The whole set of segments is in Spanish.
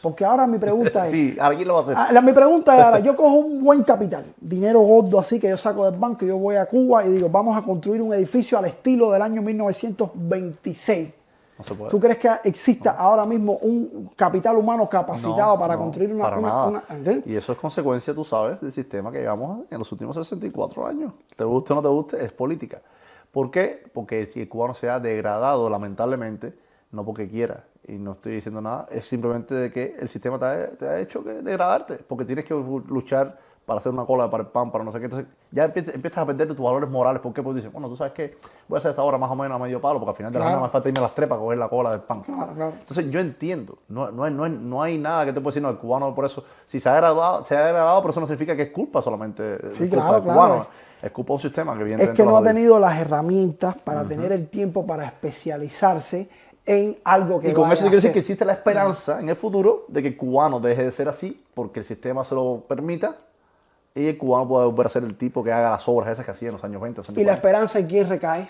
Porque ahora mi pregunta es... Sí, alguien lo va a hacer. Mi pregunta es ahora, yo cojo un buen capital, dinero gordo así que yo saco del banco, yo voy a Cuba y digo, vamos a construir un edificio al estilo del año 1926. No se puede. ¿Tú crees que exista ahora mismo un capital humano capacitado para construir una... para nada. Y eso es consecuencia, tú sabes, del sistema que llevamos en los últimos 64 años. Te guste o no te guste, es política. ¿Por qué? Porque si el cubano se ha degradado, lamentablemente, no porque quiera, y no estoy diciendo nada, es simplemente de que el sistema te ha hecho que degradarte, porque tienes que luchar para hacer una cola para el pan, para no sé qué. Entonces ya empiezas a perder tus valores morales. ¿Por qué? Porque dices, bueno, tú sabes que voy a hacer esta hora más o menos a medio palo, porque al final de la semana me falta irme a las trepas a coger la cola del pan. Claro. Entonces yo entiendo, no hay nada que te pueda decir, no, el cubano por eso, si se ha degradado, pero eso no significa que es culpa solamente sí, culpa del cubano. Es culpa de un sistema que viene. Es que no ha tenido las herramientas para tener el tiempo para especializarse en algo que... Y con eso quiere decir que existe la esperanza en el futuro de que el cubano deje de ser así, porque el sistema se lo permita, y el cubano pueda volver a ser el tipo que haga las obras esas que hacía en los años 20. ¿Y la esperanza en quién recae?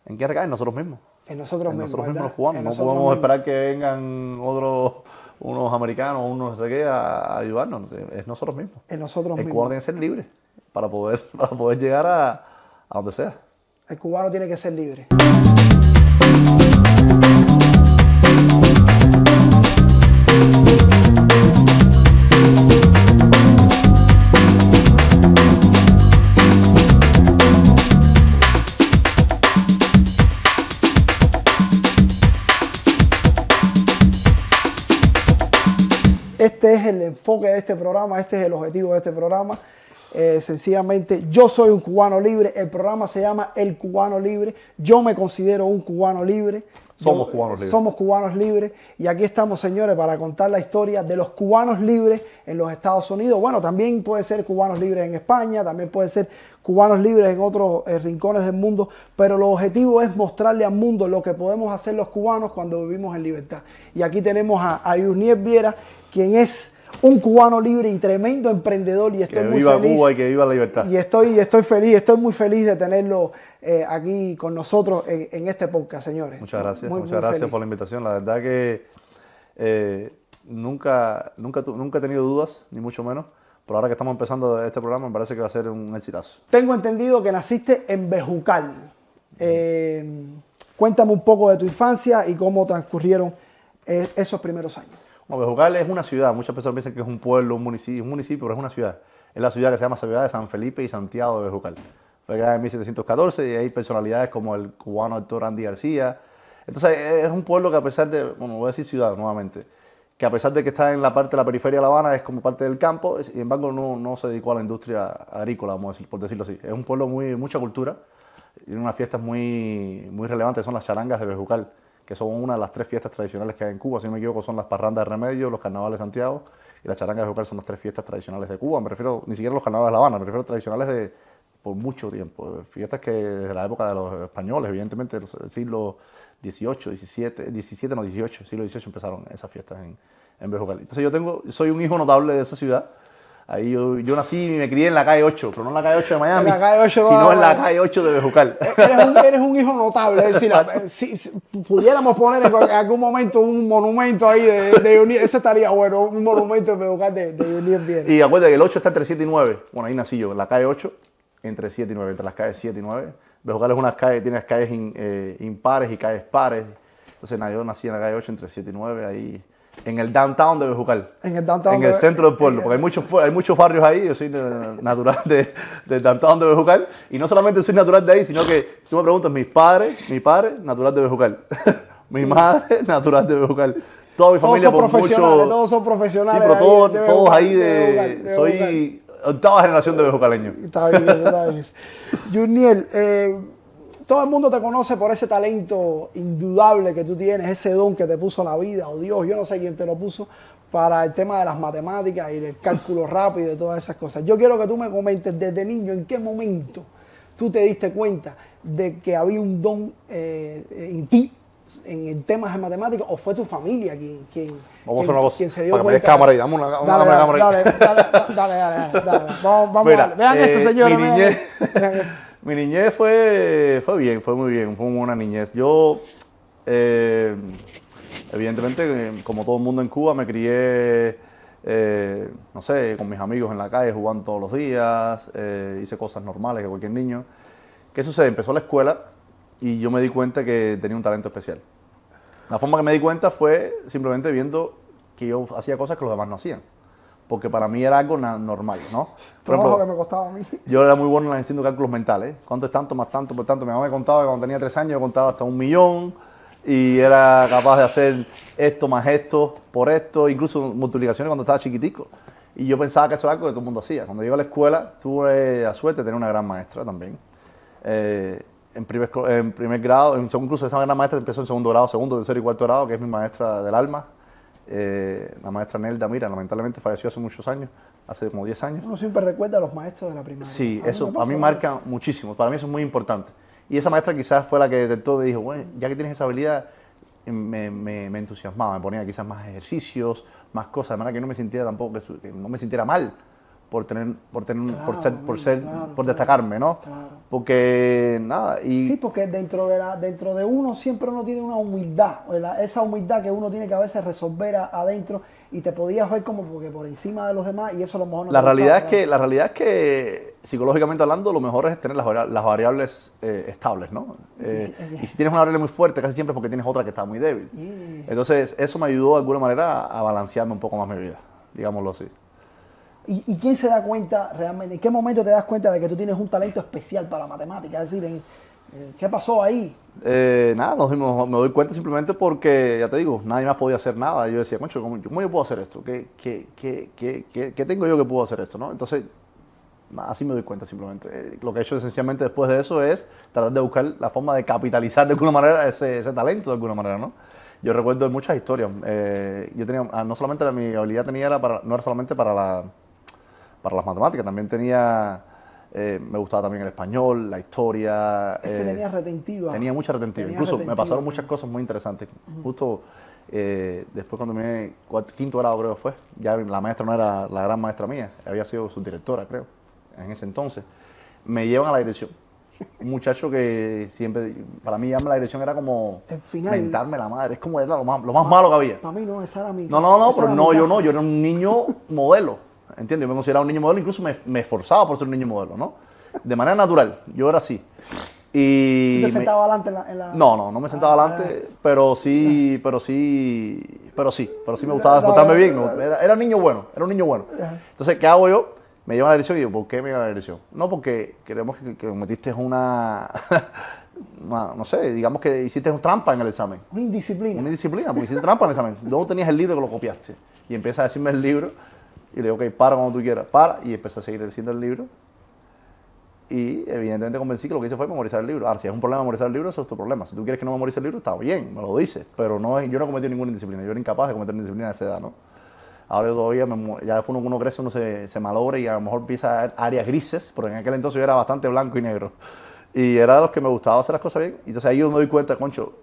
¿En quién recae? En nosotros mismos. En nosotros mismos, los cubanos. No podemos esperar que vengan unos americanos, unos no sé qué, a ayudarnos. Es nosotros mismos. En nosotros mismos. El cubano tiene que ser libre para poder llegar a donde sea. El cubano tiene que ser libre. Este es el enfoque de este programa, este es el objetivo de este programa. Sencillamente, yo soy un cubano libre, el programa se llama El Cubano Libre, yo me considero un cubano libre. Somos cubanos libres. Somos cubanos libres y aquí estamos, señores, para contar la historia de los cubanos libres en los Estados Unidos. Bueno, también puede ser cubanos libres en España, también puede ser cubanos libres en otros rincones del mundo, pero el objetivo es mostrarle al mundo lo que podemos hacer los cubanos cuando vivimos en libertad. Y aquí tenemos a Yurniel Viera, quien es un cubano libre y tremendo emprendedor, y estoy muy feliz. Que viva Cuba y que viva la libertad. Y estoy muy feliz de tenerlo aquí con nosotros en este podcast, señores. Muchas gracias, muchas gracias por la invitación. La verdad que nunca he tenido dudas, ni mucho menos, pero ahora que estamos empezando este programa me parece que va a ser un exitazo. Tengo entendido que naciste en Bejucal. Cuéntame un poco de tu infancia y cómo transcurrieron esos primeros años. Bueno, Bejucal es una ciudad, muchas personas piensan que es un pueblo, un municipio, pero es una ciudad. Es la ciudad que se llama Ciudad de San Felipe y Santiago de Bejucal. Fue creada en 1714 y hay personalidades como el cubano Héctor Andy García. Entonces es un pueblo que a pesar de, bueno, voy a decir ciudad nuevamente, que a pesar de que está en la parte de la periferia de La Habana, es como parte del campo, y sin embargo no se dedicó a la industria agrícola, vamos a decir, por decirlo así. Es un pueblo mucha cultura, y unas fiestas muy relevantes son las charangas de Bejucal, que son una de las 3 fiestas tradicionales que hay en Cuba. Si no me equivoco, son las parrandas de Remedios, los carnavales de Santiago y las charangas de Bejucal. Son las 3 fiestas tradicionales de Cuba. Me refiero ni siquiera a los carnavales de La Habana, me refiero a tradicionales por mucho tiempo. Fiestas que desde la época de los españoles, evidentemente, del siglo XVIII, XVII, no, XVIII, siglo XVIII empezaron esas fiestas en Bejucal. Entonces soy un hijo notable de esa ciudad. Ahí yo nací y me crié en la calle 8, pero no en la calle 8 de Miami, sino en la calle 8 de Bejucal. Eres un hijo notable, es decir, si pudiéramos poner en algún momento un monumento ahí de Yurniel, ese estaría bueno, un monumento de Bejucal de Yurniel Viera. Y acuérdate que el 8 está entre 7 y 9, bueno, ahí nací yo, en la calle 8, entre 7 y 9, entre las calles 7 y 9. Bejucal es tiene calles impares y calles pares, entonces yo nací en la calle 8, entre 7 y 9, ahí... En el downtown de Bejucal. En el downtown. En el centro del pueblo, porque hay muchos barrios ahí. Yo soy natural del downtown de Bejucal. Y no solamente soy natural de ahí, sino que, si tú me preguntas, mi padre, natural de Bejucal. Mi madre, natural de Bejucal. Toda mi familia por mucho... Todos son profesionales. Sí, pero todos ahí soy octava generación de bejucaleños. Está bien. Yurniel, todo el mundo te conoce por ese talento indudable que tú tienes, ese don que te puso la vida, o Dios, yo no sé quién te lo puso, para el tema de las matemáticas y el cálculo rápido y todas esas cosas. Yo quiero que tú me comentes desde niño en qué momento tú te diste cuenta de que había un don en ti, en temas de matemáticas, o fue tu familia quien se dio cuenta. Cámara ahí, dame una cámara ahí. Dale. Vamos a ver. Vean esto, señores. Mi niñez fue muy bien, fue una niñez. Yo Evidentemente, como todo el mundo en Cuba, me crié, no sé, con mis amigos en la calle, jugando todos los días, hice cosas normales que cualquier niño. ¿Qué sucede? Empezó la escuela y yo me di cuenta que tenía un talento especial. La forma que me di cuenta fue simplemente viendo que yo hacía cosas que los demás no hacían. Porque para mí era algo normal, ¿no? Por Trabajo que ejemplo, me costaba a mí. yo era muy bueno haciendo cálculos mentales. ¿Cuánto es tanto más tanto por tanto? Mi mamá me contaba que cuando tenía 3 años yo contaba hasta 1.000.000 y era capaz de hacer esto más esto por esto, incluso multiplicaciones cuando estaba chiquitico. Y yo pensaba que eso era algo que todo el mundo hacía. Cuando llegué a la escuela tuve la suerte de tener una gran maestra también. En primer grado, en segundo curso, esa gran maestra empezó en segundo grado, segundo, tercero y cuarto grado, que es mi maestra del alma. La maestra Nelda Mira, lamentablemente falleció hace muchos años, hace como 10 años. Uno siempre recuerda a los maestros de la primaria. Sí, A mí eso me a mí pasa marca muchísimo, para mí eso es muy importante. Y esa maestra quizás fue la que detectó y me dijo, bueno, ya que tienes esa habilidad, me entusiasmaba, me ponía quizás más ejercicios, más cosas, de manera que no me sintiera tampoco, que no me sintiera mal por destacarme, ¿no? Claro. Porque nada, y Sí, porque dentro de uno siempre uno tiene una humildad, esa humildad que uno tiene que a veces resolver adentro y te podías ver como porque por encima de los demás y eso a lo mejor no la te realidad gustaba, la realidad es que psicológicamente hablando lo mejor es tener las variables estables, ¿no? Y si tienes una variable muy fuerte casi siempre es porque tienes otra que está muy débil. Entonces eso me ayudó de alguna manera a balancearme un poco más mi vida, digámoslo así. ¿Y quién se da cuenta realmente? ¿En qué momento te das cuenta de que tú tienes un talento especial para la matemática? Es decir, ¿qué pasó ahí? Nada, me doy cuenta simplemente porque, ya te digo, nadie más podía hacer nada. Yo decía, concho, ¿cómo yo puedo hacer esto? ¿Qué tengo yo que puedo hacer esto? ¿No? Entonces, así me doy cuenta simplemente. Lo que he hecho esencialmente después de eso es tratar de buscar la forma de capitalizar de alguna manera ese talento de alguna manera, ¿no? Yo recuerdo muchas historias. Yo tenía, no solamente mi habilidad no era solamente para las matemáticas, también tenía, me gustaba también el español, la historia. Es que tenías retentiva. Tenía mucha retentiva. Incluso me pasaron muchas cosas muy interesantes. Justo después cuando me quinto grado creo que fue, ya la maestra no era la gran maestra mía, había sido subdirectora creo, en ese entonces. Me llevan a la dirección. Un muchacho que siempre, para mí llamarme a la dirección era como El final. mentarme la madre, es como era lo más malo que había. Para mí no, esa era mi No, casa. pero no, yo era un niño modelo, ¿entiendes? Yo me consideraba un niño modelo, incluso me esforzaba por ser un niño modelo, ¿no? De manera natural, yo era así. Y ¿Tú te sentabas adelante en la...? No me sentaba adelante, pero sí me gustaba portarme bien. Era un niño bueno, Entonces, ¿qué hago yo? Me llevan a la dirección y digo, ¿por qué me llevan a la dirección? No, porque queremos que metiste no sé, digamos que hiciste trampa en el examen. Una indisciplina. Una indisciplina, porque hiciste trampa en el examen. No tenías el libro que lo copiaste. Y empieza a decirme el libro y le digo, ok, para cuando tú quieras, para. Y empecé a seguir diciendo el libro. Y evidentemente convencí que lo que hice fue memorizar el libro. Ahora, si es un problema memorizar el libro, eso es tu problema. Si tú quieres que no memorice el libro, está bien, me lo dices. Pero yo no cometí ninguna indisciplina. Yo era incapaz de cometer indisciplina a esa edad, ¿no? Ahora todavía, ya después uno crece, uno se malogra y a lo mejor empieza a ver áreas grises, porque en aquel entonces yo era bastante blanco y negro. Y era de los que me gustaba hacer las cosas bien. Y entonces ahí yo me doy cuenta, concho,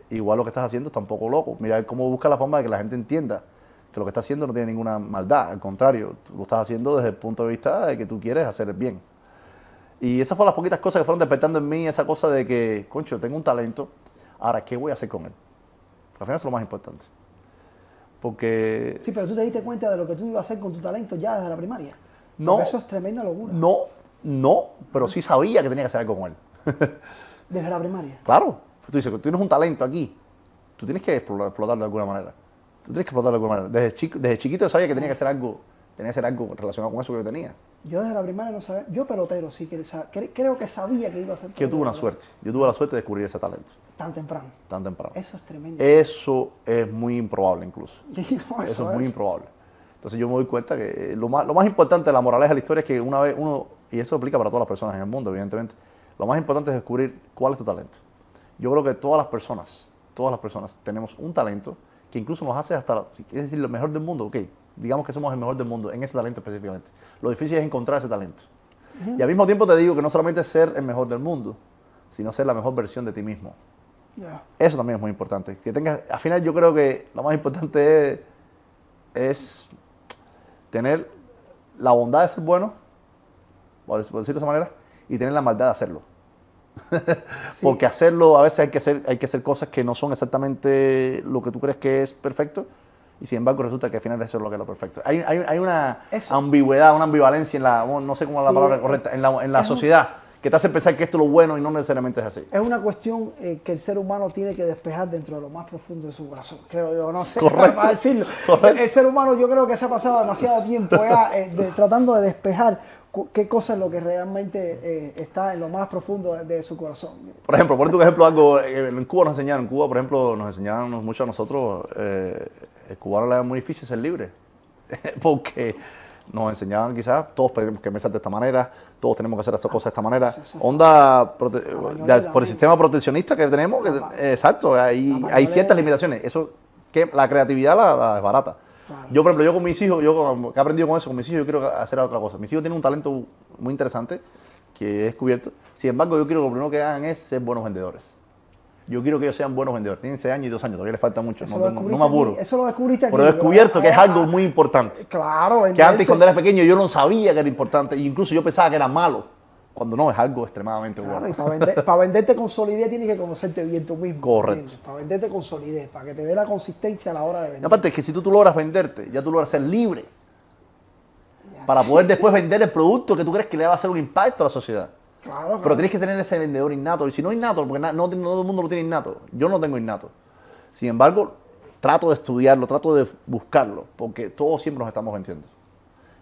igual lo que estás haciendo está un poco loco. Mira cómo busca la forma de que la gente entienda que lo que estás haciendo no tiene ninguna maldad. Al contrario, tú lo estás haciendo desde el punto de vista de que tú quieres hacer el bien. Y esas fueron las poquitas cosas que fueron despertando en mí, esa cosa de que, concho, tengo un talento, ahora, ¿qué voy a hacer con él? Porque al final eso es lo más importante. Porque... Sí, pero tú te diste cuenta de lo que tú ibas a hacer con tu talento ya desde la primaria. No. Porque eso es tremenda locura. No, pero sí sabía que tenía que hacer algo con él. Desde la primaria. Claro. Tú dices, tú tienes un talento aquí, tú tienes que explotarlo de alguna manera. Desde chiquito sabía que tenía que hacer algo relacionado con eso que yo tenía. Yo desde la primaria no sabía. Yo pelotero, sí, creo que sabía que iba a ser pelotero. Yo tuve una suerte. Yo tuve la suerte de descubrir ese talento. Tan temprano. Eso es tremendo. Eso es muy improbable incluso. No, eso es muy improbable. Entonces yo me doy cuenta que lo más importante de la moraleja de la historia es que una vez uno, y eso aplica para todas las personas en el mundo, evidentemente, lo más importante es descubrir cuál es tu talento. Yo creo que todas las personas tenemos un talento que incluso nos hace hasta, si quieres decir, lo mejor del mundo, ok, digamos que somos el mejor del mundo en ese talento específicamente. Lo difícil es encontrar ese talento. Y al mismo tiempo te digo que no solamente es ser el mejor del mundo, sino ser la mejor versión de ti mismo. Eso también es muy importante. Al final yo creo que lo más importante es tener la bondad de ser bueno, por decirlo de esa manera, y tener la maldad de hacerlo. Porque hacerlo, a veces hay que hacer cosas que no son exactamente lo que tú crees que es perfecto, y sin embargo resulta que al final eso es lo que es lo perfecto. Hay una ambigüedad, una ambivalencia en la, no sé cómo es la palabra correcta, en la sociedad, que te hace pensar que esto es lo bueno y no necesariamente es así. Es una cuestión que el ser humano tiene que despejar dentro de lo más profundo de su corazón, creo yo, no sé para decirlo. El ser humano, yo creo que se ha pasado demasiado tiempo ya tratando de despejar qué cosa es lo que realmente está en lo más profundo de su corazón. Por ejemplo, por ejemplo, algo en Cuba nos enseñaron, por ejemplo, nos enseñaron mucho a nosotros, el cubano le era muy difícil ser libre, porque nos enseñaban quizás, todos tenemos que pensar de esta manera, todos tenemos que hacer estas cosas de esta manera. Onda, por el sistema proteccionista que tenemos, exacto, hay ciertas limitaciones. Eso, que la creatividad la desbarata. Claro. Yo, por ejemplo, yo con mis hijos, yo que he aprendido con eso, con mis hijos, yo quiero hacer otra cosa. Mis hijos tienen un talento muy interesante que he descubierto. Sin embargo, yo quiero que lo primero que hagan es ser buenos vendedores. Yo quiero que ellos sean buenos vendedores. Tienen 6 años y 2 años, todavía les falta mucho. No me apuro. Eso lo descubriste aquí. Pero he descubierto que es algo muy importante. Claro. Que antes, cuando era pequeño, yo no sabía que era importante. E incluso yo pensaba que era malo. Cuando no, es algo extremadamente bueno. Y para venderte con solidez tienes que conocerte bien tú mismo. Correcto. Para venderte con solidez, para que te dé la consistencia a la hora de vender. Y aparte, es que si tú logras venderte, ya tú logras ser libre. Para poder después vender el producto que tú crees que le va a hacer un impacto a la sociedad. Claro. Pero tienes que tener ese vendedor innato. Y si no innato, porque no todo el mundo lo tiene innato. Yo no tengo innato. Sin embargo, trato de estudiarlo, trato de buscarlo, porque todos siempre nos estamos vendiendo.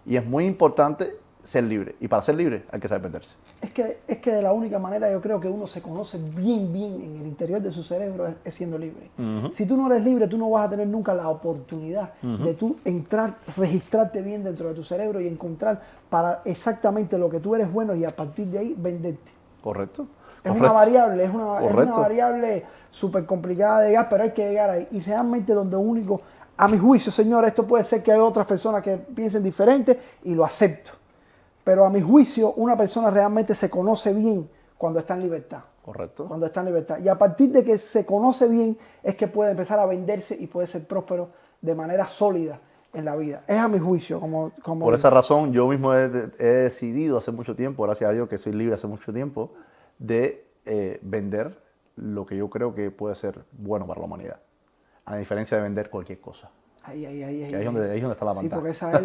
Y es muy importante ser libre. Y para ser libre hay que saber venderse. Es que de la única manera yo creo que uno se conoce bien en el interior de su cerebro es siendo libre. Si tú no eres libre, tú no vas a tener nunca la oportunidad de tú entrar, registrarte bien dentro de tu cerebro y encontrar para exactamente lo que tú eres bueno y a partir de ahí venderte. Correcto. Es una variable, es una variable súper complicada de llegar, pero hay que llegar ahí. Y realmente donde único, a mi juicio, señor, esto puede ser que hay otras personas que piensen diferente y lo acepto. Pero a mi juicio, una persona realmente se conoce bien cuando está en libertad. Correcto. Cuando está en libertad. Y a partir de que se conoce bien, es que puede empezar a venderse y puede ser próspero de manera sólida en la vida. Es a mi juicio. Por esa razón, yo mismo he decidido hace mucho tiempo, gracias a Dios que soy libre hace mucho tiempo, de vender lo que yo creo que puede ser bueno para la humanidad. A diferencia de vender cualquier cosa. Ahí es donde está la pantalla. Sí, porque esa es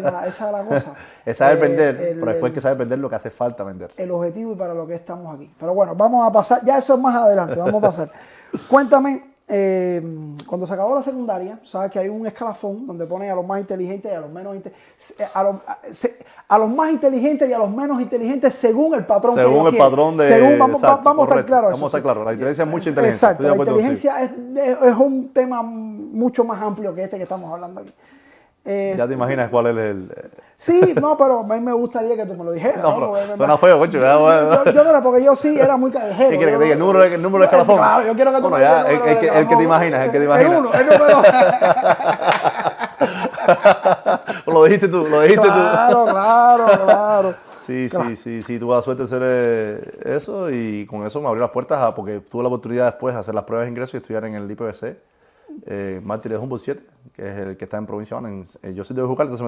la cosa. Es saber vender, pero después hay que saber vender lo que hace falta vender. El objetivo y para lo que estamos aquí. Pero bueno, vamos a pasar, ya eso es más adelante, vamos a pasar. Cuéntame, cuando se acabó la secundaria, sabes que hay un escalafón donde ponen a los más inteligentes y a los menos inteligentes, a los más inteligentes y a los menos inteligentes según el patrón que ellos quieren. Patrón de... Según, vamos a estar claros. Vamos a estar claros, la inteligencia es mucha inteligencia. Exacto, la inteligencia es un tema mucho más amplio que este que estamos hablando aquí. Ya te imaginas cuál es el... Sí, no, pero a mí me gustaría que tú me lo dijeras. No, pero suena feo, cocho. Yo no, porque yo sí era muy callejero. ¿Qué quieres que te diga? ¿El número de escalafón? Claro, yo quiero que tú me digas el que te imaginas, el que te imaginas. El número. Lo dijiste tú. Claro. Sí, tuve la suerte de hacer eso y con eso me abrió las puertas porque tuve la oportunidad después de hacer las pruebas de ingreso y estudiar en el IPVC, Mártires de Humboldt 7, que es el que está en Provincia. Yo soy de Bejucal, entonces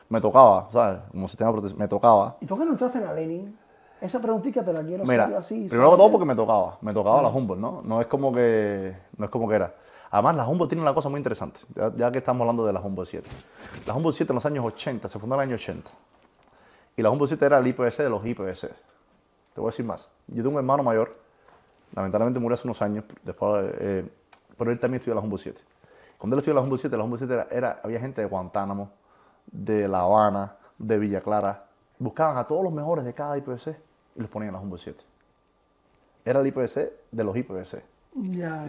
me tocaba, ¿sabes? Como sistema me tocaba. ¿Y por qué no entraste en la Lenin? Esa preguntita te la quiero hacer así. Primero que todo porque me tocaba la Humboldt, ¿no? No es como que era. Además, la Humboldt tiene una cosa muy interesante, ya que estamos hablando de la Humboldt 7. La Humboldt 7 en los años 80, se fundó en el año 80. Y la Humboldt 7 era el IPVC de los IPVC. Te voy a decir más. Yo tengo un hermano mayor, lamentablemente murió hace unos años, después, pero él también estudió en la Humboldt 7. Cuando él estudió en la Humboldt 7, había gente de Guantánamo, de La Habana, de Villa Clara. Buscaban a todos los mejores de cada IPVC y los ponían en la Humboldt 7. Era el IPVC de los IPVC.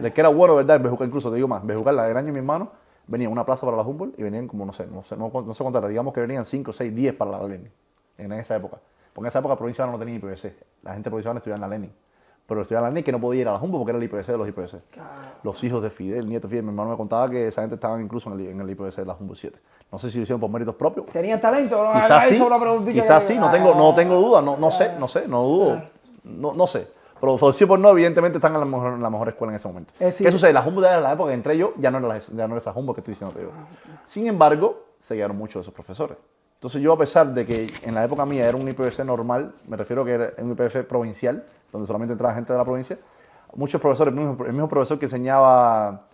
El que era bueno, ¿verdad? En Bejucal, incluso te digo más. Bejucal, el año de mi hermano, venía una plaza para la Humboldt y venían como, no sé cuántas era. Digamos que venían 5, 6, 10 para la Lenin en esa época. Porque en esa época Provinciana no tenía IPVC. La gente provinciana estudiaba en la Lenin. Pero estudiaba en la Lenin que no podía ir a la Humboldt porque era el IPVC de los IPVC. Claro. Los hijos de Fidel, nietos de Fidel. Mi hermano me contaba que esa gente estaba incluso en el IPVC de la Humboldt 7. No sé si lo hicieron por méritos propios. ¿Tenían talento? Quizás sí, no tengo duda. No dudo. No sé. Pero por sí por no, evidentemente están en la mejor escuela en ese momento. ¿Qué sucede? La Humboldt de la época que entré yo ya no era esa Humboldt que estoy diciendo yo. Sin embargo, se quedaron muchos de esos profesores. Entonces yo, a pesar de que en la época mía era un IPVC normal, me refiero que era un IPVC provincial, donde solamente entraba gente de la provincia, muchos profesores, el mismo profesor que enseñaba,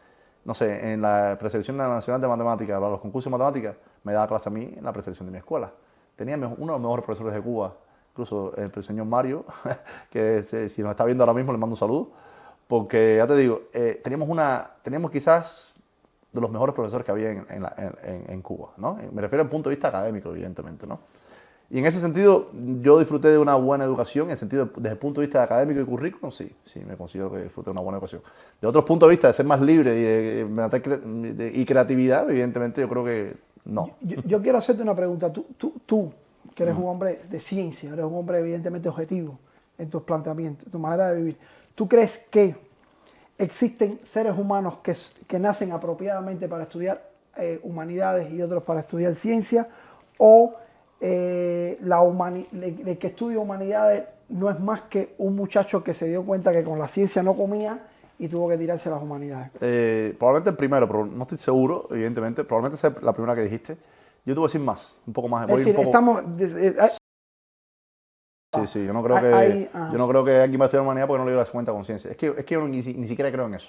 no sé, en la preselección nacional de matemáticas, para los concursos de matemáticas, me daba clase a mí en la preselección de mi escuela. Tenía uno de los mejores profesores de Cuba, incluso el señor Mario, que si nos está viendo ahora mismo le mando un saludo, porque ya te digo, teníamos quizás de los mejores profesores que había en Cuba, ¿no? Me refiero al punto de vista académico, evidentemente, ¿no? Y en ese sentido, yo disfruté de una buena educación, en el sentido, desde el punto de vista académico y currículum, sí, me considero que disfruté de una buena educación. De otros puntos de vista, de ser más libre y creatividad, evidentemente, yo creo que no. Yo quiero hacerte una pregunta. Tú que eres un hombre de ciencia, eres un hombre evidentemente objetivo en tus planteamientos, en tu manera de vivir. ¿Tú crees que existen seres humanos que nacen apropiadamente para estudiar humanidades y otros para estudiar ciencia? ¿O el que estudia humanidades no es más que un muchacho que se dio cuenta que con la ciencia no comía y tuvo que tirarse a las humanidades? Probablemente el primero, pero no estoy seguro, evidentemente. Probablemente sea la primera que dijiste. Yo te voy a decir más, un poco más. Es decir, estamos... Sí, yo no creo que alguien va a estudiar humanidad porque no le dio la cuenta a conciencia. Es que yo ni siquiera creo en eso.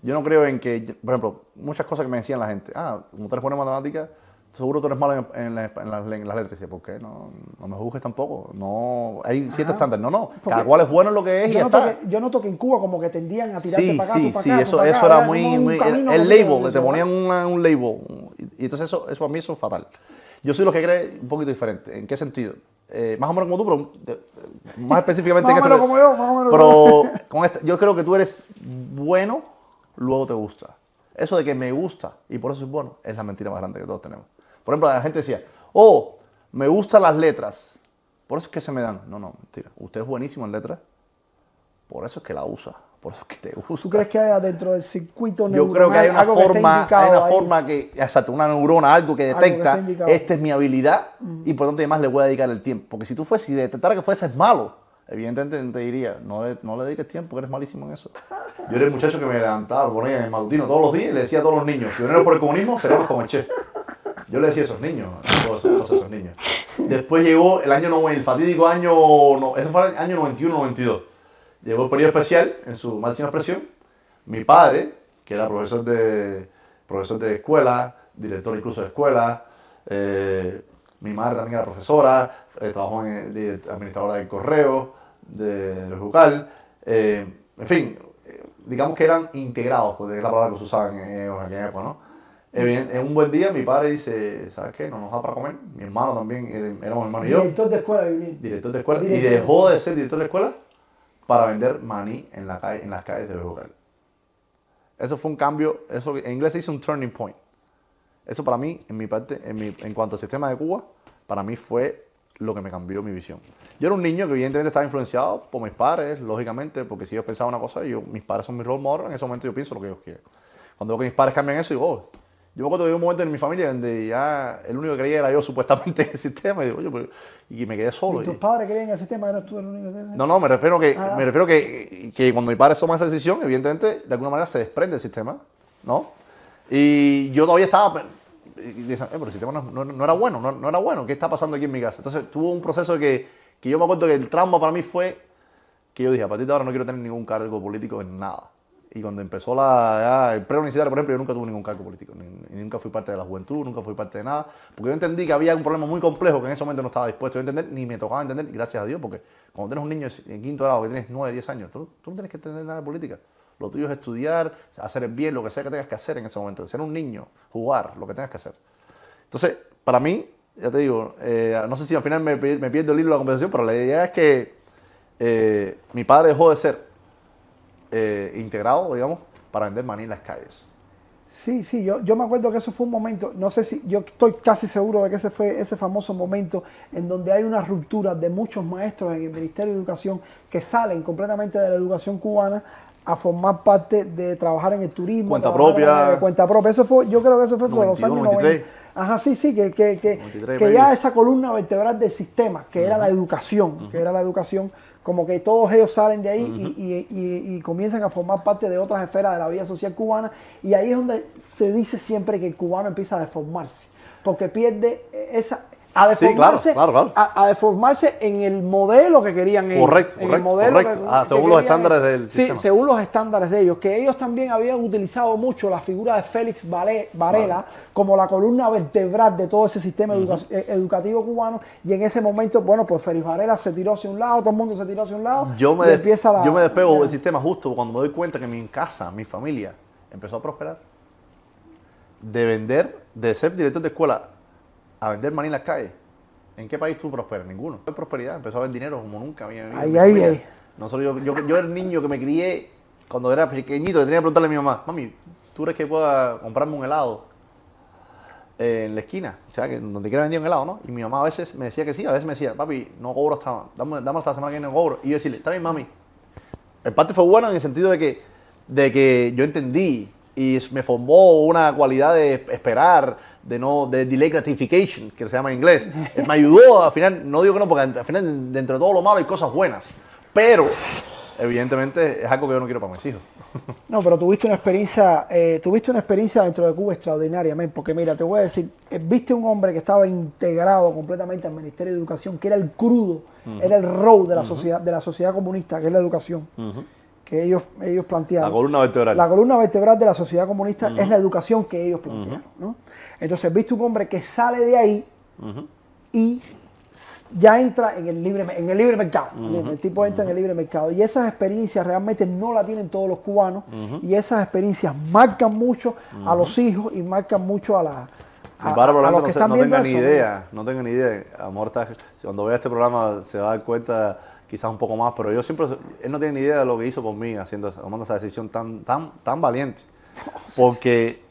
Yo no creo en que, por ejemplo, muchas cosas que me decían la gente, como tú eres bueno en matemáticas, seguro tú eres malo en las letras. Y decía, ¿por qué? No me juzgues tampoco. No, hay ciertos estándares. No. Cada cual es bueno en lo que es y ya está. Yo noto que en Cuba como que tendían a tirarte para acá, para acá. Eso era muy el label, te ponían un label. Y entonces eso para mí eso es fatal. Yo soy lo que cree un poquito diferente. ¿En qué sentido? Más o menos como tú, pero más específicamente más o menos como yo, más o menos. Pero yo creo que tú eres bueno, luego te gusta. Eso de que me gusta y por eso es bueno, es la mentira más grande que todos tenemos. Por ejemplo, la gente decía, me gustan las letras, por eso es que se me dan. No, mentira. Usted es buenísimo en letras, por eso es que la usa, por eso es que te gusta. ¿Tú crees que haya dentro del circuito neuronal yo creo que hay una forma que, exacto, una neurona, algo que detecta, esta es mi habilidad y por tanto además le voy a dedicar el tiempo. Porque si detectara que fueses malo, evidentemente te diría, no le dediques tiempo, que eres malísimo en eso. Yo era el muchacho que me levantaba, ponía en el matutino todos los días y le decía a todos los niños, pioneros por el comunismo, cerebros como el Che. Yo le decía a esos niños, esos niños. Después llegó el fatídico año, ese fue el año 91-92. Llegó el periodo especial, en su máxima expresión. Mi padre, que era profesor de escuela, director incluso de escuela, mi madre también era profesora, trabajó de administradora del correo, de Jucal, en fin, digamos que eran integrados, porque es la palabra que se usaba en aquella época, ¿no? En un buen día mi padre dice, ¿sabes qué? No nos da para comer. Mi hermano también, éramos hermano y yo. Director de escuela, Vivir. Director de escuela. Y dejó de ser director de escuela para vender maní en las calles de Bejucal. Eso fue un cambio, eso en inglés se dice un turning point. Eso para mí, en cuanto al sistema de Cuba, para mí fue lo que me cambió mi visión. Yo era un niño que evidentemente estaba influenciado por mis padres, lógicamente, porque si ellos pensaban una cosa, mis padres son mis role models, en ese momento yo pienso lo que ellos quieren. Cuando veo que mis padres cambian eso, digo, yo me acuerdo de un momento en mi familia donde ya el único que creía era yo supuestamente en el sistema y digo, oye, y me quedé solo. ¿Y tus padres creían en el sistema? ¿Eras tú el único que...? No, me refiero que cuando mi padre toma esa decisión, evidentemente, de alguna manera se desprende del sistema, ¿no? Y yo todavía estaba, y decían, pero el sistema no era bueno, no era bueno, ¿qué está pasando aquí en mi casa? Entonces tuvo un proceso que yo me acuerdo que el trauma para mí fue que yo dije, a partir de ahora no quiero tener ningún cargo político en nada. Y cuando empezó el preuniversitario, por ejemplo, yo nunca tuve ningún cargo político, nunca fui parte de la juventud, nunca fui parte de nada, porque yo entendí que había un problema muy complejo que en ese momento no estaba dispuesto a entender, ni me tocaba entender, y gracias a Dios, porque cuando tienes un niño en quinto grado que tienes 9, 10 años, tú no tienes que entender nada de política. Lo tuyo es estudiar, hacer el bien, lo que sea que tengas que hacer en ese momento, ser un niño, jugar, lo que tengas que hacer. Entonces, para mí, ya te digo, no sé si al final me pierdo el hilo de la conversación, pero la idea es que mi padre dejó de ser integrado, digamos, para vender maní en las calles. Sí, yo me acuerdo que eso fue un momento, no sé si, yo estoy casi seguro de que ese fue ese famoso momento en donde hay una ruptura de muchos maestros en el Ministerio de Educación que salen completamente de la educación cubana a formar parte de trabajar en el turismo. Cuenta propia. Cuenta propia. Eso fue, yo creo que eso fue 92, los años 93. 90. Ajá, sí, que ya esa columna vertebral del sistema, que era la educación, como que todos ellos salen de ahí y comienzan a formar parte de otras esferas de la vida social cubana, y ahí es donde se dice siempre que el cubano empieza a deformarse, porque pierde a deformarse, Sí, claro. A deformarse en el modelo que querían ellos. Correcto. Según los estándares del sistema. Sí, según los estándares de ellos, que ellos también habían utilizado mucho la figura de Félix Varela como la columna vertebral de todo ese sistema educativo cubano, y en ese momento, bueno, pues Félix Varela se tiró hacia un lado, todo el mundo se tiró hacia un lado. Yo me despego del sistema justo cuando me doy cuenta que mi casa, mi familia, empezó a prosperar. De ser director de escuela a vender maní en las calles. ¿En qué país tú prosperas? Ninguno. Fue prosperidad, empezó a ver dinero como nunca había vivido. Ay. No solo yo era el niño que me crié cuando era pequeñito, tenía que preguntarle a mi mamá, mami, ¿tú crees que pueda comprarme un helado en la esquina? O sea, que donde quiera vendía un helado, ¿no? Y mi mamá a veces me decía que sí, a veces me decía, papi, no cobro dame hasta la semana que viene, no cobro. Y yo decirle, está bien, mami. En parte fue bueno en el sentido de que yo entendí y me formó una cualidad de esperar, de delay gratification, que se llama en inglés. Me ayudó, al final, no digo que no, porque al final, dentro de todo lo malo hay cosas buenas. Pero, evidentemente, es algo que yo no quiero para mis hijos. No, pero tuviste una experiencia dentro de Cuba extraordinaria, men, porque mira, te voy a decir, viste un hombre que estaba integrado completamente al Ministerio de Educación, que era el crudo, era el raw de la sociedad comunista, que es la educación. Que ellos plantearon. La columna vertebral. La columna vertebral de la sociedad comunista es la educación que ellos plantearon, ¿no? Entonces, viste un hombre que sale de ahí y ya entra en el libre mercado. El tipo entra en el libre mercado. Y esas experiencias realmente no la tienen todos los cubanos. Y esas experiencias marcan mucho a los hijos y marcan mucho a los que están viendo eso. No tengo ni idea. Amor, cuando vea este programa se va a dar cuenta quizás un poco más, pero él no tiene ni idea de lo que hizo por mí tomando esa decisión tan valiente. Porque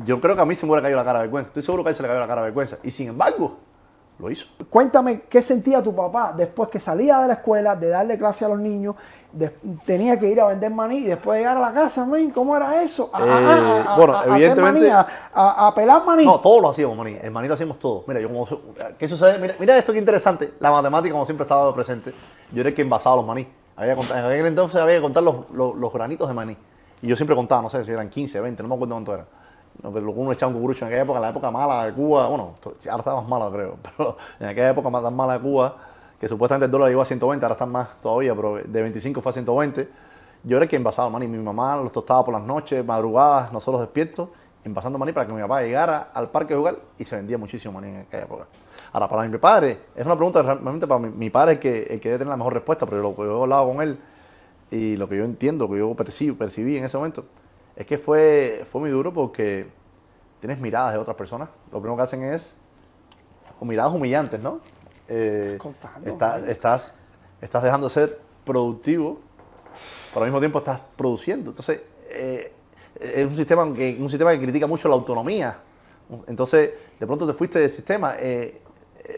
yo creo que a mí se me hubiera caído la cara de vergüenza. Estoy seguro que a él se le cayó la cara de vergüenza. Y sin embargo, lo hizo. Cuéntame, ¿qué sentía tu papá después que salía de la escuela, de darle clase a los niños, tenía que ir a vender maní y después llegar a la casa, man, ¿cómo era eso? Evidentemente, hacer maní, a pelar maní. No, todos lo hacíamos maní. El maní lo hacíamos todos. Mira, ¿qué sucede? Mira esto que interesante. La matemática, como siempre, estaba presente. Yo era el que envasaba los maní. En aquel entonces había que contar los granitos de maní. Y yo siempre contaba, no sé si eran 15, 20, no me acuerdo cuánto era. No, pero uno echaba un cucurucho en aquella época, la época mala de Cuba, bueno, ahora está más mala creo, pero en aquella época tan mala de Cuba, que supuestamente el dólar llegó a 120, ahora está más todavía, pero de 25 fue a 120. Yo era el que envasaba el maní, mi mamá los tostaba por las noches, madrugadas, nosotros despiertos, envasando maní para que mi papá llegara al parque a jugar y se vendía muchísimo maní en aquella época. Ahora, para mi padre, es una pregunta realmente para mi padre el que debe tener la mejor respuesta, pero lo que yo he hablado con él y lo que yo entiendo, lo que yo percibí en ese momento, es que fue muy duro porque tienes miradas de otras personas. Lo primero que hacen es miradas humillantes, ¿no? Estás dejando de ser productivo, pero al mismo tiempo estás produciendo. Entonces, es un sistema que critica mucho la autonomía. Entonces, de pronto te fuiste del sistema.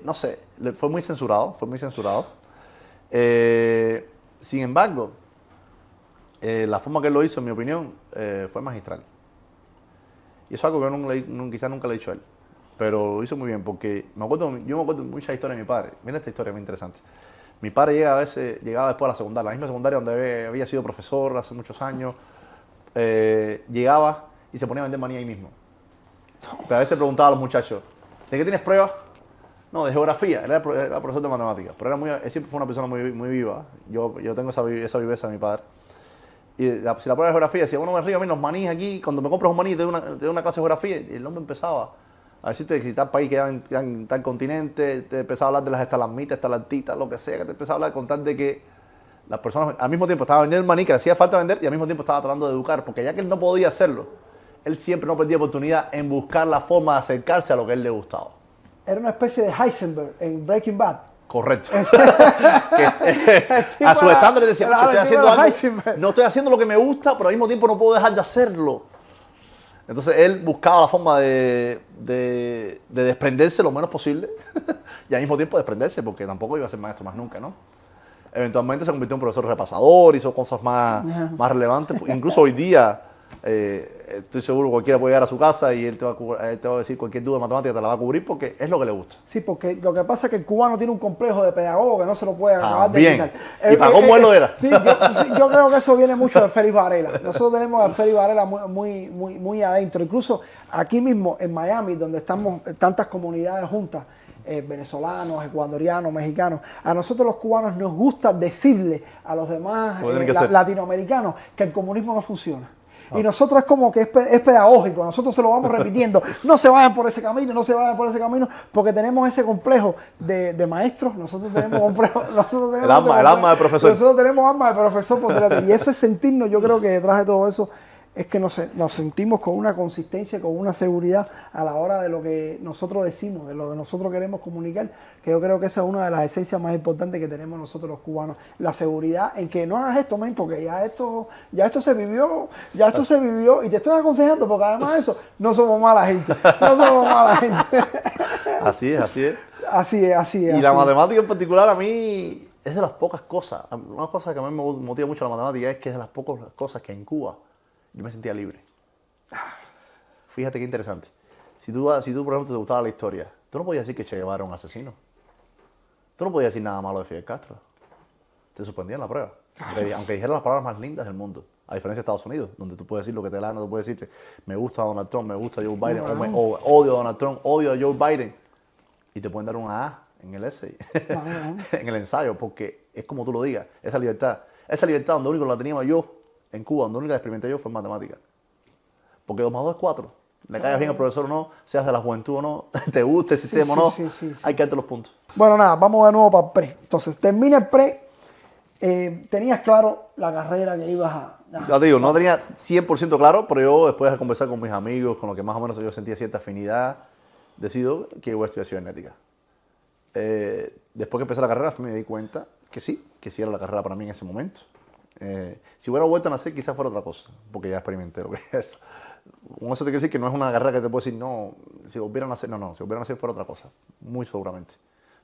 No sé, fue muy censurado. Sin embargo, la forma que él lo hizo, en mi opinión, fue magistral. Y eso es algo que quizás nunca le he dicho a él. Pero lo hizo muy bien, porque yo me acuerdo de muchas historias de mi padre. Mira esta historia muy interesante. Mi padre llegaba después de la secundaria, la misma secundaria donde había sido profesor hace muchos años. Llegaba y se ponía a vender maní ahí mismo. Pero a veces preguntaba a los muchachos, ¿de qué tienes pruebas? No, de geografía. Él era profesor de matemáticas, pero él siempre fue una persona muy viva. Yo tengo esa viveza de mi padre. Y si la prueba de geografía, decía, bueno, me río a mí los manís aquí, cuando me compras un maní, te doy una clase de geografía. Y el hombre empezaba a decirte que si tal país quedaba en tal continente, te empezaba a hablar de las estalagmitas, estalactitas, lo que sea, que te empezaba a hablar, contar de que las personas al mismo tiempo estaban vendiendo el maní que le hacía falta vender y al mismo tiempo estaba tratando de educar, porque ya que él no podía hacerlo, él siempre no perdía oportunidad en buscar la forma de acercarse a lo que a él le gustaba. Era una especie de Heisenberg en Breaking Bad. Correcto. A sus estándares decía, estoy haciendo algo, no estoy haciendo lo que me gusta, pero al mismo tiempo no puedo dejar de hacerlo. Entonces él buscaba la forma de desprenderse lo menos posible y al mismo tiempo desprenderse, porque tampoco iba a ser maestro más nunca, ¿no? Eventualmente se convirtió en un profesor repasador, hizo cosas más relevantes. Incluso hoy día, estoy seguro que cualquiera puede llegar a su casa y él te va a decir cualquier duda de matemática, te la va a cubrir porque es lo que le gusta. Sí, porque lo que pasa es que el cubano tiene un complejo de pedagogo que no se lo puede acabar de quitar. ¿Y para cómo él lo era? Sí, yo creo que eso viene mucho de Félix Varela. Nosotros tenemos a Félix Varela muy adentro. Incluso aquí mismo en Miami, donde estamos tantas comunidades juntas, venezolanos, ecuatorianos, mexicanos. A nosotros los cubanos nos gusta decirle a los demás Como tiene que ser. latinoamericanos que el comunismo no funciona. Y nosotros es como que es pedagógico, nosotros se lo vamos repitiendo. No se vayan por ese camino, no se vayan por ese camino, porque tenemos ese complejo de maestros, nosotros tenemos complejo, nosotros tenemos el alma de profesor. Nosotros tenemos alma de profesor por delante. Y eso es sentirnos, yo creo que detrás de todo eso es que nos sentimos con una consistencia, con una seguridad a la hora de lo que nosotros decimos, de lo que nosotros queremos comunicar, que yo creo que esa es una de las esencias más importantes que tenemos nosotros los cubanos. La seguridad en que no hagas esto, men, porque ya esto se vivió, y te estoy aconsejando, porque además de eso, no somos mala gente, no somos mala gente. Así es, así es. Así es, así es. Y la así es. matemática en particular a mí es de las pocas cosas, una cosa que a mí me motiva mucho la matemática es que es de las pocas cosas que en Cuba yo me sentía libre. Fíjate qué interesante. Si tú, por ejemplo, te gustaba la historia, tú no podías decir que Che Guevara era un asesino. Tú no podías decir nada malo de Fidel Castro. Te suspendían la prueba. Aunque dijeras las palabras más lindas del mundo. A diferencia de Estados Unidos, donde tú puedes decir lo que te da, no tú puedes decirte, me gusta Donald Trump, me gusta Joe Biden, o odio a Donald Trump, odio a Joe Biden. Y te pueden dar una A en el essay, en el ensayo, porque es como tú lo digas, esa libertad donde único la teníamos yo en Cuba, donde único la experimenté yo fue en matemática. Porque 2 más 2 es 4. Le caigas bien al profesor o no, seas de la juventud o no, te gusta el sistema o no, hay que darte los puntos. Bueno, nada, vamos de nuevo para el pre. Entonces, termina el pre, tenías claro la carrera que ibas a... Ya te digo, no tenía 100% claro, pero yo después de conversar con mis amigos, con lo que más o menos yo sentía cierta afinidad, decido que voy a estudiar cibernética. Después que empecé la carrera me di cuenta que sí era la carrera para mí en ese momento. Si hubiera vuelto a nacer quizás fuera otra cosa, porque ya experimenté lo que es eso. Con eso te quiero decir que no es una carrera que te puedo decir, no, si volviera a nacer, no, si volviera a nacer fuera otra cosa, muy seguramente.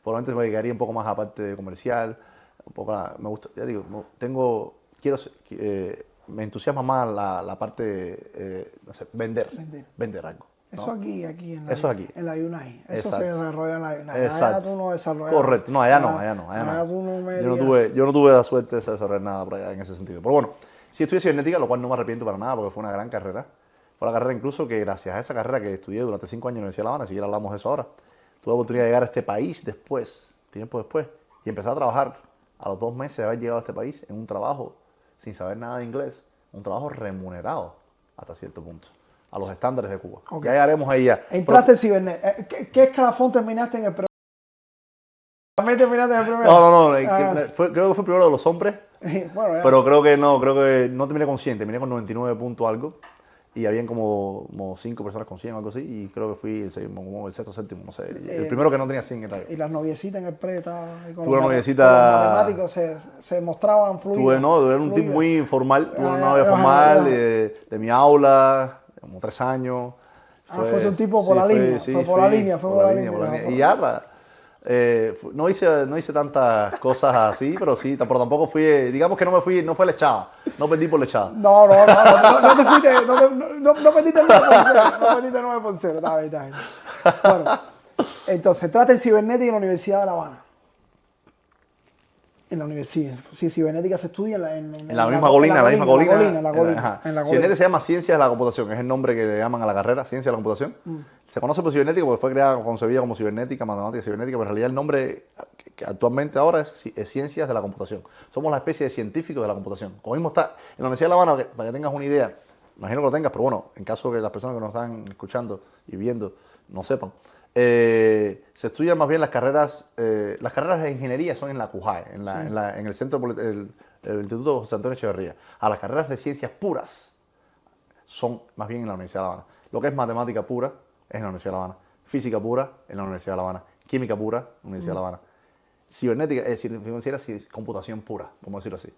Probablemente me dedicaría un poco más a la parte comercial, un poco me gusta, ya digo, me entusiasma más la parte, no sé, vender algo. ¿no? Eso aquí en la UNAI. Eso Exacto. se desarrolla en la UNAI. Exacto. Allá tú no desarrollas. Correcto, no, allá no. Tú no me Yo no tuve la suerte de desarrollar nada por allá en ese sentido. Pero bueno, sí estudié cibernética, lo cual no me arrepiento para nada porque fue una gran carrera. Fue la carrera incluso que gracias a esa carrera que estudié durante 5 años en la Universidad de La Habana, si siquiera hablamos de eso ahora, tuve la oportunidad de llegar a este país tiempo después, y empezar a trabajar a los 2 meses de haber llegado a este país en un trabajo sin saber nada de inglés, un trabajo remunerado hasta cierto punto, a los estándares de Cuba. Okay. Ya llegaremos ahí ya. Entraste en cibernética. ¿Qué escalafón terminaste en el primero? ¿También terminaste en el primero? No, creo que fue primero de los hombres, bueno, pero creo que no terminé con 100, terminé con 99 puntos algo. Y habían como 5 personas con 100 o algo así, y creo que fui como el sexto, séptimo, no sé. El primero que no tenía 100 era yo. ¿Y las noviecitas en el pre? Tuve una noviecita... Los matemáticos se mostraban fluidos. Tuve un tipo muy informal, tuve una novia formal de mi aula, como 3 años. Fue un tipo por la línea, fue por la línea. Y ya, no hice tantas cosas así, pero tampoco fui, digamos que no fue lechada, no perdí por lechada. No te fuiste, no perdiste el 9%, no perdiste el 9%, está bien. Bueno, entonces, trata en cibernética en la Universidad de La Habana. En la universidad, sí, cibernética se estudia en la misma colina. Cibernética se llama Ciencias de la Computación, es el nombre que le llaman a la carrera, Ciencias de la Computación. Se conoce por cibernética porque fue concebida como cibernética, matemática y cibernética, pero en realidad el nombre que actualmente ahora es Ciencias de la Computación. Somos la especie de científicos de la computación. Como mismo está en la Universidad de La Habana, para que tengas una idea, imagino que lo tengas, pero bueno, en caso de que las personas que nos están escuchando y viendo no sepan, se estudian más bien las carreras de ingeniería son en la CUJAE, en el centro el Instituto José Antonio Echeverría. A las carreras de ciencias puras son más bien en la Universidad de La Habana. Lo que es matemática pura es en la Universidad de La Habana, física pura en la Universidad de La Habana, química pura en la Universidad de La Habana, cibernética, es decir, computación pura, vamos a decirlo así.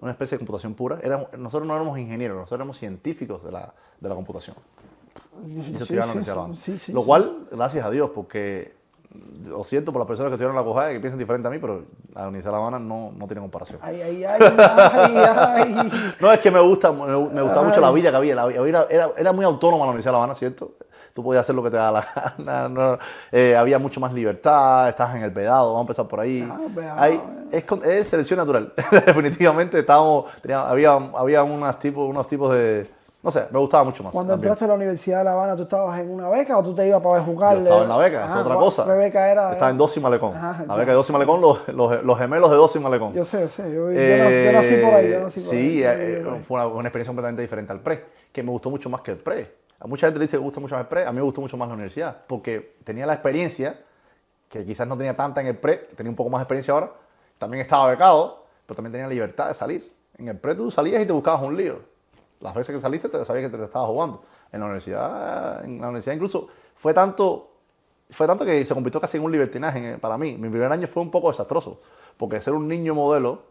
Una especie de computación pura. Nosotros no éramos ingenieros, nosotros éramos científicos de la computación. Y se estudiaba en la Universidad de La Habana. Lo cual, gracias a Dios, porque lo siento por las personas que estudiaron en la CUJAE que piensan diferente a mí, pero la Universidad de La Habana no tiene comparación. Ay. No, es que me gustaba mucho la vida que había. Era muy autónoma la Universidad de La Habana, ¿cierto? Tú podías hacer lo que te da la gana. Había mucho más libertad, estabas en el vedado, vamos a empezar por ahí. Es selección natural. Definitivamente había unos tipos de No sé, me gustaba mucho más. Cuando también. entraste a la Universidad de La Habana, ¿tú estabas en una beca o tú te ibas para jugar? Yo estaba en la beca, esa es otra cosa. ¿Qué beca era? Estaba en Dos y Malecón. Ajá, La beca de Dos y Malecón, los gemelos de Dos y Malecón. Yo sé. Yo nací por ahí. Sí, fue una experiencia completamente diferente al pre, que me gustó mucho más que el pre. A mucha gente le dice que gusta mucho más el pre, a mí me gustó mucho más la universidad, porque tenía la experiencia, que quizás no tenía tanta en el pre, tenía un poco más de experiencia ahora, también estaba becado, pero también tenía libertad de salir. En el pre tú salías y te buscabas un lío. Las veces que saliste te sabías que te estabas jugando. En la universidad incluso fue tanto que se convirtió casi en un libertinaje para mí. Mi primer año fue un poco desastroso, porque ser un niño modelo,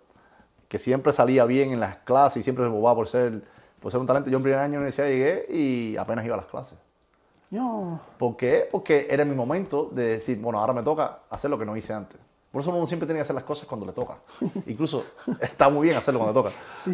que siempre salía bien en las clases y siempre se bobaba por ser un talento, yo en primer año de universidad llegué y apenas iba a las clases. No. ¿Por qué? Porque era mi momento de decir, bueno, ahora me toca hacer lo que no hice antes. Por eso uno siempre tiene que hacer las cosas cuando le toca. Incluso está muy bien hacerlo cuando toca. Sí.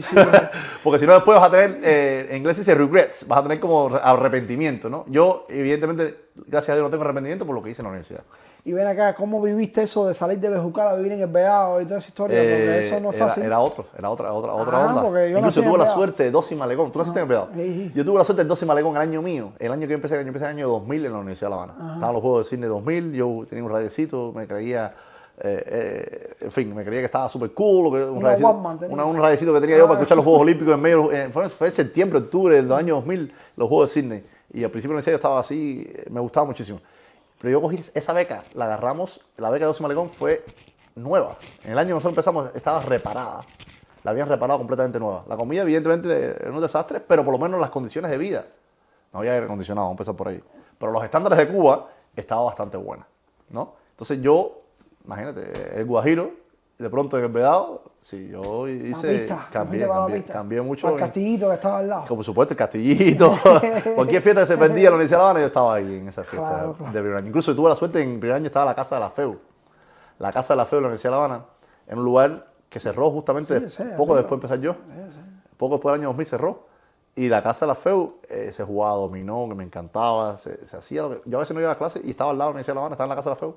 Porque si no, después vas a tener, en inglés se dice regrets, vas a tener como arrepentimiento, ¿no? Yo, evidentemente, gracias a Dios no tengo arrepentimiento por lo que hice en la universidad. Y ven acá, ¿cómo viviste eso de salir de Bejucal a vivir en el Vedado y toda esa historia? Porque eso no es fácil. Era otra onda. Porque yo Incluso nací en tuve la Vedado. suerte de Dos y Malecón. ¿Tú naciste en el Vedado? Sí. Yo tuve la suerte de Dos y Malecón el año mío. El año que yo empecé el año 2000 en la Universidad de La Habana. Estaban los Juegos de Cine 2000, yo tenía un radiecito, me creía... en fin, me creía que estaba súper cool, un radiecito que tenía yo para escuchar los Juegos Olímpicos en medio, fue en septiembre, octubre del año 2000, los Juegos de Sydney, y al principio de la universidad yo estaba así, me gustaba muchísimo, pero yo cogí esa beca, la agarramos, la beca de Dos y Malecón fue nueva, en el año que nosotros empezamos estaba reparada, la habían reparado completamente nueva, la comida evidentemente era un desastre, pero por lo menos las condiciones de vida, no había aire acondicionado, vamos a empezar por ahí, pero los estándares de Cuba estaban bastante buenos, ¿no? Entonces yo, imagínate, el Guajiro, de pronto en el Vedado, sí, yo hice, cambié mucho. El Castillito que estaba al lado. Por supuesto, el Castillito, cualquier fiesta que se perdía en la Universidad de La Habana, yo estaba ahí en esa fiesta de primer año. Incluso tuve la suerte, en primer año estaba la Casa de la FEU. La Casa de la FEU de la Universidad de La Habana, en un lugar que cerró justamente poco después de empezar yo. Poco después del año 2000 cerró. Y la Casa de la FEU se jugaba dominó, que me encantaba, se hacía lo que... Yo a veces no iba a la clase y estaba al lado de la Universidad de La Habana, estaba en la Casa de la FEU.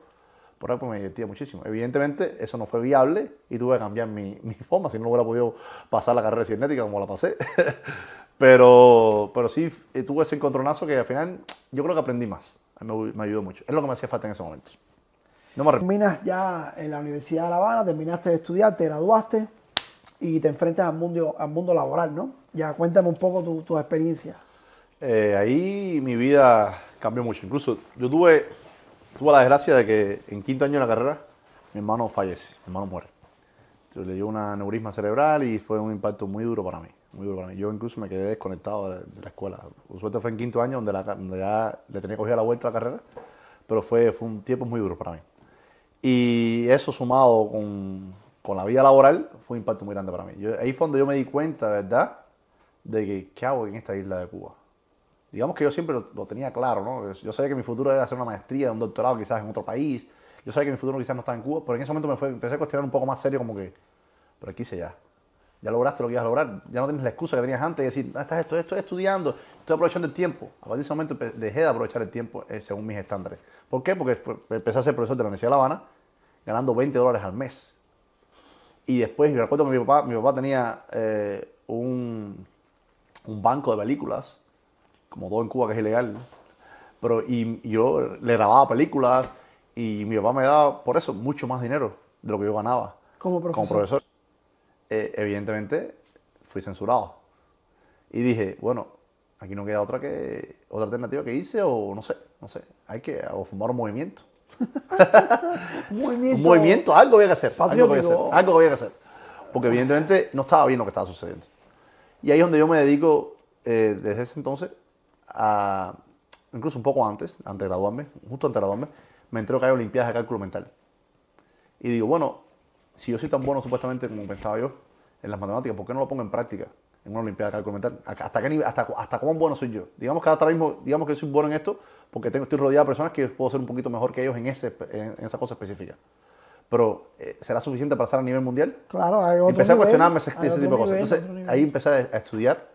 Por ahí pues me divertía muchísimo. Evidentemente eso no fue viable y tuve que cambiar mi forma, si no hubiera podido pasar la carrera de cibernética como la pasé. pero sí tuve ese encontronazo que al final yo creo que aprendí más. Me ayudó mucho. Es lo que me hacía falta en ese momento. No me arrepiento. Terminas ya en la Universidad de La Habana, terminaste de estudiar, te graduaste y te enfrentas al mundo laboral, ¿no? Ya cuéntame un poco tu experiencia. Ahí mi vida cambió mucho. Incluso yo tuve la desgracia de que en quinto año de la carrera mi hermano fallece, mi hermano muere. Entonces, le dio un aneurisma cerebral y fue un impacto muy duro para mí, muy duro para mí. Yo incluso me quedé desconectado de la escuela. Por suerte fue en quinto año donde ya le tenía cogida la vuelta a la carrera, pero fue un tiempo muy duro para mí. Y eso sumado con la vida laboral fue un impacto muy grande para mí. Ahí fue donde yo me di cuenta, ¿verdad?, de que qué hago en esta isla de Cuba. Digamos que yo siempre lo tenía claro, ¿no? Yo sabía que mi futuro era hacer una maestría, un doctorado quizás en otro país. Yo sabía que mi futuro quizás no estaba en Cuba, pero en ese momento empecé a cuestionar un poco más serio como que, pero aquí hice ya. Ya lograste lo que ibas a lograr. Ya no tienes la excusa que tenías antes de decir, estoy estudiando, estoy aprovechando el tiempo. A partir de ese momento dejé de aprovechar el tiempo según mis estándares. ¿Por qué? Porque empecé a ser profesor de la Universidad de La Habana ganando $20 al mes. Y después, me recuerdo que mi papá tenía un banco de películas, como todo en Cuba que es ilegal, ¿no? Pero y yo le grababa películas y mi papá me daba por eso mucho más dinero de lo que yo ganaba como profesor. Evidentemente fui censurado y dije, bueno, aquí no queda otra alternativa que hice o no sé, hay que formar un movimiento. Un movimiento, algo había que hacer, algo había que hacer, porque evidentemente no estaba bien lo que estaba sucediendo. Y ahí es donde yo me dedico desde ese entonces incluso un poco antes de graduarme, justo antes de graduarme, me entero que hay Olimpiadas de Cálculo Mental. Y digo, bueno, si yo soy tan bueno supuestamente como pensaba yo en las matemáticas, ¿por qué no lo pongo en práctica en una Olimpiada de Cálculo Mental? ¿Hasta qué nivel, hasta cuán bueno soy yo? Digamos que ahora mismo, digamos que soy bueno en esto, porque estoy rodeado de personas que puedo ser un poquito mejor que ellos en esa cosa específica. Pero, ¿será suficiente para estar a nivel mundial? Claro, hay otro empecé a cuestionarme ese tipo de cosas. Entonces, ahí empecé a estudiar,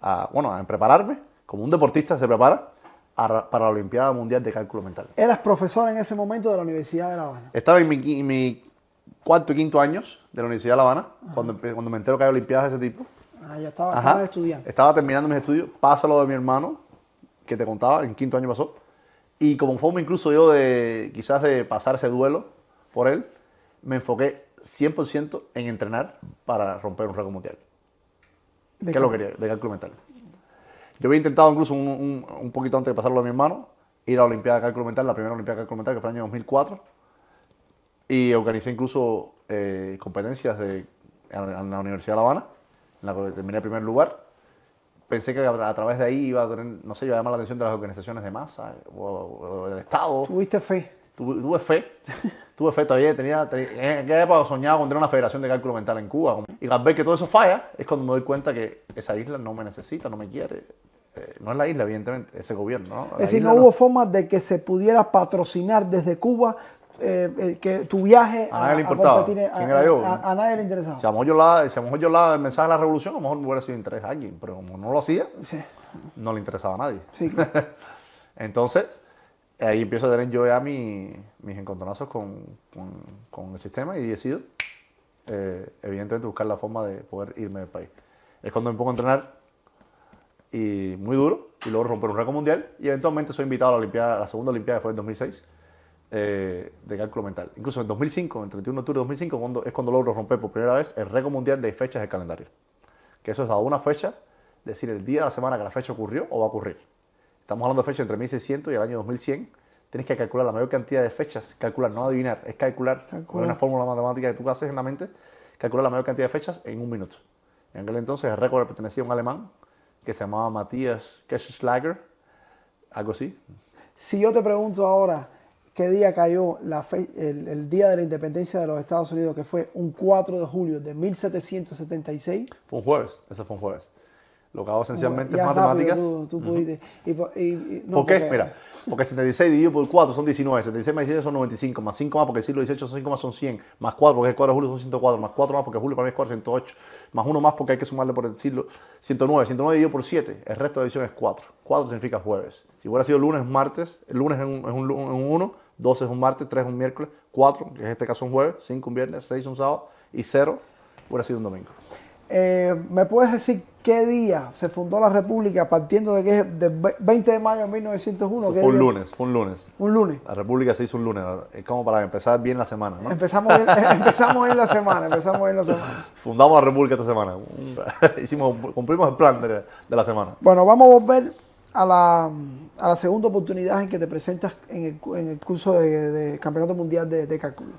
a prepararme, como un deportista se prepara, para la Olimpiada Mundial de Cálculo Mental. ¿Eras profesor en ese momento de la Universidad de La Habana? Estaba en mi cuarto y quinto años de la Universidad de La Habana, cuando me entero que hay Olimpiadas de ese tipo. Ah, ya estaba, Ajá. estaba estudiando. Estaba terminando mis estudios, pasa lo de mi hermano, que te contaba, en quinto año pasó. Y como forma incluso yo de quizás de pasar ese duelo por él, me enfoqué 100% en entrenar para romper un récord mundial. ¿De ¿Qué lo quería? De cálculo mental. Yo había intentado incluso un poquito antes de pasarlo a mi hermano, ir a la Olimpiada de Cálculo Mental, la primera Olimpiada de Cálculo Mental, que fue en el año 2004, y organicé incluso competencias en la Universidad de La Habana, en la que terminé en primer lugar. Pensé que a través de ahí iba a tener, no sé, iba a llamar la atención de las organizaciones de masa o del Estado. ¿Tuviste fe? Tuve fe todavía, en aquella época soñaba con tener una federación de cálculo mental en Cuba. Y al ver que todo eso falla, es cuando me doy cuenta que esa isla no me necesita, no me quiere. No es la isla, evidentemente, ese gobierno, ¿no? Es decir, no hubo forma de que se pudiera patrocinar desde Cuba que tu viaje A nadie le importaba. ¿Quién era yo? A nadie le interesaba. Si a lo mejor yo la el mensaje de la revolución, a lo mejor me hubiera sido de interés a alguien, pero como no lo hacía, Sí, no le interesaba a nadie. sí, claro. Entonces, ahí empiezo a tener yo ya mis encontronazos con el sistema y decido, evidentemente, buscar la forma de poder irme del país. Es cuando me pongo a entrenar y muy duro y logro romper un récord mundial y eventualmente soy invitado a la Olimpiada, la segunda Olimpiada que fue en 2006 de cálculo mental. Incluso en 2005, en 31 de octubre de 2005, es cuando logro romper por primera vez el récord mundial de fechas del calendario. Que eso es a una fecha, decir el día de la semana que la fecha ocurrió o va a ocurrir. Estamos hablando de fechas entre 1600 y el año 2100. Tienes que calcular la mayor cantidad de fechas, calcular, no adivinar, es calcular. Con una fórmula matemática que tú haces en la mente, calcular la mayor cantidad de fechas en un minuto. En aquel entonces el récord pertenecía a un alemán que se llamaba Matthias Kesselschlager, algo así. Si yo te pregunto ahora qué día cayó el día de la independencia de los Estados Unidos, que fue un 4 de julio de 1776. Fue un jueves, ese fue un jueves. Lo que hago esencialmente es Ya matemáticas. rápido tú pudiste. No, ¿Por qué? porque- Mira, porque 76 dividido por 4 son 19, 76 más 16 son 95, más 5 más porque el siglo XVIII son 5 más son 100, más 4 porque el 4 de julio son 104, más 4 más porque julio para mí es 408, más 1 más porque hay que sumarle por el siglo 109, 109 dividido por 7, el resto de la división es 4. 4 significa jueves. Si hubiera sido lunes, martes, el lunes es un 1, 12 es un martes, 3 es un miércoles, 4, que en este caso es un jueves, 5 un viernes, 6 un sábado y 0 hubiera sido un domingo. ¿Me puedes decir qué día se fundó la República partiendo de que es de 20 de mayo de 1901? Eso ¿Qué fue un día? lunes, fue un lunes. Un lunes. La República se hizo un lunes, es como para empezar bien la semana, ¿no? Empezamos en la semana, Fundamos la República esta semana. Cumplimos el plan de la semana. Bueno, vamos a volver a la segunda oportunidad en que te presentas en el curso de Campeonato Mundial de Cálculo.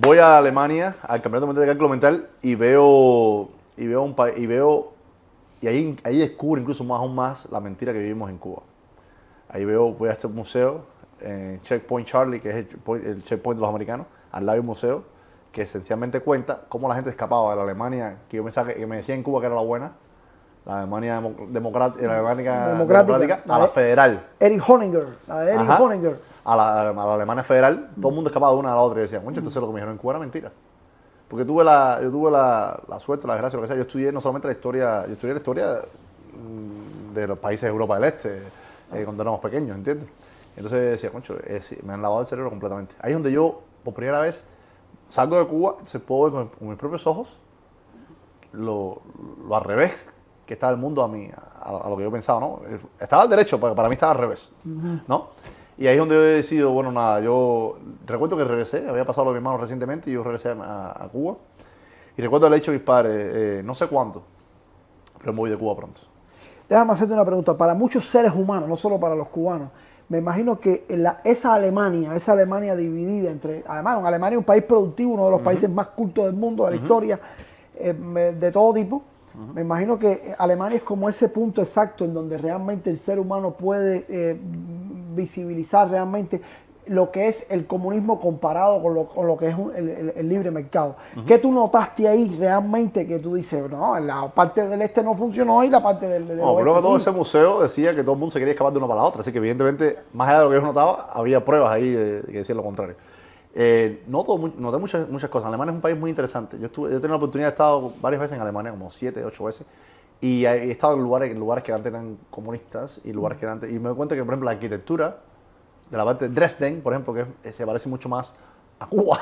Voy a Alemania, al Campeonato Mundial de Cálculo Mental, y ahí descubro incluso aún más la mentira que vivimos en Cuba. Voy a este museo, Checkpoint Charlie, que es el checkpoint de los americanos, al lado hay un museo que esencialmente cuenta cómo la gente escapaba de la Alemania, que yo pensaba que me decía en Cuba que era la buena, la Alemania democrática, a la federal. Erich Honecker, la de Erich Honecker. A la Alemania federal, todo el mundo escapaba de una a la otra y decían, bueno, entonces lo que me dijeron en Cuba era mentira. Porque yo tuve la suerte, la desgracia, lo que sea, yo estudié no solamente la historia, yo estudié la historia de los países de Europa del Este, cuando éramos pequeños, ¿entiendes? Entonces decía, concho, me han lavado el cerebro completamente. Ahí es donde yo, por primera vez, salgo de Cuba, se puedo ver con mis propios ojos lo al revés que estaba el mundo a lo que yo pensaba, ¿no? Estaba al derecho, para mí estaba al revés, ¿no? Y ahí es donde yo he decidido, bueno, nada, yo recuerdo que regresé, había pasado lo de mi hermano recientemente y yo regresé a Cuba. Y recuerdo haberle dicho a mis padres, no sé cuándo, pero me voy de Cuba pronto. Déjame hacerte una pregunta. Para muchos seres humanos, no solo para los cubanos, me imagino que esa Alemania dividida entre, además, Alemania es un país productivo, uno de los países más cultos del mundo, de la historia, de todo tipo. Me imagino que Alemania es como ese punto exacto en donde realmente el ser humano puede visibilizar realmente lo que es el comunismo comparado con lo que es el libre mercado. ¿Qué tú notaste ahí realmente que tú dices, no, la parte del este no funcionó y la parte del oeste luego todo sí? ese museo decía que todo el mundo se quería escapar de una para la otra, así que evidentemente, más allá de lo que yo notaba, había pruebas ahí que decían lo contrario. Noté muchas cosas. Alemania es un país muy interesante. Yo he tenido la oportunidad de estar varias veces en Alemania, como 7, 8 veces, y he estado en lugares que antes eran comunistas y lugares que antes, y me doy cuenta que, por ejemplo, la arquitectura de la parte de Dresden, por ejemplo, que se parece mucho más a Cuba.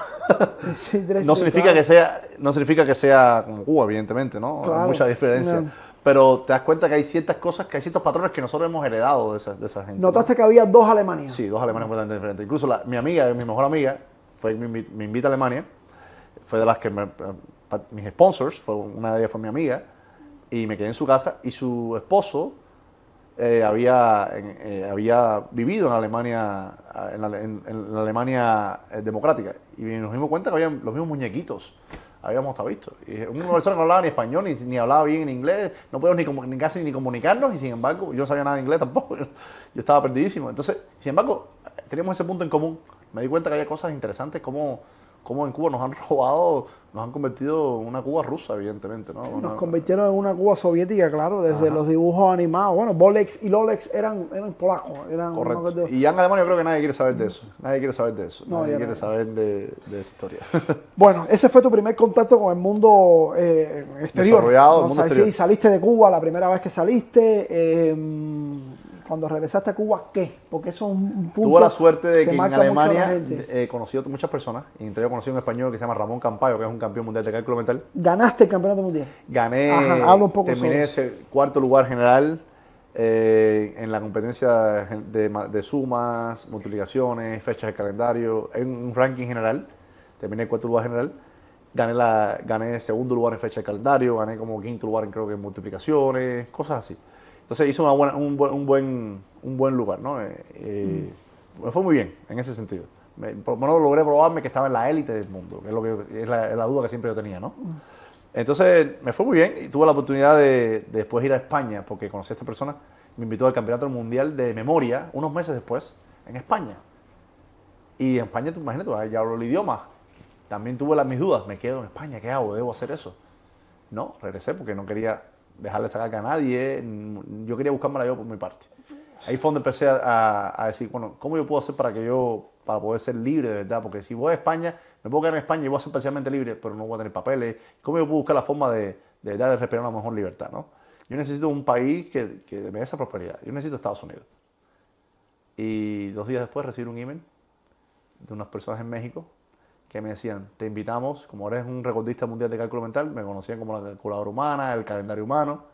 Sí, No significa que sea, no significa que sea como Cuba, evidentemente, ¿no? Claro. Hay mucha diferencia. No. Pero te das cuenta que hay ciertas cosas, que hay ciertos patrones que nosotros hemos heredado de esa gente. ¿Notaste que había dos Alemanias? Sí, dos Alemanias completamente diferentes. Incluso mi amiga, mi mejor amiga, me invita a Alemania. Fue de las que mis sponsors, una de ellas fue mi amiga. Y me quedé en su casa y su esposo había vivido en Alemania, en la Alemania democrática. Y nos dimos cuenta que había los mismos muñequitos. Habíamos hasta visto. Y una persona que no hablaba ni español, ni hablaba bien en inglés, no podíamos ni casi ni comunicarnos, y sin embargo, yo no sabía nada de inglés tampoco. Yo estaba perdidísimo. Entonces, sin embargo, teníamos ese punto en común. Me di cuenta que había cosas interesantes como en Cuba nos han robado, nos han convertido en una Cuba rusa, evidentemente, ¿no? Nos convirtieron en una Cuba soviética, claro, desde los dibujos animados. Bueno, Bolex y Lolex eran polacos. Correcto. Y ya en Alemania yo creo que nadie quiere saber de eso. Nadie quiere saber de eso. No, nadie quiere saber de esa historia. Bueno, ese fue tu primer contacto con el mundo exterior. Desarrollado, ¿no? el mundo exterior. Sí, saliste de Cuba la primera vez que saliste. Cuando regresaste a Cuba, ¿qué? Porque eso es un punto. Tuve la suerte de que en marca mucho a la Alemania gente. conocí a muchas personas. Y entre ellos conocí a un español que se llama Ramón Campayo, que es un campeón mundial de cálculo mental. Ganaste el campeonato mundial. Gané, Ajá, habla un poco terminé sobre ese cuarto lugar general en la competencia de sumas, multiplicaciones, fechas de calendario, en un ranking general. Terminé el cuarto lugar general. Gané segundo lugar en fecha de calendario, gané como quinto lugar creo que en multiplicaciones, cosas así. Entonces hice un buen lugar, ¿no? Me fue muy bien en ese sentido. Por lo menos logré probarme que estaba en la élite del mundo, que es lo que es la duda que siempre yo tenía, ¿no? Entonces me fue muy bien y tuve la oportunidad de después ir a España porque conocí a esta persona. Me invitó al Campeonato Mundial de Memoria unos meses después en España. Y en España, imagínate, ya hablo el idioma. También tuve mis dudas. ¿Me quedo en España? ¿Qué hago? ¿Debo hacer eso? No, regresé porque no quería dejarle sacar a nadie. Yo quería buscármela yo por mi parte. Ahí fue donde empecé a decir, bueno, ¿cómo yo puedo hacer para poder ser libre de verdad? Porque si voy a España, me puedo quedar en España y voy a ser parcialmente libre, pero no voy a tener papeles. ¿Cómo yo puedo buscar la forma de respirar una mejor libertad, ¿no? Yo necesito un país que me dé esa prosperidad. Yo necesito Estados Unidos. Y 2 días después recibí un email de unas personas en México que me decían, te invitamos, como eres un recordista mundial de cálculo mental, me conocían como la calculadora humana, el calendario humano,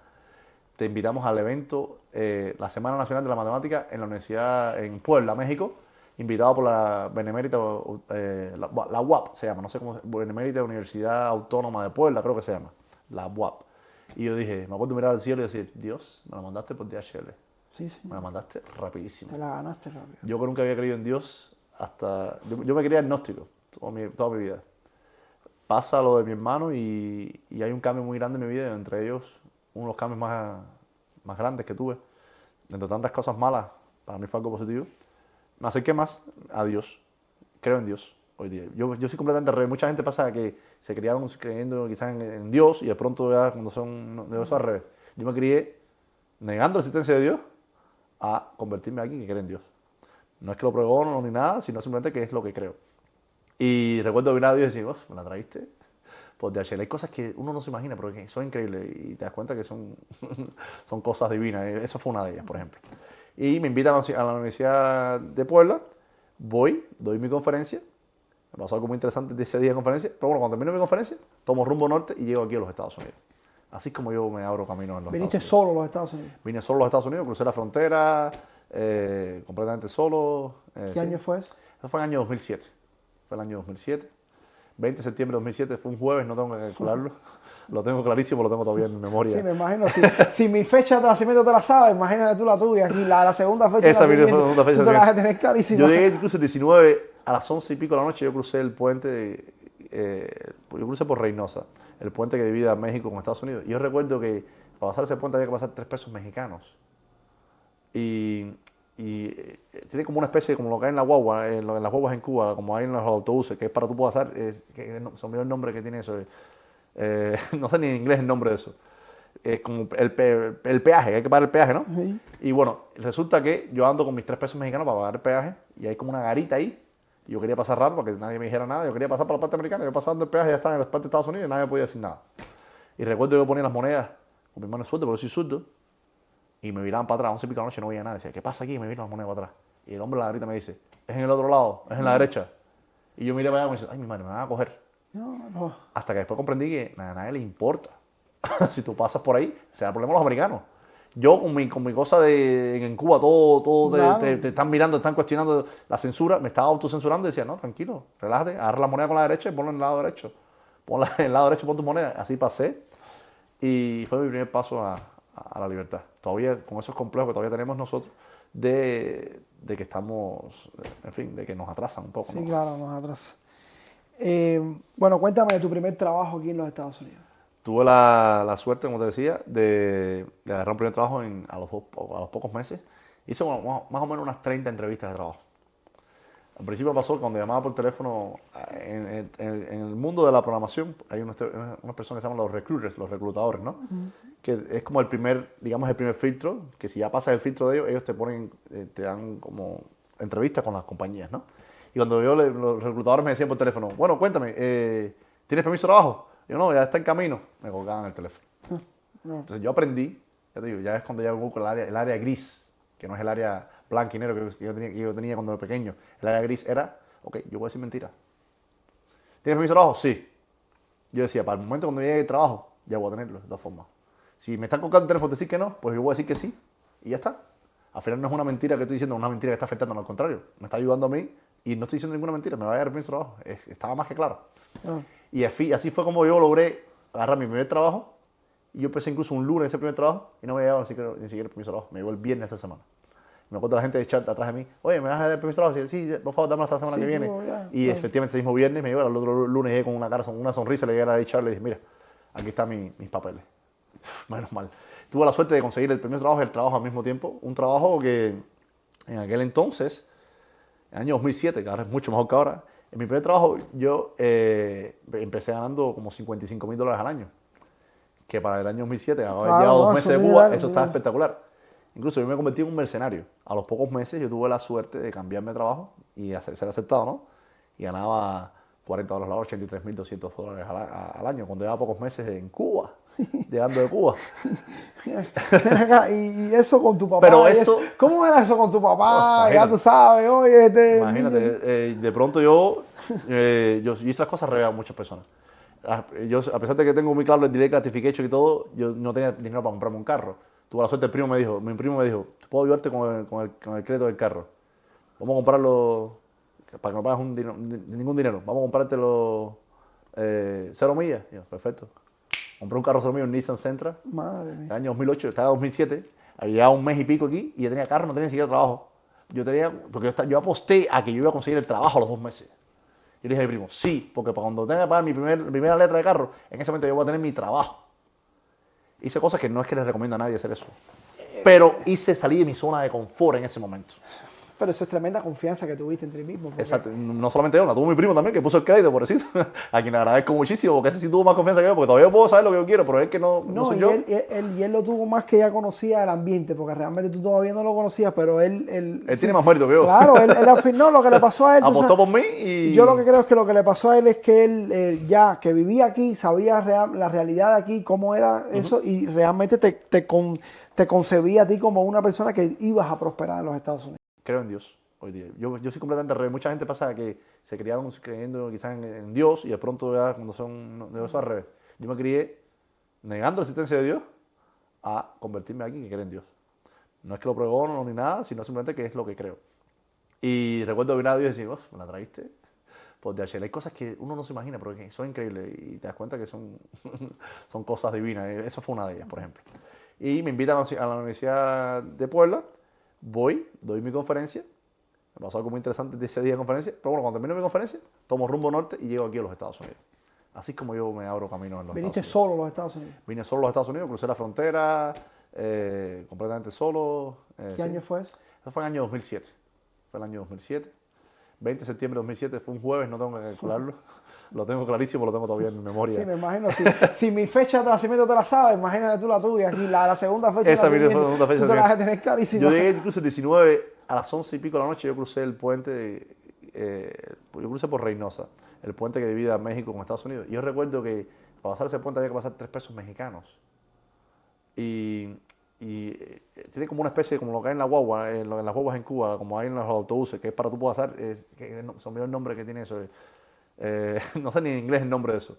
te invitamos al evento, la Semana Nacional de la Matemática en la Universidad en Puebla, México, invitado por la Benemérita, la UAP se llama, no sé cómo, Benemérita Universidad Autónoma de Puebla, creo que se llama, la UAP. Y yo dije, me acuerdo de mirar al cielo y decir, Dios, me la mandaste por DHL. Sí, sí. Me la mandaste rapidísimo. Te la ganaste rápido. Yo que nunca había creído en Dios yo me creía agnóstico toda mi vida. Pasa lo de mi hermano y hay un cambio muy grande en mi vida, entre ellos uno de los cambios más grandes que tuve. Dentro de tantas cosas malas, para mí fue algo positivo. Me acerqué más a Dios. Creo en Dios hoy día. Yo soy completamente al revés. Mucha gente pasa que se criaron creyendo quizás en Dios y de pronto ya cuando de eso al revés. Yo me crié negando la existencia de Dios a convertirme a alguien que cree en Dios. No es que lo pregono ni nada, sino simplemente que es lo que creo. Y recuerdo ver a Dios y decir, me la traíste por DHL. Hay cosas que uno no se imagina, pero que son increíbles y te das cuenta que son cosas divinas. Esa fue una de ellas, por ejemplo. Y me invitan a la Universidad de Puebla, voy, doy mi conferencia. Me pasó algo muy interesante de ese día de conferencia, pero bueno, cuando termino mi conferencia, tomo rumbo norte y llego aquí a los Estados Unidos. Así es como yo me abro camino en los ¿Viniste Estados Unidos. solo a los Estados Unidos? Vine solo a los Estados Unidos, crucé la frontera, completamente solo. ¿Qué año fue eso? Eso fue en el año 2007. Fue el año 2007. 20 de septiembre de 2007, fue un jueves, no tengo que calcularlo. Lo tengo clarísimo, lo tengo todavía en mi memoria. Sí, me imagino. Si mi fecha de nacimiento te la sabes, imagínate tú la tuya. Aquí la segunda fecha Esa de fue la nacimiento. segunda fecha Tú de te la vas a nacimiento. tener clarísima. Yo llegué incluso el 19 a las 11 y pico de la noche, yo crucé el puente, yo crucé por Reynosa, el puente que divide a México con Estados Unidos. Y yo recuerdo que para pasar ese puente había que pasar 3 pesos mexicanos. Y tiene como una especie, como lo que hay en la guagua, en las guaguas en Cuba, como hay en los autobuses, que es para tú pasar, se me olvidó el nombre que tiene eso. No sé ni en inglés el nombre de eso. Es como el peaje, hay que pagar el peaje, ¿no? Sí. Y bueno, resulta que yo ando con mis 3 pesos mexicanos para pagar el peaje y hay como una garita ahí. Y yo quería pasar rápido para que nadie me dijera nada. Yo quería pasar por la parte americana. Yo pasando el peaje ya estaba en la parte de Estados Unidos y nadie me podía decir nada. Y recuerdo que yo ponía las monedas con mi mano zurda, porque yo soy zurdo. Y me miraban para atrás, 11 y pico de la noche, no veía nada. Decía, ¿qué pasa aquí? Y me miran las monedas para atrás. Y el hombre de la garita me dice, es en el otro lado, es en la derecha. Y yo miré para allá y me dice, ay, mi madre, me van a coger. No. Hasta que después comprendí que a nadie le importa. Si tú pasas por ahí, será problema de los americanos. Yo con mi cosa de en Cuba, todo Claro. te están mirando, te están cuestionando la censura, me estaba autocensurando y decía, no, tranquilo, relájate, agarra la moneda con la derecha y ponla en el lado derecho. Ponla en el lado derecho, pon tu moneda. Así pasé y fue mi primer paso a la libertad. Todavía con esos complejos que todavía tenemos nosotros de que estamos, en fin, de que nos atrasan un poco. Sí, ¿no? claro, nos atrasa. Bueno, cuéntame de tu primer trabajo aquí en los Estados Unidos. Tuve la suerte, como te decía, de agarrar un primer trabajo a los pocos meses. Hice más o menos unas 30 entrevistas de trabajo. Al principio pasó cuando llamaba por teléfono, en el mundo de la programación, hay unas personas que se llaman los recruiters, los reclutadores, ¿no? Que es como el primer filtro, que si ya pasas el filtro de ellos te ponen, te dan como entrevistas con las compañías, ¿no? Y cuando los reclutadores me decían por teléfono, bueno, cuéntame, ¿tienes permiso de trabajo? Yo no, ya está en camino. Me colgaban el teléfono. Entonces yo aprendí, ya te digo, ya es cuando ya busco el área gris, que no es el área blanco y negro que yo tenía cuando era pequeño. El área gris era, ok, yo voy a decir mentira. ¿Tienes permiso de trabajo? Sí. Yo decía, para el momento cuando llegue el trabajo, ya voy a tenerlo, de todas formas. Si me están colgando el teléfono decir que no, pues yo voy a decir que sí, y ya está. Al final no es una mentira que estoy diciendo, una mentira que está afectando, al contrario. Me está ayudando a mí y no estoy diciendo ninguna mentira, me va a dar permiso de trabajo. Estaba más que claro. Y así fue como yo logré agarrar mi primer trabajo. Y yo empecé incluso un lunes ese primer trabajo y no me había dado ni siquiera el permiso de trabajo. Me llegó el viernes de esa semana. Me acuerdo la gente de chat atrás de mí, oye, ¿me vas a dar el permiso de trabajo? Sí, por favor, dame hasta la semana que viene. Y efectivamente ese mismo viernes me llegó, el otro lunes llegué con una sonrisa, le llegué a la HR y le dije, mira, aquí están mis papeles. Menos mal. Tuve la suerte de conseguir el permiso de trabajo y el trabajo al mismo tiempo. Un trabajo que en aquel entonces, en el año 2007, que ahora es mucho mejor que ahora, en mi primer trabajo yo empecé ganando como $55,000 al año. Que para el año 2007, haber llegado 2 meses de Cuba, eso estaba espectacular. Incluso yo me convertí en un mercenario. A los pocos meses yo tuve la suerte de cambiarme de trabajo y ser aceptado, ¿no? Y ganaba $40 la hora, $83,200 al año, cuando llevaba pocos meses en Cuba, llegando de Cuba. Y eso con tu papá. Pero eso, ¿cómo era eso con tu papá? Ya imagínate. tú sabes, oye, Imagínate, de pronto yo hice las cosas regadas a muchas personas. Yo, a pesar de que tengo muy claro el direct gratification y todo, yo no tenía dinero para comprarme un carro. Tuve la suerte, mi primo me dijo, ¿puedo ayudarte con el crédito del carro? Vamos a comprarlo, para que no pagues ningún dinero, vamos a comprártelo 0 millas. Y yo, perfecto. Compré un carro 0 millas, un Nissan Sentra, Madre en mía. el año 2008, estaba en 2007, había llegado un mes y pico aquí y ya tenía carro, no tenía ni siquiera trabajo. Porque yo aposté a que yo iba a conseguir el trabajo a los 2 meses. Yo le dije a mi primo, sí, porque para cuando tenga que pagar mi primera letra de carro, en ese momento yo voy a tener mi trabajo. Hice cosas que no es que les recomiendo a nadie hacer eso. Pero salí de mi zona de confort en ese momento. Pero eso es tremenda confianza que tuviste en ti mismo. Exacto. No solamente yo, la tuvo mi primo también, que puso el crédito, pobrecito. A quien le agradezco muchísimo, porque ese sí tuvo más confianza que yo, porque todavía puedo saber lo que yo quiero, pero es que no No, soy y yo. él lo tuvo más que ya conocía el ambiente, porque realmente tú todavía no lo conocías, pero él Él tiene más mérito que yo. Claro, él al final lo que le pasó a él. Apostó por mí y... Yo lo que creo es que lo que le pasó a él es que él ya que vivía aquí, sabía la realidad de aquí, cómo era eso, y realmente te concebía a ti como una persona que ibas a prosperar en los Estados Unidos. Creo en Dios hoy día. Yo soy completamente al revés. Mucha gente pasa que se criaron creyendo quizás en Dios y de pronto ya cuando son de eso al revés. Yo me crié negando la existencia de Dios a convertirme a alguien que cree en Dios. No es que lo pregono ni nada, sino simplemente que es lo que creo. Y recuerdo ver a Dios y decir, me la traíste por DHL. Hay cosas que uno no se imagina, pero que son increíbles y te das cuenta que son cosas divinas. Esa fue una de ellas, por ejemplo. Y me invitan a la Universidad de Puebla, voy, doy mi conferencia. Me pasó algo muy interesante de ese día de conferencia, pero bueno, cuando termino mi conferencia, tomo rumbo norte y llego aquí a los Estados Unidos. Así es como yo me abro camino en los Viniste Estados Unidos. solo a los Estados Unidos. Vine solo a los Estados Unidos, crucé la frontera, completamente solo. ¿Qué año fue eso? Eso fue en el año 2007. Fue el año 2007. 20 de septiembre de 2007, fue un jueves, no tengo que calcularlo. Lo tengo clarísimo, lo tengo todavía en mi memoria. Sí, me imagino. Si mi fecha de nacimiento te la sabes, imagínate tú la tuya. Aquí la segunda fecha Esa de fue la nacimiento, segunda fecha tú de te la vas a nacimiento. tener clarísima. Yo llegué incluso el 19 a las 11 y pico de la noche, yo crucé el puente, yo crucé por Reynosa, el puente que divide a México con Estados Unidos. Y yo recuerdo que para pasar ese puente había que pasar 3 pesos mexicanos. Y tiene como una especie, como lo que hay en la guagua, en las guaguas en Cuba, como hay en los autobuses, que es para tú pasar, se me olvidó el nombre que tiene eso. No sé ni en inglés el nombre de eso.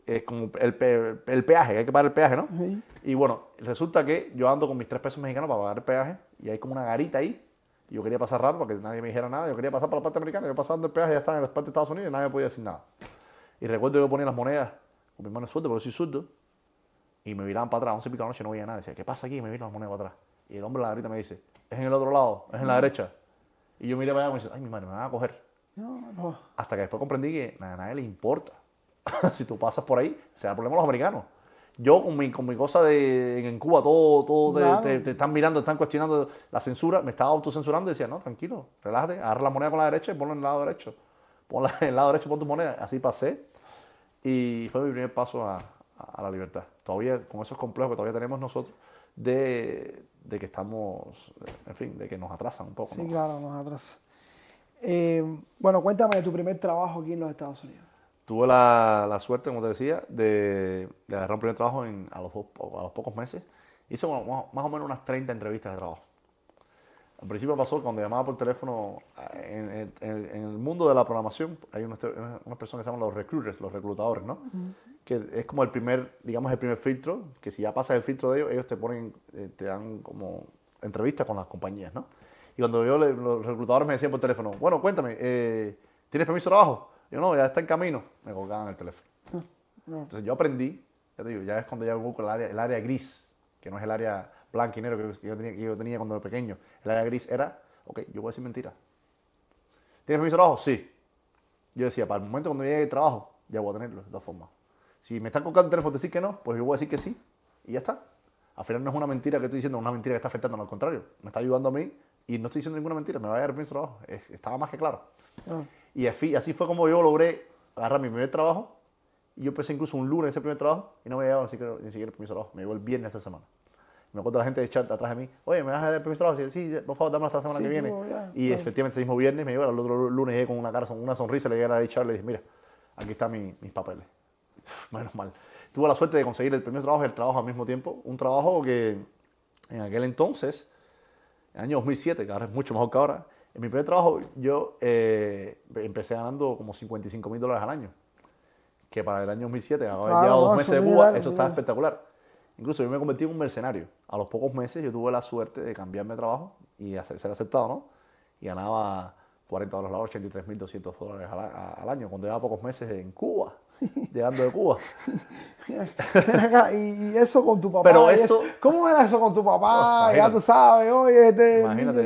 Es como el peaje, que hay que pagar el peaje, ¿no? Sí. Y bueno, resulta que yo ando con mis 3 pesos mexicanos para pagar el peaje y hay como una garita ahí. Y yo quería pasar rápido para que nadie me dijera nada. Yo quería pasar por la parte americana. Yo pasando el peaje ya estaba en la parte de Estados Unidos y nadie me podía decir nada. Y recuerdo que yo ponía las monedas con mi mano suelta, porque yo soy zurdo. Y me miraban para atrás. 11 y pico de la noche no veía nada. Decía, ¿qué pasa aquí? Y me miran las monedas para atrás. Y el hombre de la garita me dice, es en el otro lado, es en la derecha. Y yo miré para allá y me dice, ay, mi madre, me van a coger. No. Hasta que después comprendí que a nadie le importa. Si tú pasas por ahí, será el problema de los americanos. Yo con mi cosa de en Cuba, todo Claro. te están mirando, te están cuestionando la censura, me estaba autocensurando y decía, no, tranquilo, relájate, agarra la moneda con la derecha y ponla en el lado derecho. Ponla en el lado derecho, pon tu moneda. Así pasé y fue mi primer paso a la libertad. Todavía con esos complejos que todavía tenemos nosotros de que estamos, en fin, de que nos atrasan un poco. Sí, ¿no? claro, nos atrasa. Bueno, cuéntame de tu primer trabajo aquí en los Estados Unidos. Tuve la suerte, como te decía, de agarrar un primer trabajo a los pocos meses. Hice más o menos unas 30 entrevistas de trabajo. Al principio pasó cuando llamaba por teléfono, en el mundo de la programación, hay unas personas que se llaman los recruiters, los reclutadores, ¿no? Que es como el primer filtro, que si ya pasas el filtro de ellos te ponen, te dan como entrevistas con las compañías, ¿no? Y cuando los reclutadores me decían por teléfono, bueno, cuéntame, ¿tienes permiso de trabajo? Yo, no, ya está en camino. Me colgaban el teléfono. No. Entonces yo aprendí, ya te digo, ya es cuando ya busco el área gris, que no es el área blanco y negro que yo tenía cuando era pequeño. El área gris era, ok, yo voy a decir mentira. ¿Tienes permiso de trabajo? Sí. Yo decía, para el momento cuando llegue el trabajo, ya voy a tenerlo, de todas formas. Si me están colgando el teléfono decir que no, pues yo voy a decir que sí, y ya está. Al final no es una mentira que estoy diciendo, es una mentira que está afectando, al contrario. Me está ayudando a mí y no estoy diciendo ninguna mentira, me va a dar permiso de trabajo. Estaba más que claro. No. Y así fue como yo logré agarrar mi primer trabajo. Y yo empecé incluso un lunes ese primer trabajo y no me había dado ni siquiera el permiso de trabajo. Me llegó el viernes de esa semana. Me acuerdo de la gente de chat atrás de mí. Oye, ¿me vas a dar el permiso de trabajo? Sí, por favor, dámelo hasta la semana Sí, que viene. ya, Y claro. efectivamente ese mismo viernes me llegó. El otro lunes llegué con una sonrisa. Le llegué a la HR y le dije, mira, aquí están mis papeles. Menos mal. Tuve la suerte de conseguir el primer trabajo y el trabajo al mismo tiempo. Un trabajo que en aquel entonces, en el año 2007, que ahora es mucho mejor que ahora, en mi primer trabajo yo empecé ganando como $55,000 al año. Que para el año 2007, haber Claro, llegado no, 2 meses eso de es Cuba, dinero, eso estaba dinero. espectacular. Incluso yo me convertí en un mercenario. A los pocos meses yo tuve la suerte de cambiarme de trabajo y ser aceptado, ¿no? Y ganaba $40 la hora, $83,200 al año, cuando llevaba pocos meses en Cuba, llegando de Cuba. Ven acá, y eso con tu papá. Pero y eso- ¿Cómo era eso con tu papá? Oh, Ya tú sabes, oye, Imagínate,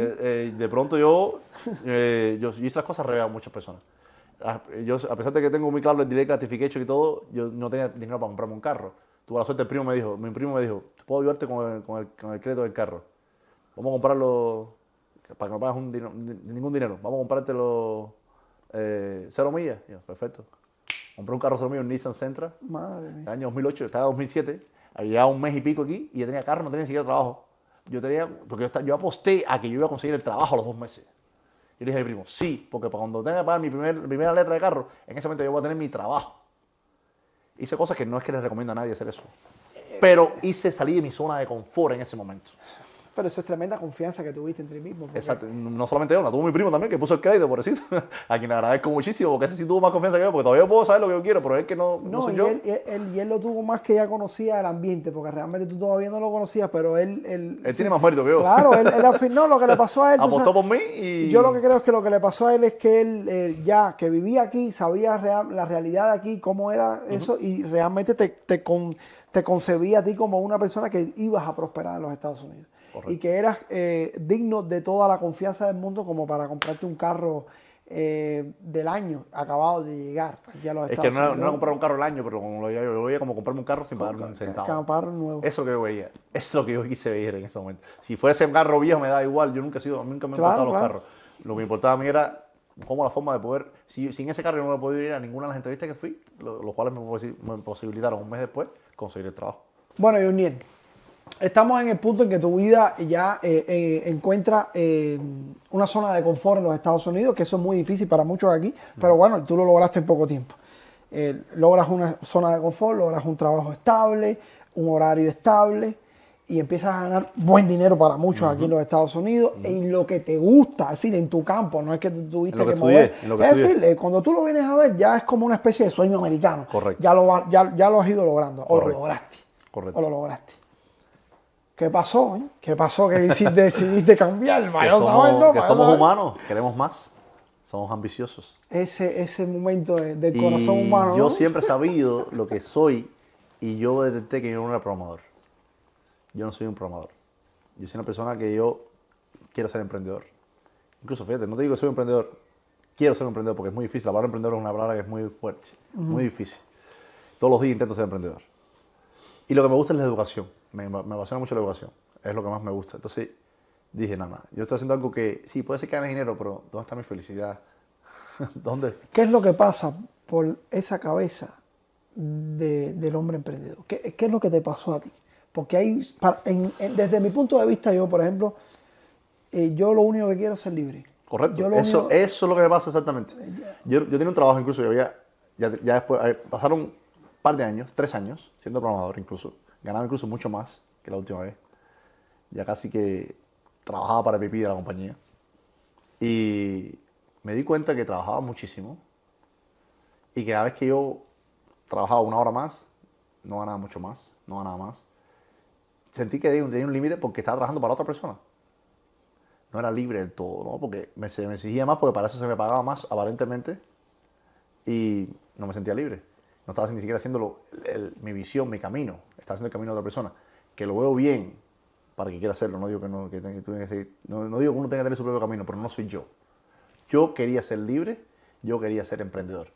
de pronto yo hice las cosas al revés a muchas personas. Yo, a pesar de que tengo muy claro el delay gratification y todo, yo no tenía dinero para comprarme un carro. Tuve la suerte, mi primo me dijo, ¿puedo ayudarte con el crédito del carro? Vamos a comprarlo, para que no pagues ningún dinero, vamos a comprártelo 0 millas. Y yo, perfecto. Compré un carro 0 millas, un Nissan Sentra, Madre en el mía. año 2008, estaba en 2007, había llegado un mes y pico aquí y yo tenía carro, no tenía ni siquiera trabajo. Porque yo aposté a que yo iba a conseguir el trabajo a los 2 meses. Y le dije a mi primo, sí, porque para cuando tenga que pagar mi primera letra de carro, en ese momento yo voy a tener mi trabajo. Hice cosas que no es que les recomiendo a nadie hacer eso. Pero salí de mi zona de confort en ese momento. Pero eso es tremenda confianza que tuviste en ti mismo. porque- Exacto. No solamente yo, la tuvo mi primo también, que puso el crédito, pobrecito. A quien le agradezco muchísimo, porque ese sí tuvo más confianza que yo, porque todavía puedo saber lo que yo quiero, pero es que no No, soy y yo. él lo tuvo más que ya conocía el ambiente, porque realmente tú todavía no lo conocías, pero él Él tiene más mérito que yo. Claro, él afinó lo que le pasó a él. tú Apostó sabes, por mí y... Yo lo que creo es que lo que le pasó a él es que él ya que vivía aquí, sabía la realidad de aquí, cómo era eso, y realmente te concebía a ti como una persona que ibas a prosperar en los Estados Unidos. Correcto. Y que eras digno de toda la confianza del mundo como para comprarte un carro del año acabado de llegar aquí a los Es que Estados no era Unidos. comprar un carro al año, pero como yo veía como comprarme un carro sin pagarme un centavo. Carro nuevo. Eso es lo que yo veía. Eso es lo que yo quise ver en ese momento. Si fuese un carro viejo me da igual. Yo nunca me han Claro, importado los claro. carros. Lo que me importaba a mí era cómo la forma de poder... Sin ese carro yo no me podía ir a ninguna de las entrevistas que fui, los cuales me posibilitaron un mes después conseguir el trabajo. Bueno, Yuniel, estamos en el punto en que tu vida ya encuentra una zona de confort en los Estados Unidos, que eso es muy difícil para muchos aquí, pero bueno, tú lo lograste en poco tiempo. Logras una zona de confort, logras un trabajo estable, un horario estable, y empiezas a ganar buen dinero para muchos aquí en los Estados Unidos, en lo que te gusta, es decir, en tu campo, no es que tú tuviste En lo que que mover. estudié, en lo que Es estudié. decir, cuando tú lo vienes a ver, ya es como una especie de sueño americano. Correcto. Ya lo has ido logrando, o lo Correcto. lograste. Correcto. O lo lograste. ¿Qué pasó? ¿Qué pasó que decidiste cambiar? Que Para yo somos, saber, ¿no? que Para yo somos saber. humanos, queremos más, somos ambiciosos. Ese momento del Y corazón humano, yo ¿no? siempre he sabido lo que soy y yo detecté que yo no era programador. Yo no soy un programador. Yo soy una persona que yo quiero ser emprendedor. Incluso, fíjate, no te digo que soy un emprendedor. Quiero ser un emprendedor porque es muy difícil. La palabra emprendedor es una palabra que es muy fuerte, muy difícil. Todos los días intento ser emprendedor. Y lo que me gusta es la educación. Me apasiona mucho la educación. Es lo que más me gusta. Entonces dije, nada, yo estoy haciendo algo que sí, puede ser que gane dinero, pero ¿dónde está mi felicidad? ¿Dónde? ¿Qué es lo que pasa por esa cabeza del hombre emprendedor? ¿Qué es lo que te pasó a ti? Porque desde mi punto de vista, yo, por ejemplo, yo lo único que quiero es ser libre. Correcto. Yo lo Eso único- es lo que me pasa exactamente. Yo tenía un trabajo incluso, ya después, pasaron un par de años, 3 años, siendo programador incluso. Ganaba incluso mucho más que la última vez. Ya casi que trabajaba para el pipí de la compañía. Y me di cuenta que trabajaba muchísimo. Y que cada vez que yo trabajaba 1 hora más, no ganaba mucho más, no ganaba más. Sentí que tenía un límite porque estaba trabajando para otra persona. No era libre del todo, ¿no? Porque se me exigía más porque para eso se me pagaba más aparentemente y no me sentía libre. No estaba ni siquiera haciendo mi visión, mi camino. Estaba haciendo el camino de otra persona. Que lo veo bien para que quiera hacerlo. No digo que no, que tú tengas que seguir- no digo que uno tenga que tener su propio camino, pero no soy yo. Yo quería ser libre, yo quería ser emprendedor.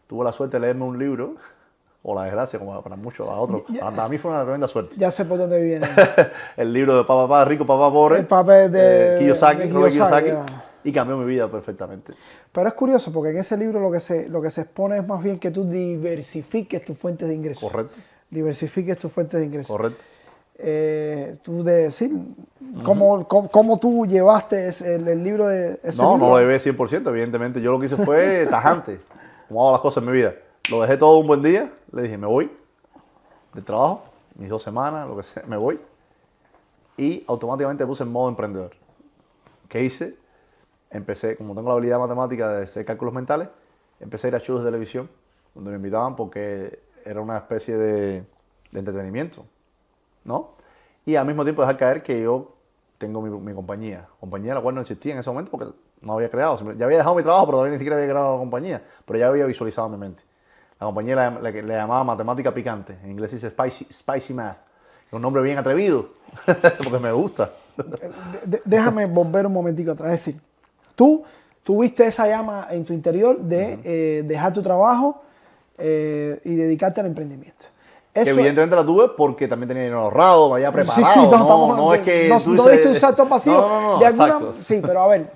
Tuve la suerte de leerme un libro, o la desgracia, como para muchos, a otros. Para mí fue una tremenda suerte. Ya sé por dónde viene. El libro de Papá Rico, Papá Pobre, El papel de Kiyosaki, Robert Kiyosaki, claro. y cambió mi vida perfectamente. Pero es curioso porque en ese libro lo que se expone es más bien que tú diversifiques tus fuentes de ingresos. Correcto, Diversifiques tus fuentes de ingresos. correcto. Tú de decir, ¿cómo tú llevaste el libro de ese No, libro? no lo llevé 100%, evidentemente. Yo lo que hice fue tajante, como hago las cosas en mi vida. Lo dejé todo un buen día, le dije, me voy del trabajo, mis 2 semanas, lo que sea, me voy. Y automáticamente me puse en modo emprendedor. ¿Qué hice? Empecé, como tengo la habilidad matemática de hacer cálculos mentales, empecé a ir a shows de televisión, donde me invitaban porque era una especie de entretenimiento, ¿no? Y al mismo tiempo dejar caer que yo tengo mi compañía, la cual no existía en ese momento porque no había creado. Ya había dejado mi trabajo, pero todavía ni siquiera había creado la compañía, pero ya había visualizado en mi mente. La compañía le llamaba Matemática Picante, en inglés dice Spicy Math, es un nombre bien atrevido, porque me gusta. Déjame volver un momentico atrás. Es decir, tú tuviste esa llama en tu interior de dejar tu trabajo y dedicarte al emprendimiento. Que Eso evidentemente la tuve porque también tenía dinero ahorrado, me había preparado. Sí, no, no, estamos- no es que tú no dices- diste un salto pasivo. No, De alguna- exacto. Sí, pero a ver.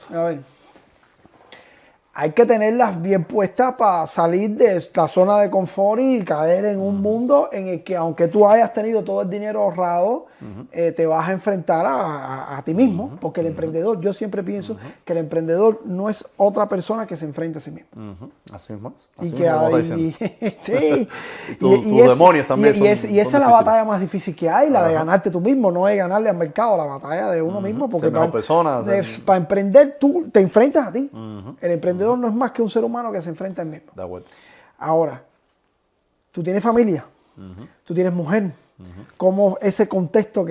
Hay que tenerlas bien puestas para salir de la zona de confort y caer en un mundo en el que, aunque tú hayas tenido todo el dinero ahorrado, te vas a enfrentar a ti mismo. Porque el emprendedor, yo siempre pienso que el emprendedor no es otra persona que se enfrenta a sí mismo. Así mismo es. Y Así que mismo como hay, estás diciendo. sí. Y tus demonios también y son esa es la difíciles. batalla más difícil que hay, la de Ajá. ganarte tú mismo, no es ganarle al mercado, la batalla de uno mismo. Porque Ser mejor persona, para emprender tú te enfrentas a ti. El emprendedor no es más que un ser humano que se enfrenta a él mismo. De acuerdo. Ahora, tú tienes familia, tú tienes mujer. ¿Cómo ese contexto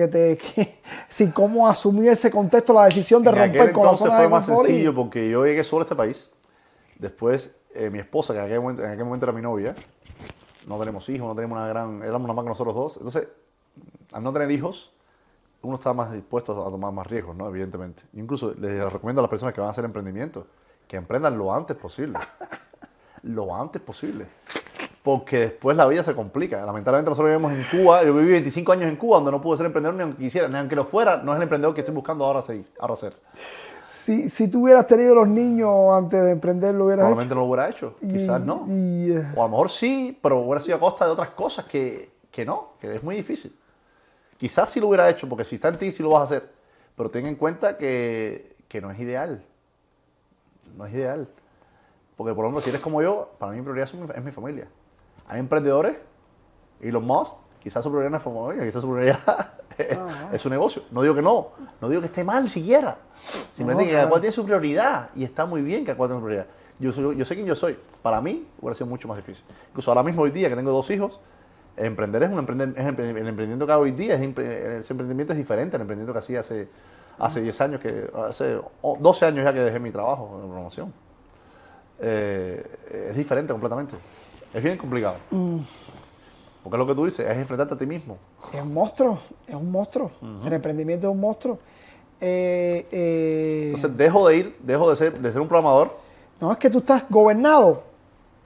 sí, cómo asumió ese contexto la decisión de En romper aquel con la entonces zona fue de más confort? sencillo porque yo llegué solo a este país. Después, mi esposa, que en aquel momento era mi novia, no tenemos hijos, no tenemos éramos nada más que nosotros dos. Entonces, al no tener hijos, uno está más dispuesto a tomar más riesgos, ¿no? Evidentemente. Incluso les recomiendo a las personas que van a hacer emprendimientos que emprendan lo antes posible. Lo antes posible. Porque después la vida se complica. Lamentablemente nosotros vivimos en Cuba. Yo viví 25 años en Cuba donde no pude ser emprendedor ni aunque quisiera. Ni aunque lo fuera, no es el emprendedor que estoy buscando ahora ser. Si tú hubieras tenido los niños antes de emprender, lo hubieras Probablemente no lo hubiera hecho. Quizás no. O a lo mejor sí, pero hubiera sido a costa de otras cosas que no, que es muy difícil. Quizás sí lo hubiera hecho, porque si está en ti, sí lo vas a hacer. Pero ten en cuenta que no es ideal. No es ideal. Porque, por ejemplo, si eres como yo, para mí mi prioridad es mi familia. Hay emprendedores, Elon Musk, Quizás su prioridad no es formar, quizás su prioridad es su negocio. No digo que no digo que esté mal siquiera. Simplemente que cada cual tiene su prioridad y está muy bien que cada cual tenga su prioridad. Yo sé quién yo soy. Para mí hubiera sido mucho más difícil. Incluso ahora mismo hoy día que tengo 2 hijos, emprender es el emprendimiento que hago hoy día, ese emprendimiento es diferente al emprendimiento que hacía hace 10 años, hace 12 años ya que dejé mi trabajo en promoción. Es diferente completamente. Es bien complicado. Porque es lo que tú dices, es enfrentarte a ti mismo. Es un monstruo, es un monstruo. El emprendimiento es un monstruo. Entonces dejo de ser un programador. No, es que tú estás gobernado.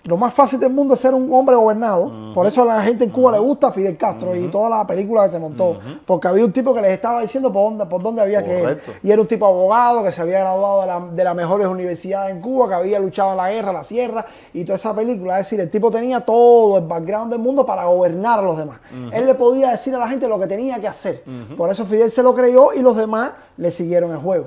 Lo más fácil del mundo es ser un hombre gobernado. Por eso a la gente en Cuba le gusta Fidel Castro y toda la película que se montó. Porque había un tipo que les estaba diciendo por dónde había que ir. Y era un tipo abogado que se había graduado de las mejores universidades en Cuba, que había luchado en la guerra, la sierra y toda esa película. Es decir, el tipo tenía todo el background del mundo para gobernar a los demás. Él le podía decir a la gente lo que tenía que hacer. Por eso Fidel se lo creyó y los demás le siguieron el juego.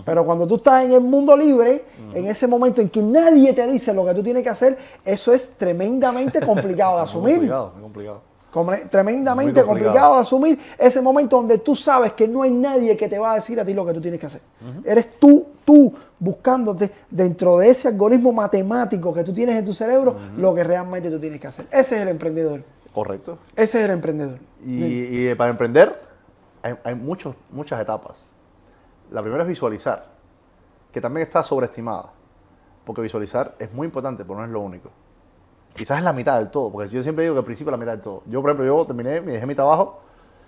Pero cuando tú estás en el mundo libre, en ese momento en que nadie te dice lo que tú tienes que hacer, eso es tremendamente complicado de asumir. Muy complicado. Tremendamente complicado de asumir ese momento donde tú sabes que no hay nadie que te va a decir a ti lo que tú tienes que hacer. Eres tú buscándote dentro de ese algoritmo matemático que tú tienes en tu cerebro lo que realmente tú tienes que hacer. Ese es el emprendedor. Correcto. Ese es el emprendedor. Y para emprender hay muchas etapas. La primera es visualizar, que también está sobreestimada, porque visualizar es muy importante, pero no es lo único. Quizás es la mitad del todo, porque yo siempre digo que al principio es la mitad del todo. Yo, por ejemplo, dejé mi trabajo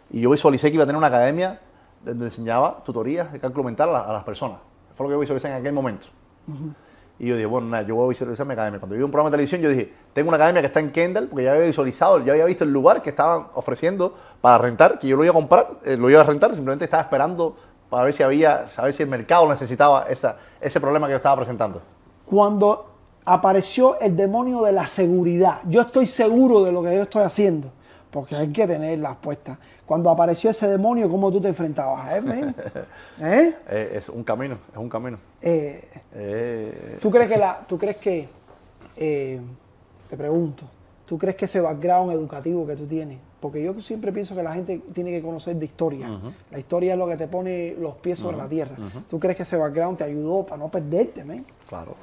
y yo visualicé que iba a tener una academia donde enseñaba tutorías de cálculo mental a las personas. Fue lo que yo visualicé en aquel momento. Y yo dije, bueno, nada, yo voy a visualizar mi academia. Cuando vi un programa de televisión, yo dije, tengo una academia que está en Kendall, porque ya había visualizado, ya había visto el lugar que estaban ofreciendo para rentar, que yo lo iba a comprar, lo iba a rentar, simplemente estaba esperando para ver si el mercado necesitaba ese problema que yo estaba presentando. Cuando apareció el demonio de la seguridad, yo estoy seguro de lo que yo estoy haciendo, porque hay que tenerlas puestas. Cuando apareció ese demonio, ¿cómo tú te enfrentabas a él, Es un camino, es un camino. ¿Tú crees que, te pregunto, ¿tú crees que ese background educativo que tú tienes? Porque yo siempre pienso que la gente tiene que conocer de historia. La historia es lo que te pone los pies sobre la tierra. ¿Tú crees que ese background te ayudó para no perderte, man? Claro.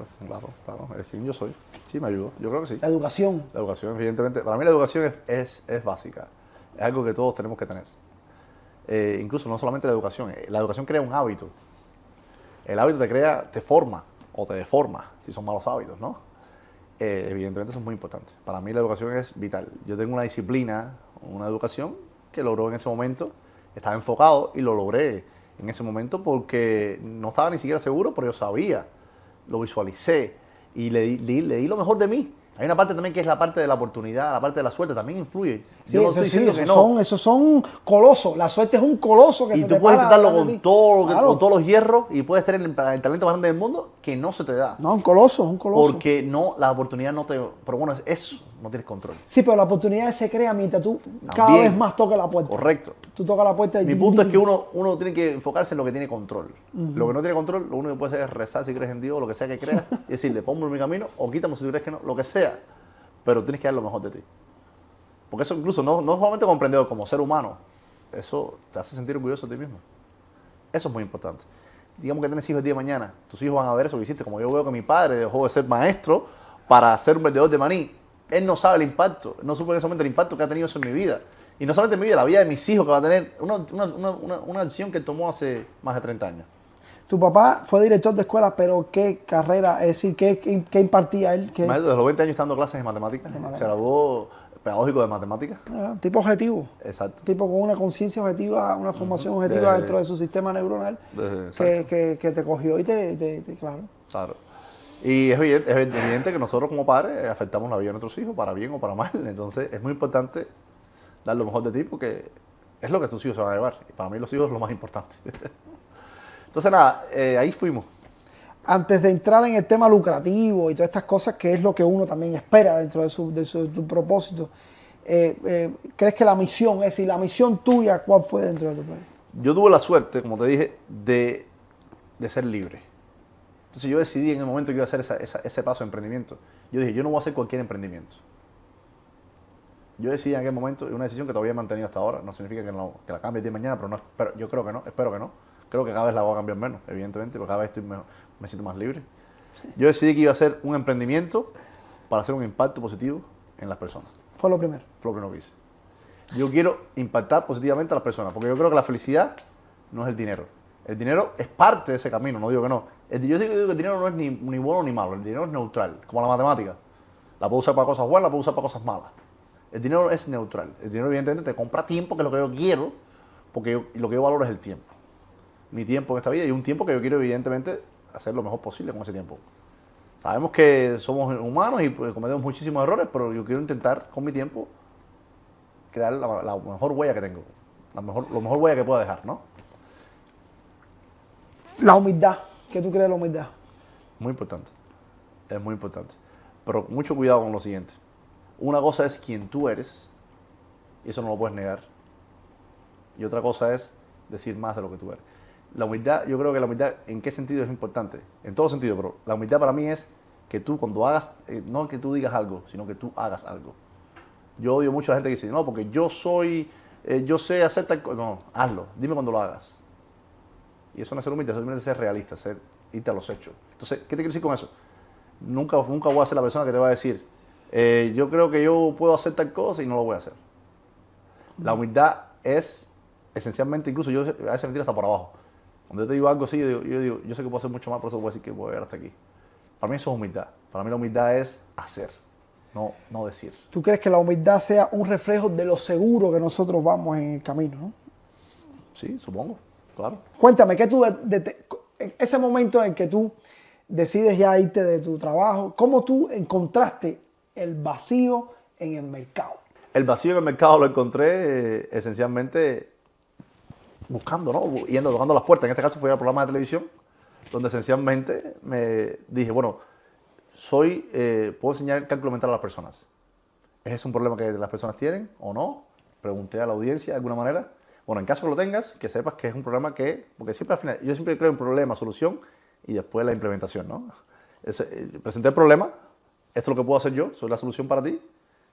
Es quien yo soy. Sí, me ayudó. Yo creo que sí. La educación. La educación, evidentemente. Para mí la educación es básica. Es algo que todos tenemos que tener. Incluso no solamente la educación. La educación crea un hábito. El hábito te forma o te deforma, si son malos hábitos, ¿no? Evidentemente eso es muy importante. Para mí la educación es vital. Yo tengo una disciplina, una educación que logró en ese momento, estaba enfocado y lo logré en ese momento porque no estaba ni siquiera seguro, pero yo sabía, lo visualicé y le di lo mejor de mí. Hay una parte también que es la parte de la oportunidad, la parte de la suerte, también influye. Sí, yo no estoy diciendo que no. Esos son colosos. La suerte es un coloso que y se tú te puedes para intentarlo con todos los hierros y puedes tener el talento más grande del mundo que no se te da. No, un coloso. Porque la oportunidad no te... Pero bueno, eso no tienes control. Sí, pero la oportunidad se crea mientras tú cada vez más toques la puerta. Correcto. Tú tocas la puerta y... Mi punto es que uno tiene que enfocarse en lo que tiene control. Lo que no tiene control, lo único que puede hacer es rezar si crees en Dios, lo que sea que creas, y decirle, ponme en mi camino o quítame si tú crees que no, lo que sea. Pero tienes que dar lo mejor de ti. Porque eso incluso no solamente como emprendedor, como ser humano, eso te hace sentir orgulloso de ti mismo. Eso es muy importante. Digamos que tienes hijos el día de mañana, tus hijos van a ver eso que hiciste, como yo veo que mi padre dejó de ser maestro para ser un vendedor de maní. Él no sabe el impacto, no supo en ese momento el impacto que ha tenido eso en mi vida. Y no solamente en mi vida, la vida de mis hijos que va a tener una acción que tomó hace más de 30 años. Tu papá fue director de escuela, pero ¿qué carrera? Es decir, ¿qué impartía él? Maestro, desde los 20 años está dando clases de matemáticas. Se graduó pedagógico de matemáticas. Tipo objetivo. Exacto. Tipo con una conciencia objetiva, una formación objetiva dentro de su sistema neuronal que te cogió y claro. Claro. Y es evidente que nosotros como padres afectamos la vida de nuestros hijos, para bien o para mal. Entonces es muy importante dar lo mejor de ti porque es lo que tus hijos se van a llevar. Y para mí los hijos es lo más importante. Entonces nada, ahí fuimos. Antes de entrar en el tema lucrativo y todas estas cosas, que es lo que uno también espera dentro de su propósito, ¿crees que la misión, es decir, la misión tuya, cuál fue dentro de tu proyecto? Yo tuve la suerte, como te dije, de ser libre. Entonces yo decidí en el momento que iba a hacer ese paso de emprendimiento. Yo dije, yo no voy a hacer cualquier emprendimiento. Yo decidí en aquel momento, y una decisión que todavía he mantenido hasta ahora, no significa que la cambie de mañana, pero, no, pero yo creo que no, espero que no. Creo que cada vez la voy a cambiar menos, evidentemente, porque cada vez me siento más libre. Yo decidí que iba a hacer un emprendimiento para hacer un impacto positivo en las personas. Fue lo primero. Fue lo primero que hice. Yo quiero impactar positivamente a las personas, porque yo creo que la felicidad no es el dinero. El dinero es parte de ese camino, no digo que no. Yo sí que digo que el dinero no es ni bueno ni malo, el dinero es neutral, como la matemática. La puedo usar para cosas buenas, la puedo usar para cosas malas. El dinero es neutral. El dinero evidentemente te compra tiempo, que es lo que yo quiero, porque lo que yo valoro es el tiempo. Mi tiempo en esta vida y un tiempo que yo quiero evidentemente hacer lo mejor posible con ese tiempo. Sabemos que somos humanos y pues, cometemos muchísimos errores, pero yo quiero intentar con mi tiempo crear la mejor huella que tengo, lo mejor huella que pueda dejar, ¿no? La humildad. ¿Qué tú crees de la humildad? Muy importante, es muy importante. Pero mucho cuidado con lo siguiente. Una cosa es quien tú eres, y eso no lo puedes negar. Y otra cosa es decir más de lo que tú eres. La humildad, yo creo que la humildad, ¿en qué sentido es importante? En todo sentido, pero la humildad para mí es que tú cuando hagas, no que tú digas algo, sino que tú hagas algo. Yo odio mucho a la gente que dice, no, porque yo sé hacer tal cosa. No, hazlo, dime cuando lo hagas. Y eso no es ser humilde, eso es ser realista, irte a los hechos. Entonces, ¿qué te quiero decir con eso? Nunca voy a ser la persona que te va a decir, yo creo que yo puedo hacer tal cosa y no lo voy a hacer. La humildad es esencialmente, incluso yo a veces me tiro hasta por abajo. Cuando yo te digo algo así, yo digo, yo sé que puedo hacer mucho más, por eso voy a decir que voy a llegar hasta aquí. Para mí eso es humildad. Para mí la humildad es hacer, no decir. ¿Tú crees que la humildad sea un reflejo de lo seguro que nosotros vamos en el camino, no? Sí, supongo, claro. Cuéntame, ¿qué tú, en ese momento en que tú decides ya irte de tu trabajo, cómo tú encontraste el vacío en el mercado? El vacío en el mercado lo encontré esencialmente buscando, ¿no? Tocando las puertas. En este caso fue al programa de televisión, donde esencialmente me dije, bueno, puedo enseñar cálculo mental a las personas. ¿Ese es un problema que las personas tienen o no? Pregunté a la audiencia de alguna manera. Bueno, en caso que lo tengas, que sepas que es un problema porque siempre al final, yo siempre creo en problema, solución y después la implementación, ¿no? Presenté el problema, esto es lo que puedo hacer yo, soy la solución para ti,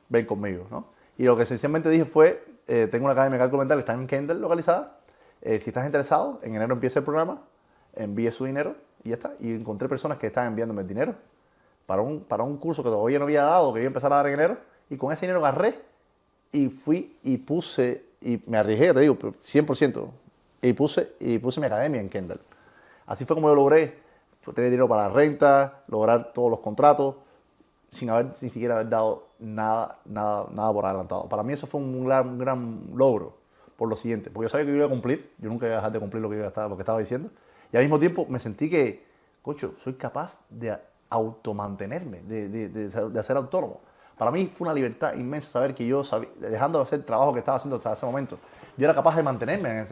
ven conmigo, ¿no? Y lo que esencialmente dije fue, tengo una academia de cálculo mental que está en Kendall localizada, si estás interesado, en enero empieza el programa, envíe su dinero y ya está. Y encontré personas que estaban enviándome el dinero para un curso que todavía no había dado, que iba a empezar a dar en enero, y con ese dinero agarré y fui y puse, y me arriesgué, te digo, 100%, y puse mi academia en Kendall. Así fue como yo logré tener dinero para la renta, lograr todos los contratos, sin siquiera haber dado nada por adelantado. Para mí eso fue un gran logro, por lo siguiente, porque yo sabía que yo iba a cumplir, yo nunca iba a dejar de cumplir lo que estaba diciendo, y al mismo tiempo me sentí que, cocho, soy capaz de automantenerme, de ser autónomo. Para mí fue una libertad inmensa saber que yo, dejando de hacer el trabajo que estaba haciendo hasta ese momento, yo era capaz de mantenerme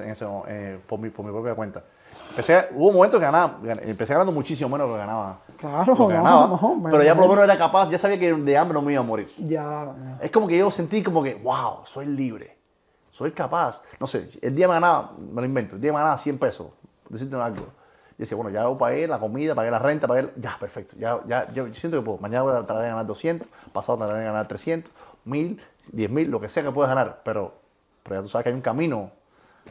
por mi propia cuenta. Hubo momentos que empecé ganando muchísimo menos de lo que ganaba. Claro, pero ya por lo menos era capaz, ya sabía que de hambre no me iba a morir. Ya. Es como que yo sentí como que, wow, soy libre, soy capaz. No sé, el día me ganaba, me lo invento, el día me ganaba 100 pesos, por decirte algo. Y decía, bueno, ya pagué la comida, pagué la renta, ya, perfecto, yo siento que puedo. Mañana voy a tratar de ganar 200, pasado tratar de ganar 300, 1000, 10.000, lo que sea que puedas ganar, pero ya tú sabes que hay un camino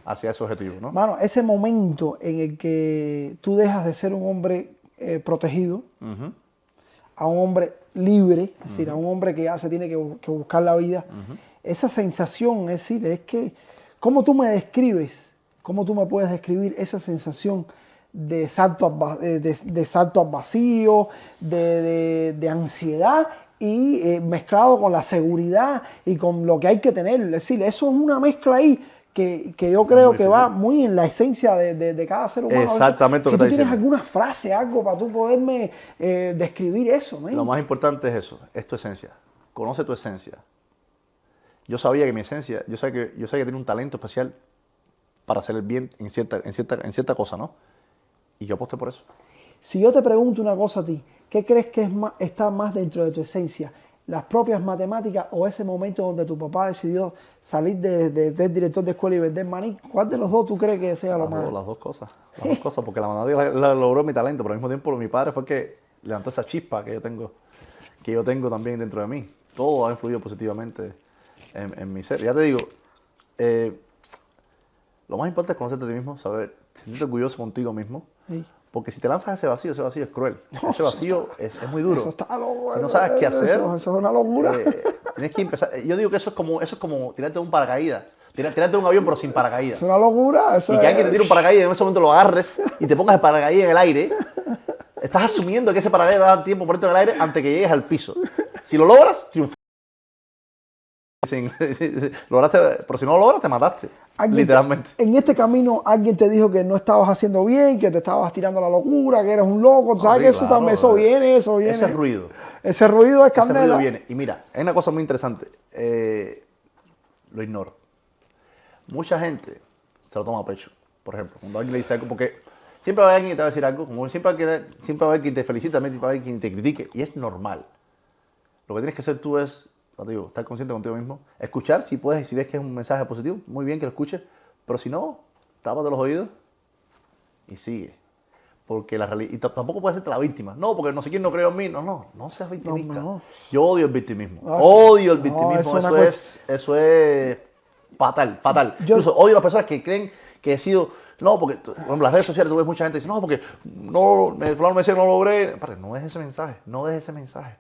hacia ese objetivo, ¿no? Mano, ese momento en el que tú dejas de ser un hombre protegido a un hombre libre, es decir, a un hombre que ya se tiene que buscar la vida, esa sensación, es decir, es que, ¿cómo tú me describes, cómo tú me puedes describir esa sensación de salto al vacío, de ansiedad y mezclado con la seguridad y con lo que hay que tener? Es decir, eso es una mezcla ahí que yo creo que va muy en la esencia de cada ser humano. Exactamente. Si tú tienes alguna frase, algo para tú poderme describir eso, ¿no? Lo más importante es eso, es tu esencia. Conoce tu esencia. Yo sabía que mi esencia, yo sabía que tenía un talento especial para hacer el bien en cierta cosa, ¿no? Y yo aposté por eso. Si yo te pregunto una cosa a ti, ¿qué crees que está más dentro de tu esencia? ¿Las propias matemáticas o ese momento donde tu papá decidió salir de ser director de escuela y vender maní? ¿Cuál de los dos tú crees que sea lo más? Las dos cosas, porque la matemática la logró mi talento, pero al mismo tiempo mi padre fue el que levantó esa chispa que yo tengo también dentro de mí. Todo ha influido positivamente en mi ser. Ya te digo, eh, lo más importante es conocerte a ti mismo, saber, sentirte orgulloso contigo mismo. Sí. Porque si te lanzas a ese vacío es cruel. Ese vacío es muy duro. Eso está loco. Si no sabes qué hacer, Eso es una locura. tienes que empezar. Yo digo que eso es como tirarte un paracaídas. Tirarte un avión pero sin paracaídas. Es una locura. Eso Y que alguien te tire un paracaídas y en ese momento lo agarres y te pongas el paracaídas en el aire. Estás asumiendo que ese paracaídas da tiempo por dentro en el aire antes que llegues al piso. Si lo logras, triunfas. Lograste, pero si no lo logras, te mataste. Literalmente. En este camino, alguien te dijo que no estabas haciendo bien, que te estabas tirando a la locura, que eres un loco. ¿Sabes que eso claro, también? Eso viene. Ese ruido. Ese ruido es Ese candela. ruido viene. Y mira, hay una cosa muy interesante. Lo ignoro. Mucha gente se lo toma a pecho. Por ejemplo, cuando alguien le dice algo, porque siempre va a haber alguien que te va a decir algo, como siempre va a haber quien te felicita, siempre va a haber quien te critique, y es normal. Lo que tienes que hacer tú es, te digo, estar consciente contigo mismo, escuchar si puedes, si ves que es un mensaje positivo, muy bien que lo escuches, pero si no, tápate los oídos y sigue. Porque la realidad, y tampoco puedes hacerte la víctima. No, porque no sé quién no creo en mí. No seas victimista. No. Yo odio el victimismo. Odio el victimismo. No, eso es fatal. Incluso odio a las personas que creen que he sido. No, porque, por ejemplo, en las redes sociales tú ves mucha gente que dice, no, porque fulano me decía que no lo logré. Padre, no es ese mensaje. No es ese mensaje.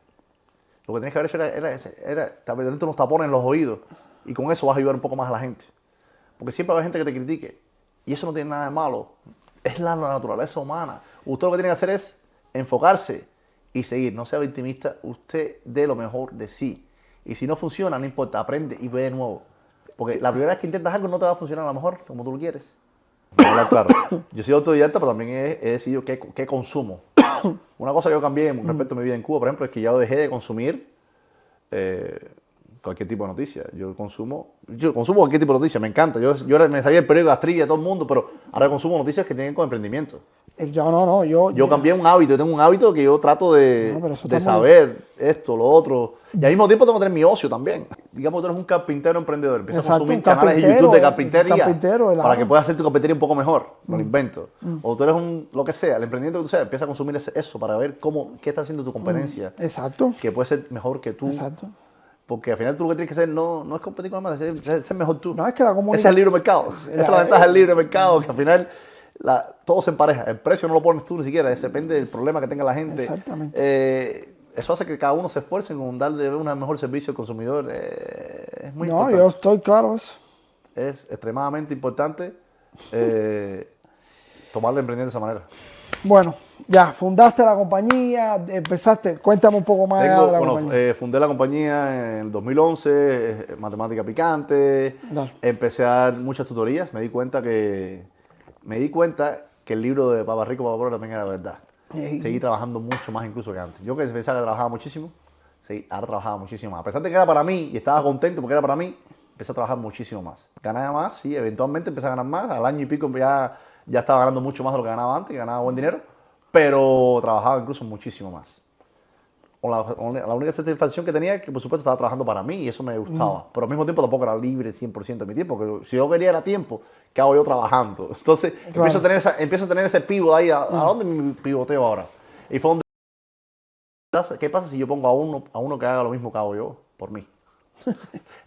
Lo que tienes que haber hecho era ponerte unos tapones en los oídos. Y con eso vas a ayudar un poco más a la gente. Porque siempre va a haber gente que te critique. Y eso no tiene nada de malo. Es la naturaleza humana. Usted lo que tiene que hacer es enfocarse y seguir. No sea victimista. Usted dé lo mejor de sí. Y si no funciona, no importa. Aprende y ve de nuevo. Porque la primera vez que intentas algo no te va a funcionar a lo mejor como tú lo quieres. Claro. Yo soy autodidacta, pero también he decidido qué consumo. Una cosa que yo cambié respecto a mi vida en Cuba, por ejemplo, es que ya dejé de consumir cualquier tipo de noticia. Yo consumo cualquier tipo de noticia, me encanta. Yo me sabía el periódico, las trivias, todo el mundo, pero ahora consumo noticias que tienen con emprendimiento. Yo cambié un hábito, tengo un hábito que yo trato de saber esto, lo otro. Y al mismo tiempo tengo que tener mi ocio también. Digamos que tú eres un carpintero emprendedor, empiezas a consumir canales de YouTube de carpintería para que puedas hacer tu carpintería un poco mejor, me lo invento. O tú eres lo que sea, el emprendimiento que tú seas, empieza a consumir eso para ver qué está haciendo tu competencia. Exacto. Que puede ser mejor que tú. Exacto. Porque al final tú lo que tienes que hacer no es competir con los demás, es ser mejor tú. No, es que la Ese es el libre mercado. Esa es la ventaja del libre mercado, que al final todo se empareja. El precio no lo pones tú ni siquiera, depende del problema que tenga la gente. Exactamente. Eso hace que cada uno se esfuerce en darle un mejor servicio al consumidor. Es muy importante. No, yo estoy claro eso. Es extremadamente importante tomar el emprendimiento de esa manera. Bueno, ya, fundaste la compañía, empezaste, cuéntame un poco más de la compañía. Fundé la compañía en el 2011, Matemática Picante, empecé a dar muchas tutorías, me di cuenta que el libro de Papá Rico, Papá Pobre también era verdad. Seguí trabajando mucho más incluso que antes. Yo que pensaba que trabajaba muchísimo, ahora trabajaba muchísimo más. A pesar de que era para mí y estaba contento porque era para mí, empecé a trabajar muchísimo más. Ganaba más, sí, eventualmente empecé a ganar más, al año y pico ya estaba ganando mucho más de lo que ganaba antes, que ganaba buen dinero, pero trabajaba incluso muchísimo más. La única satisfacción que tenía es que, por supuesto, estaba trabajando para mí y eso me gustaba. Pero al mismo tiempo tampoco era libre 100% de mi tiempo, porque si yo quería era tiempo, ¿qué hago yo trabajando? Entonces empiezo a tener ese pivot ahí, ¿a dónde me pivoteo ahora? Y fue donde, ¿qué pasa si yo pongo a uno que haga lo mismo que hago yo por mí?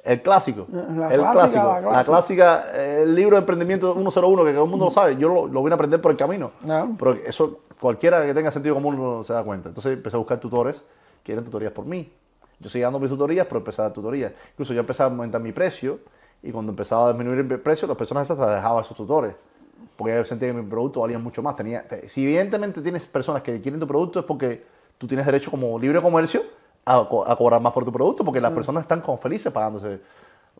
El clásico, la clásica, el libro de emprendimiento 101 que todo el mundo lo sabe, yo lo voy a aprender por el camino. Pero eso cualquiera que tenga sentido común se da cuenta. Entonces empecé a buscar tutores que eran tutorías por mí. Yo seguía dando mis tutorías, pero empecé a dar tutorías. Incluso yo empecé a aumentar mi precio y cuando empezaba a disminuir el precio, las personas esas dejaban a sus tutores. Porque yo sentía que mi producto valía mucho más. Si evidentemente tienes personas que quieren tu producto es porque tú tienes derecho como libre comercio a cobrar más por tu producto, porque las personas están felices pagándose.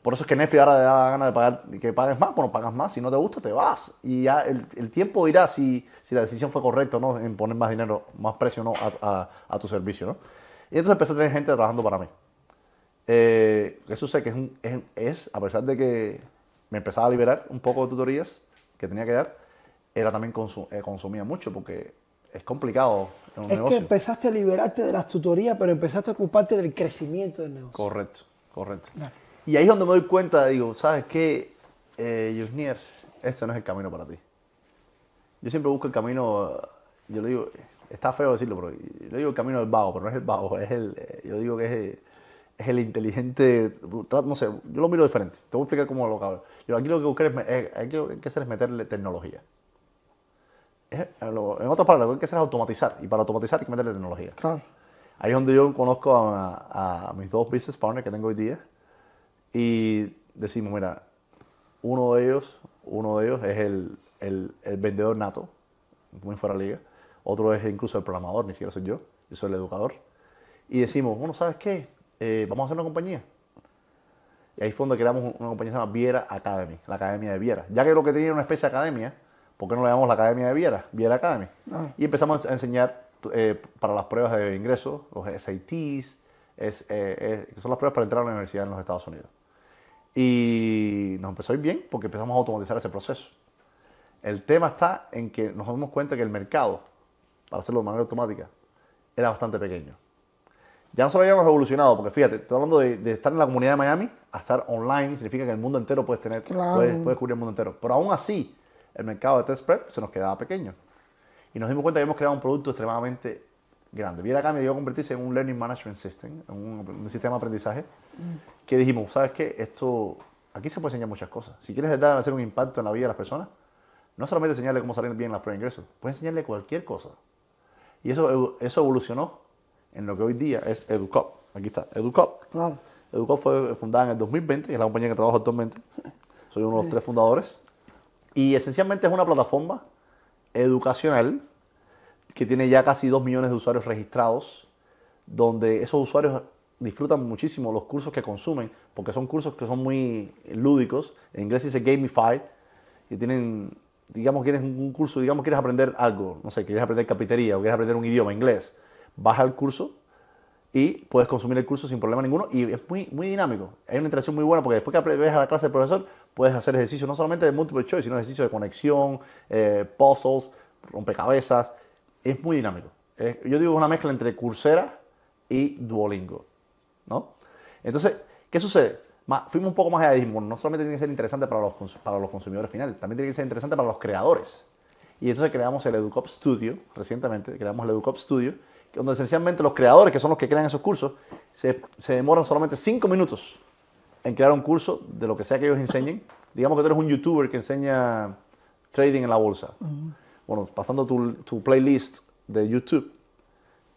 Por eso es que Netflix ahora te da ganas de pagar, que pagues más. Bueno, pagas más. Si no te gusta, te vas. Y ya el tiempo dirá si la decisión fue correcta o no en poner más dinero, más precio no a tu servicio, ¿no? Y entonces empecé a tener gente trabajando para mí. Eso sé que es, a pesar de que me empezaba a liberar un poco de tutorías que tenía que dar, era también consumía mucho porque es complicado en un negocio. Es que empezaste a liberarte de las tutorías, pero empezaste a ocuparte del crecimiento del negocio. Correcto. Claro. Y ahí es donde me doy cuenta, digo, ¿sabes qué, Yusnier? Este no es el camino para ti. Yo siempre busco el camino, yo le digo, está feo decirlo, pero yo le digo el camino del vago, pero no es el vago, yo digo que es es el inteligente, no sé, yo lo miro diferente. Te voy a explicar cómo lo acabo. Yo aquí lo que buscar hay que hacer es meterle tecnología. En otras palabras, lo que hay que hacer es automatizar. Y para automatizar hay que meterle tecnología. Claro. Ahí es donde yo conozco a mis dos business partners que tengo hoy día. Y decimos, mira, uno de ellos es el vendedor nato, muy fuera de liga. Otro es incluso el programador, ni siquiera soy yo soy el educador. Y decimos, bueno, ¿sabes qué? Vamos a hacer una compañía. Y ahí fue donde creamos una compañía que se llama Viera Academy, la Academia de Viera. Ya que lo que tenía era una especie de academia, ¿por qué no le llamamos la Academia de Viera, Viera Academy? Y empezamos a enseñar para las pruebas de ingreso, los SATs, que son las pruebas para entrar a la universidad en los Estados Unidos. Y nos empezó a ir bien porque empezamos a automatizar ese proceso. El tema está en que nos dimos cuenta que el mercado, para hacerlo de manera automática, era bastante pequeño. Ya nosotros habíamos evolucionado, porque fíjate, estoy hablando de estar en la comunidad de Miami a estar online, significa que el mundo entero puedes cubrir el mundo entero. Pero aún así, el mercado de test prep se nos quedaba pequeño. Y nos dimos cuenta que habíamos creado un producto extremadamente grande. Viera Academy llegó a convertirse en un Learning Management System, en un sistema de aprendizaje, que dijimos, ¿sabes qué? Aquí se puede enseñar muchas cosas. Si quieres hacer un impacto en la vida de las personas, no solamente enseñarle cómo salir bien en las pruebas de ingreso, puedes enseñarle cualquier cosa. Y eso evolucionó en lo que hoy día es EduCop. Aquí está, EduCop. Claro. EduCop fue fundada en el 2020, y es la compañía que trabajo actualmente. Soy uno de los 3 fundadores. Y esencialmente es una plataforma educacional que tiene ya casi 2 millones de usuarios registrados, donde esos usuarios disfrutan muchísimo los cursos que consumen, porque son cursos que son muy lúdicos. En inglés se dice gamified, y tienen, digamos, quieres un curso, digamos, quieres aprender algo, no sé, quieres aprender carpintería o quieres aprender un idioma, inglés, vas al curso y puedes consumir el curso sin problema ninguno y es muy, muy dinámico. Hay una interacción muy buena porque después que ves a la clase del profesor, puedes hacer ejercicios no solamente de multiple choice, sino ejercicios de conexión, puzzles, rompecabezas. Es muy dinámico. Yo digo que es una mezcla entre Coursera y Duolingo, ¿no? Entonces, ¿qué sucede? Fuimos un poco más allá y dijimos, bueno, no solamente tiene que ser interesante para los consumidores finales, también tiene que ser interesante para los creadores. Y entonces creamos el EduCop Studio, recientemente creamos el EduCop Studio, donde esencialmente los creadores, que son los que crean esos cursos, se demoran solamente 5 minutos en crear un curso de lo que sea que ellos enseñen. Digamos que tú eres un youtuber que enseña trading en la bolsa. Bueno, pasando tu playlist de YouTube,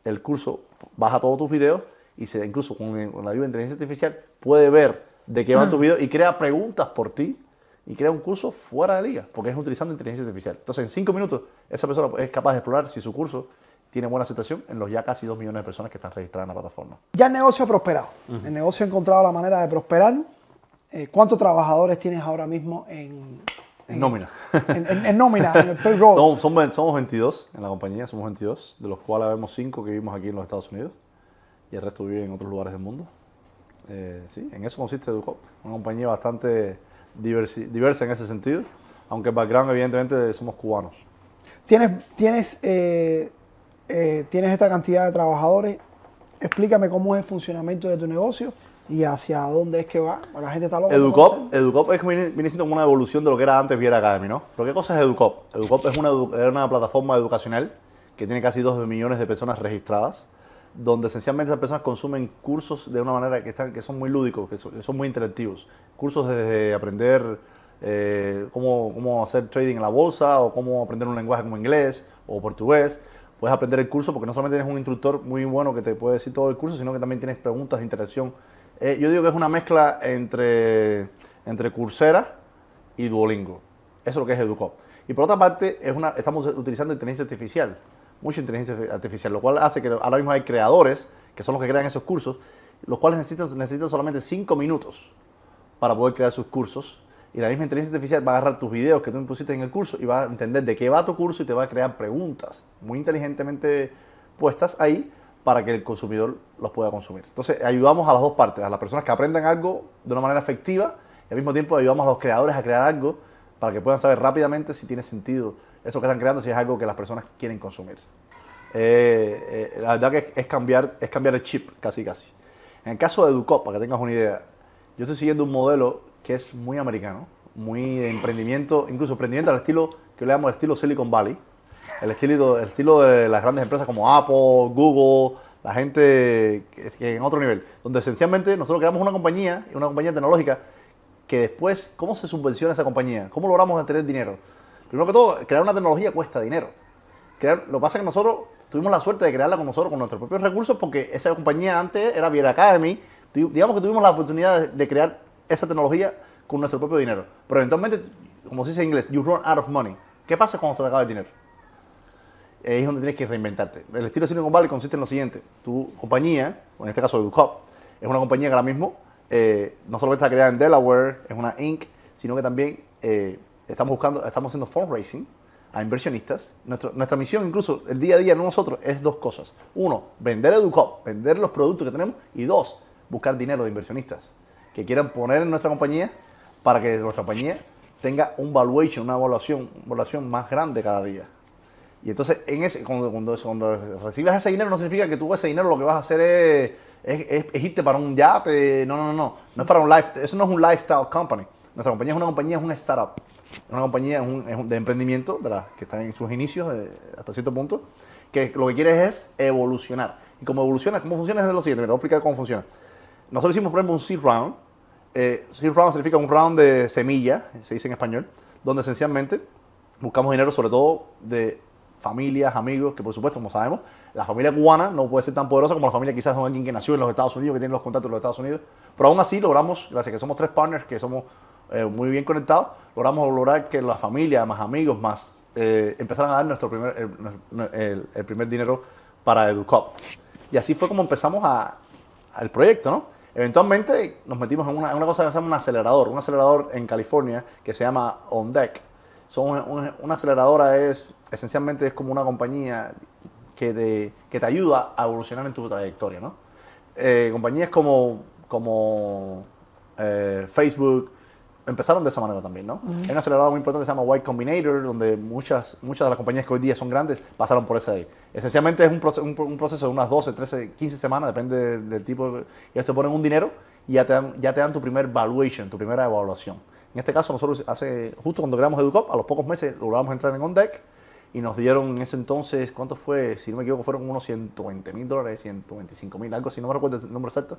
el curso baja todos tus videos y incluso con la ayuda de inteligencia artificial puede ver de qué van tus videos y crea preguntas por ti y crea un curso fuera de liga, porque es utilizando inteligencia artificial. Entonces, en 5 minutos, esa persona es capaz de explorar si su curso tiene buena aceptación en los ya casi 2 millones de personas que están registradas en la plataforma. Ya el negocio ha prosperado. El negocio ha encontrado la manera de prosperar. ¿Cuántos trabajadores tienes ahora mismo en nómina? En nómina, en el payroll. Somos 22 en la compañía, somos 22, de los cuales vemos 5 que vivimos aquí en los Estados Unidos y el resto vive en otros lugares del mundo. Sí, en eso consiste EduCop, una compañía bastante diversa en ese sentido, aunque el background evidentemente somos cubanos. Tienes esta cantidad de trabajadores. Explícame cómo es el funcionamiento de tu negocio y hacia dónde es que va. La gente está loca. EduCop viene siendo como una evolución de lo que era antes Viera Academy, ¿no? ¿Pero qué cosa es EduCop? EduCop es una plataforma educacional que tiene casi 2 millones de personas registradas, donde esencialmente esas personas consumen cursos de una manera que son muy lúdicos, que son muy interactivos. Cursos desde aprender cómo hacer trading en la bolsa o cómo aprender un lenguaje como inglés o portugués. Puedes aprender el curso porque no solamente tienes un instructor muy bueno que te puede decir todo el curso, sino que también tienes preguntas de interacción. Yo digo que es una mezcla entre Coursera y Duolingo. Eso es lo que es EduCop. Y por otra parte, estamos utilizando inteligencia artificial, mucha inteligencia artificial, lo cual hace que ahora mismo hay creadores, que son los que crean esos cursos, los cuales necesitan solamente 5 minutos para poder crear sus cursos. Y la misma inteligencia artificial va a agarrar tus videos que tú impusiste en el curso y va a entender de qué va tu curso y te va a crear preguntas muy inteligentemente puestas ahí para que el consumidor los pueda consumir. Entonces, ayudamos a las dos partes, a las personas que aprendan algo de una manera efectiva y al mismo tiempo ayudamos a los creadores a crear algo para que puedan saber rápidamente si tiene sentido eso que están creando, si es algo que las personas quieren consumir. La verdad que es cambiar el chip, casi. En el caso de EduCop, para que tengas una idea, yo estoy siguiendo un modelo que es muy americano, muy de emprendimiento, incluso emprendimiento al estilo que le llamamos el estilo Silicon Valley, el estilo de las grandes empresas como Apple, Google, la gente que en otro nivel, donde esencialmente nosotros creamos una compañía tecnológica que después, ¿cómo se subvenciona esa compañía? ¿Cómo logramos tener dinero? Primero que todo, crear una tecnología cuesta dinero. Lo que pasa es que nosotros tuvimos la suerte de crearla con nosotros, con nuestros propios recursos, porque esa compañía antes era Viera Academy. Digamos que tuvimos la oportunidad de crear esa tecnología con nuestro propio dinero. Pero eventualmente, como se dice en inglés, you run out of money. ¿Qué pasa cuando se te acaba el dinero? Ahí es donde tienes que reinventarte. El estilo de Silicon Valley consiste en lo siguiente. Tu compañía, o en este caso EduCop, es una compañía que ahora mismo no solamente está creada en Delaware, es una Inc., sino que también estamos haciendo fundraising a inversionistas. Nuestra misión, incluso el día a día de nosotros, es dos cosas. Uno, vender EduCop, vender los productos que tenemos. Y dos, buscar dinero de inversionistas que quieran poner en nuestra compañía para que nuestra compañía tenga un valuation, una evaluación más grande cada día. Y entonces, cuando recibas ese dinero, no significa que tú ese dinero lo que vas a hacer es irte para un yate. No es para eso no es un lifestyle company. Nuestra compañía es una startup. Es una compañía de emprendimiento, de las que están en sus inicios hasta cierto punto, que lo que quiere es evolucionar. Y como evoluciona, ¿cómo funciona? Es lo siguiente, te voy a explicar cómo funciona. Nosotros hicimos, por ejemplo, un seed round. Seed round significa un round de semilla, se dice en español, donde esencialmente buscamos dinero sobre todo de familias, amigos, que por supuesto, como sabemos, la familia cubana no puede ser tan poderosa como la familia quizás de alguien que nació en los Estados Unidos, que tiene los contactos en los Estados Unidos, pero aún así logramos, gracias a que somos 3 partners, que somos muy bien conectados, lograr que la familia, más amigos, más empezaran a dar el primer dinero para EduCop. Y así fue como empezamos al proyecto, ¿no? Eventualmente nos metimos en una cosa que se llama un acelerador en California que se llama On Deck. Una aceleradora esencialmente es como una compañía que te ayuda a evolucionar en tu trayectoria, ¿no? Compañías como Facebook empezaron de esa manera también, ¿no? Hay una aceleradora muy importante que se llama Y Combinator, donde muchas de las compañías que hoy día son grandes pasaron por ese ahí. Esencialmente es un proceso de unas 12, 13, 15 semanas, depende del tipo. Y ellos te ponen un dinero y ya te dan tu primer valuation, tu primera evaluación. En este caso, nosotros justo cuando creamos EduCop, a los pocos meses logramos entrar en OnDeck y nos dieron en ese entonces, ¿cuánto fue? Si no me equivoco, fueron unos $120,000, 125,000, algo así, no me recuerdo el número exacto,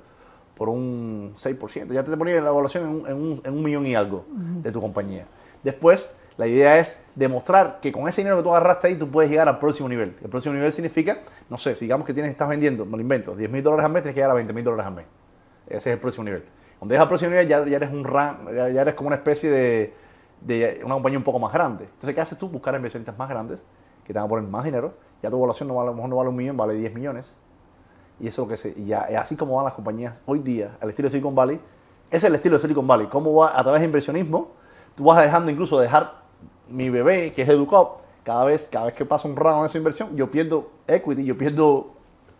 por un 6%. Ya te ponían la evaluación en un millón y algo de tu compañía. Después, la idea es demostrar que con ese dinero que tú agarraste ahí, tú puedes llegar al próximo nivel. El próximo nivel significa, no sé, digamos que estás vendiendo, me lo invento, $10,000 al mes, tienes que llegar a $20,000 al mes. Ese es el próximo nivel. Cuando llegas al próximo nivel, ya eres como una especie de una compañía un poco más grande. Entonces, ¿qué haces tú? Buscar inversionistas más grandes que te van a poner más dinero. Ya tu evaluación a lo mejor no vale 1 millón, vale 10 millones. Y eso es lo que así como van las compañías hoy día, al estilo de Silicon Valley. Ese es el estilo de Silicon Valley. Cómo va a través de inversionismo, tú vas dejando incluso dejar mi bebé, que es EduCop, cada vez que pasa un round de esa inversión, yo pierdo equity, yo pierdo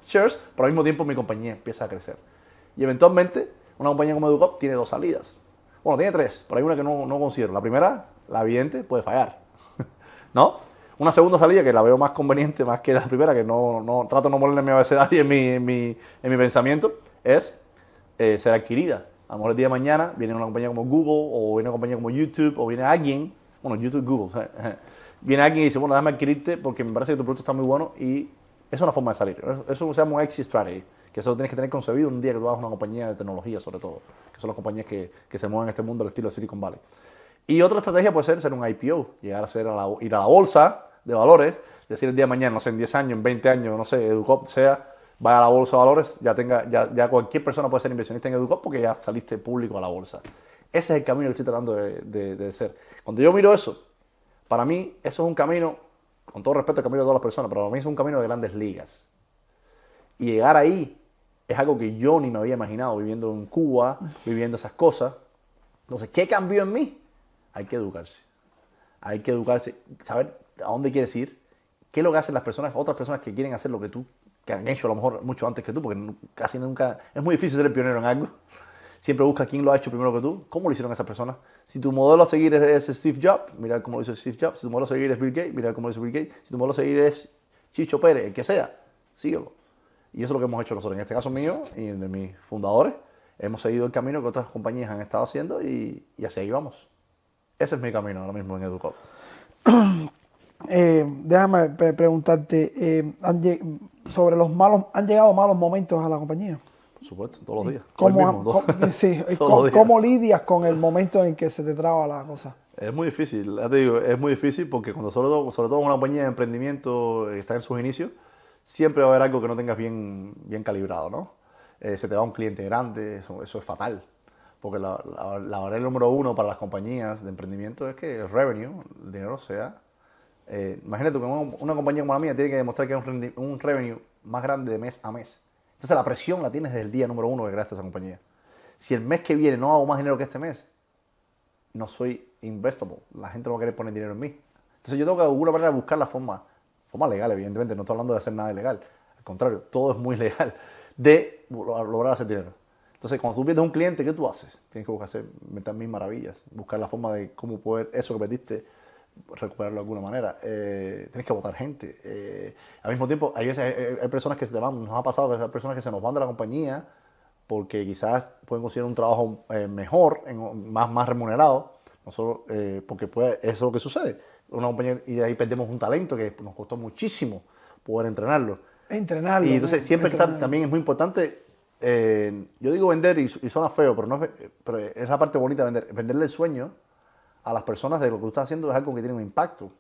shares, pero al mismo tiempo mi compañía empieza a crecer. Y eventualmente, una compañía como EduCop tiene 2 salidas. Bueno, tiene 3, pero hay una que no considero. La primera, la evidente, puede fallar. ¿No? Una segunda salida que la veo más conveniente, más que la primera, que trato de no ponerle mi abecedario en mi pensamiento, es ser adquirida. A lo mejor el día de mañana viene una compañía como Google, o viene una compañía como YouTube, o viene alguien, bueno, YouTube, Google, viene alguien y dice, bueno, déjame adquirirte porque me parece que tu producto está muy bueno, y es una forma de salir. Eso se llama un exit strategy, que eso lo tienes que tener concebido un día que tú hagas una compañía de tecnología, sobre todo, que son las compañías que se mueven en este mundo del estilo de Silicon Valley. Y otra estrategia puede ser un IPO, llegar a ir a la bolsa de valores, decir el día de mañana, no sé, en 10 años, en 20 años, no sé, EduCop vaya a la bolsa de valores, ya cualquier persona puede ser inversionista en EduCop porque ya saliste público a la bolsa. Ese es el camino que estoy tratando de hacer. Cuando yo miro eso, para mí eso es un camino, con todo respeto al camino de todas las personas, pero para mí es un camino de grandes ligas. Y llegar ahí es algo que yo ni me había imaginado viviendo en Cuba, viviendo esas cosas. Entonces, ¿qué cambió en mí? Hay que educarse. Hay que educarse, saber a dónde quieres ir, qué es lo que hacen otras personas que quieren hacer lo que han hecho a lo mejor mucho antes que tú, porque casi nunca, es muy difícil ser el pionero en algo. Siempre busca quién lo ha hecho primero que tú, cómo lo hicieron esas personas. Si tu modelo a seguir es Steve Jobs, mira cómo lo hizo Steve Jobs. Si tu modelo a seguir es Bill Gates, mira cómo lo hizo Bill Gates. Si tu modelo a seguir es Chicho Pérez, el que sea, síguelo. Y eso es lo que hemos hecho nosotros. En este caso mío y de mis fundadores, hemos seguido el camino que otras compañías han estado haciendo y así ahí vamos. Ese es mi camino ahora mismo en EduCop. Déjame preguntarte, sobre los malos, ¿han llegado malos momentos a la compañía? Por supuesto, todos los días. ¿Cómo, Hoy mismo, sí, todos los días. ¿cómo lidias con el momento en que se te traba la cosa? Es muy difícil, ya te digo, es muy difícil porque cuando sobre todo una compañía de emprendimiento está en sus inicios, siempre va a haber algo que no tengas bien calibrado, ¿no? Se te va un cliente grande, eso es fatal. Porque la barrera número uno para las compañías de emprendimiento es que el revenue, el dinero sea... imagínate que una compañía como la mía tiene que demostrar que hay un revenue más grande de mes a mes. Entonces la presión la tienes desde el día número uno que creaste esa compañía. Si el mes que viene no hago más dinero que este mes, no soy investable. La gente no va a querer poner dinero en mí. Entonces yo tengo que de alguna manera buscar la forma legal, evidentemente. No estoy hablando de hacer nada ilegal. Al contrario, todo es muy legal de lograr hacer dinero. Entonces, cuando tú pierdes un cliente, ¿qué tú haces? Tienes que buscar hacer mil maravillas, buscar la forma de cómo poder eso que perdiste recuperarlo de alguna manera. Tienes que votar gente. Al mismo tiempo, hay veces hay personas que se te van. Nos ha pasado que hay personas que se nos van de la compañía porque quizás pueden conseguir un trabajo mejor, más remunerado. Nosotros, porque eso es lo que sucede. Una compañía, y de ahí perdemos un talento que nos costó muchísimo poder entrenarlo. Entrenarlo. Y entonces siempre también es muy importante. Yo digo vender y suena feo, pero es la parte bonita de vender. Venderle el sueño a las personas de lo que tú estás haciendo es algo que tiene un impacto.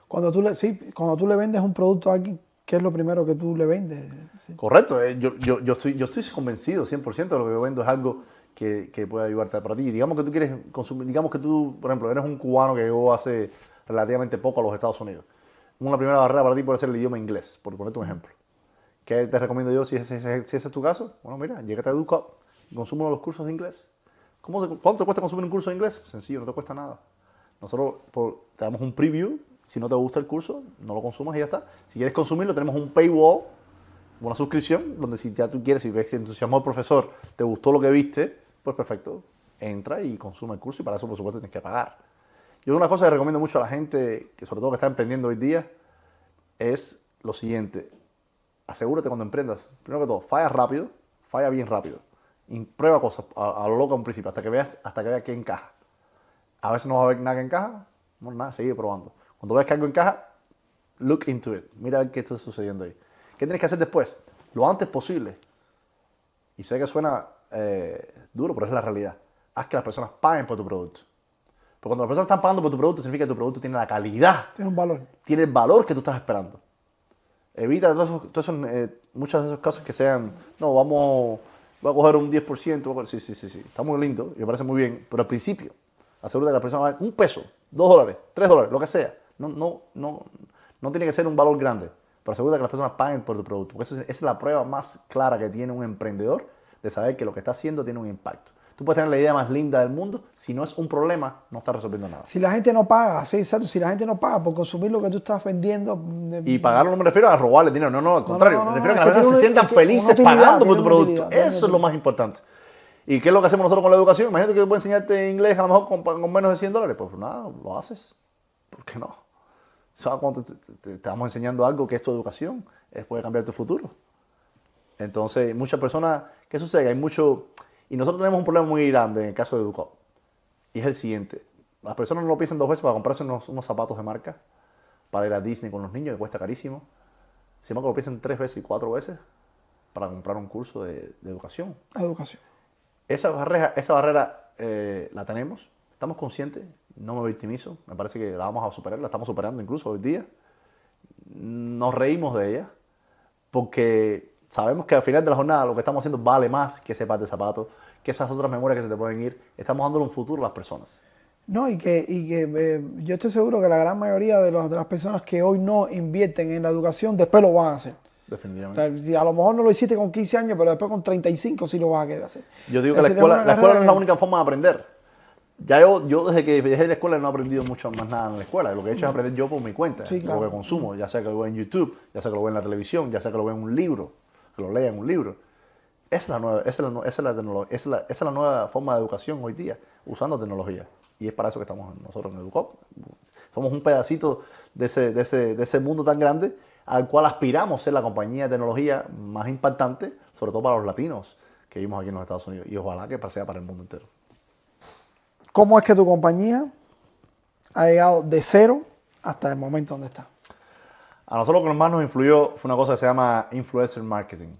Cuando tú le vendes un producto a alguien, ¿qué es lo primero que tú le vendes? Sí. Correcto. Yo estoy convencido 100% de lo que yo vendo es algo que puede ayudarte para ti. Digamos que tú quieres consumir, digamos que tú, por ejemplo, eres un cubano que llegó hace relativamente poco a los Estados Unidos. Una primera barrera para ti puede ser el idioma inglés, por ponerte un ejemplo. ¿Qué te recomiendo yo si ese es tu caso? Bueno, mira, llégate a EduCop, consume uno de los cursos de inglés. ¿Cuánto te cuesta consumir un curso de inglés? Sencillo, no te cuesta nada. Nosotros te damos un preview, si no te gusta el curso, no lo consumas y ya está. Si quieres consumirlo, tenemos un paywall, una suscripción, donde si ya tú quieres, si ves que entusiasmó el profesor, te gustó lo que viste, pues perfecto, entra y consume el curso y para eso, por supuesto, tienes que pagar. Yo una cosa que recomiendo mucho a la gente, que sobre todo que está emprendiendo hoy día, es lo siguiente. Asegúrate cuando emprendas, primero que todo, falla bien rápido. Y prueba cosas a lo loco en principio, hasta que veas que encaja. A veces no va a haber nada que encaja, no nada, sigue probando. Cuando veas que algo encaja, look into it. Mira qué está sucediendo ahí. ¿Qué tienes que hacer después? Lo antes posible. Y sé que suena duro, pero es la realidad. Haz que las personas paguen por tu producto. Porque cuando las personas están pagando por tu producto, significa que tu producto tiene la calidad. Tiene un valor. Tiene el valor que tú estás esperando. Evita muchas de esas cosas que sean, no, voy a coger un 10%, sí, está muy lindo y me parece muy bien, pero al principio, asegúrate que la persona va a $1, $2, $3, lo que sea. No tiene que ser un valor grande, pero asegúrate que las personas paguen por tu producto, porque esa es la prueba más clara que tiene un emprendedor de saber que lo que está haciendo tiene un impacto. Tú puedes tener la idea más linda del mundo, si no es un problema, no estás resolviendo nada. Si la gente no paga, sí, exacto, si la gente no paga por consumir lo que tú estás vendiendo... Y pagarlo no me refiero a robarle dinero, no, al contrario, me refiero a que las personas se sientan felices utilidad, pagando por tu producto. utilidad, Eso es lo más importante. ¿Y qué es lo que hacemos nosotros con la educación? Imagínate que yo puedo enseñarte inglés a lo mejor con menos de $100. Pues nada, lo haces. ¿Por qué no? ¿Sabes cuando te estamos enseñando algo que es tu educación? Puede cambiar tu futuro. Entonces, muchas personas, ¿qué sucede? Hay mucho... Y nosotros tenemos un problema muy grande en el caso de EduCop. Y es el siguiente. Las personas no lo piensan 2 veces para comprarse unos zapatos de marca, para ir a Disney con los niños, que cuesta carísimo. Sin embargo, lo piensan 3 veces y 4 veces para comprar un curso de educación. Educación. Esa barrera la tenemos, estamos conscientes, no me victimizo, me parece que la vamos a superar, la estamos superando incluso hoy día. Nos reímos de ella, porque sabemos que al final de la jornada lo que estamos haciendo vale más que ese par de zapatos, que esas otras memorias que se te pueden ir. Estamos dándole un futuro a las personas. No, yo estoy seguro que la gran mayoría de las personas que hoy no invierten en la educación, después lo van a hacer. Definitivamente. O sea, si a lo mejor no lo hiciste con 15 años, pero después con 35 sí lo vas a querer hacer. Yo digo que la escuela no es la única forma de aprender. Ya yo desde que dejé la escuela no he aprendido mucho más nada en la escuela. Lo que he hecho es aprender yo por mi cuenta, Sí, claro. lo que consumo, ya sea que lo veo en YouTube, ya sea que lo veo en la televisión, ya sea que lo veo en un libro, que lo lea en un libro. Esa es la nueva forma de educación hoy día, usando tecnología. Y es para eso que estamos nosotros en EduCop. Somos un pedacito de ese mundo tan grande al cual aspiramos ser la compañía de tecnología más impactante, sobre todo para los latinos que vivimos aquí en los Estados Unidos. Y ojalá que sea para el mundo entero. ¿Cómo es que tu compañía ha llegado de cero hasta el momento donde está? A nosotros lo que más nos influyó fue una cosa que se llama influencer marketing.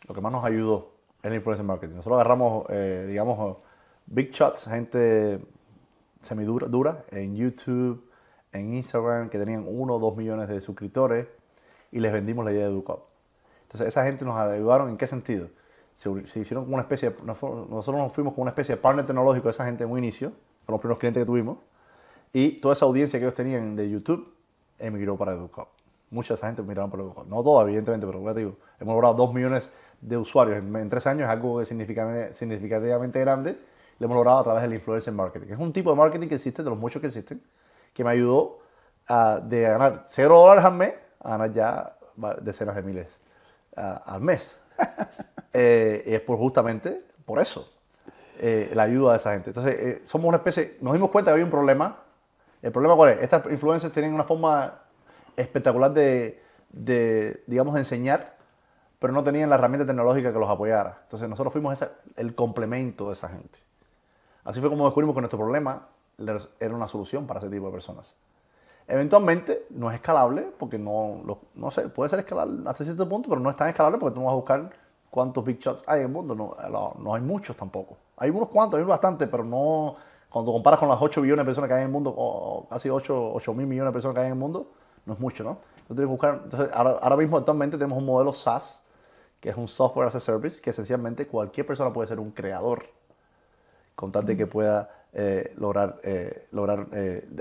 Lo que más nos ayudó es el influencer marketing. Nosotros agarramos, digamos, big shots, gente semidura en YouTube, en Instagram, que tenían 1 o 2 millones de suscriptores y les vendimos la idea de EduCop. Entonces, esa gente nos ayudaron ¿en qué sentido? Se hicieron como una especie de, nosotros nos fuimos como una especie de partner tecnológico de esa gente en un inicio, fueron los primeros clientes que tuvimos, y toda esa audiencia que ellos tenían de YouTube emigró para EduCop. Mucha de esa gente miraron para EduCop. No toda, evidentemente, pero ya te digo, hemos logrado 2 millones de usuarios en 3 años, es algo que significativamente grande, lo hemos logrado a través del influencer marketing. Es un tipo de marketing que existe, de los muchos que existen, que me ayudó de ganar $0 al mes a ganar ya decenas de miles al mes. Es justamente por eso, la ayuda de esa gente. Entonces, somos una especie, nos dimos cuenta que había un problema. ¿El problema cuál es? Estas influencers tienen una forma espectacular digamos, de enseñar, pero no tenían la herramienta tecnológica que los apoyara. Entonces, nosotros fuimos el complemento de esa gente. Así fue como descubrimos que nuestro problema era una solución para ese tipo de personas. Eventualmente no es escalable porque no sé, puede ser escalable hasta cierto punto, pero no es tan escalable porque tú no vas a buscar cuántos big shots hay en el mundo. No hay muchos tampoco. Hay unos cuantos, hay bastantes, pero no. Cuando comparas con las 8 billones de personas que hay en el mundo, o casi 8 mil millones de personas que hay en el mundo, no es mucho, ¿no? Entonces, tienes que buscar, ahora mismo actualmente tenemos un modelo SaaS, que es un Software as a Service, que esencialmente cualquier persona puede ser un creador, con tal de que pueda lograr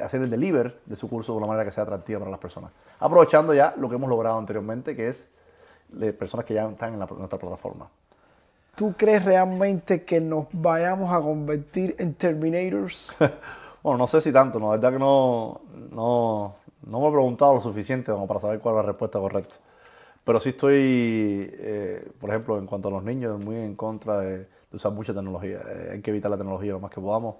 hacer el deliver de su curso de una manera que sea atractiva para las personas. Aprovechando ya lo que hemos logrado anteriormente, que es personas que ya están en nuestra plataforma. ¿Tú crees realmente que nos vayamos a convertir en Terminators? Bueno, no sé si tanto, ¿no? La verdad que no me he preguntado lo suficiente como para saber cuál es la respuesta correcta. Pero sí estoy, por ejemplo, en cuanto a los niños, muy en contra de usar mucha tecnología. Hay que evitar la tecnología lo más que podamos.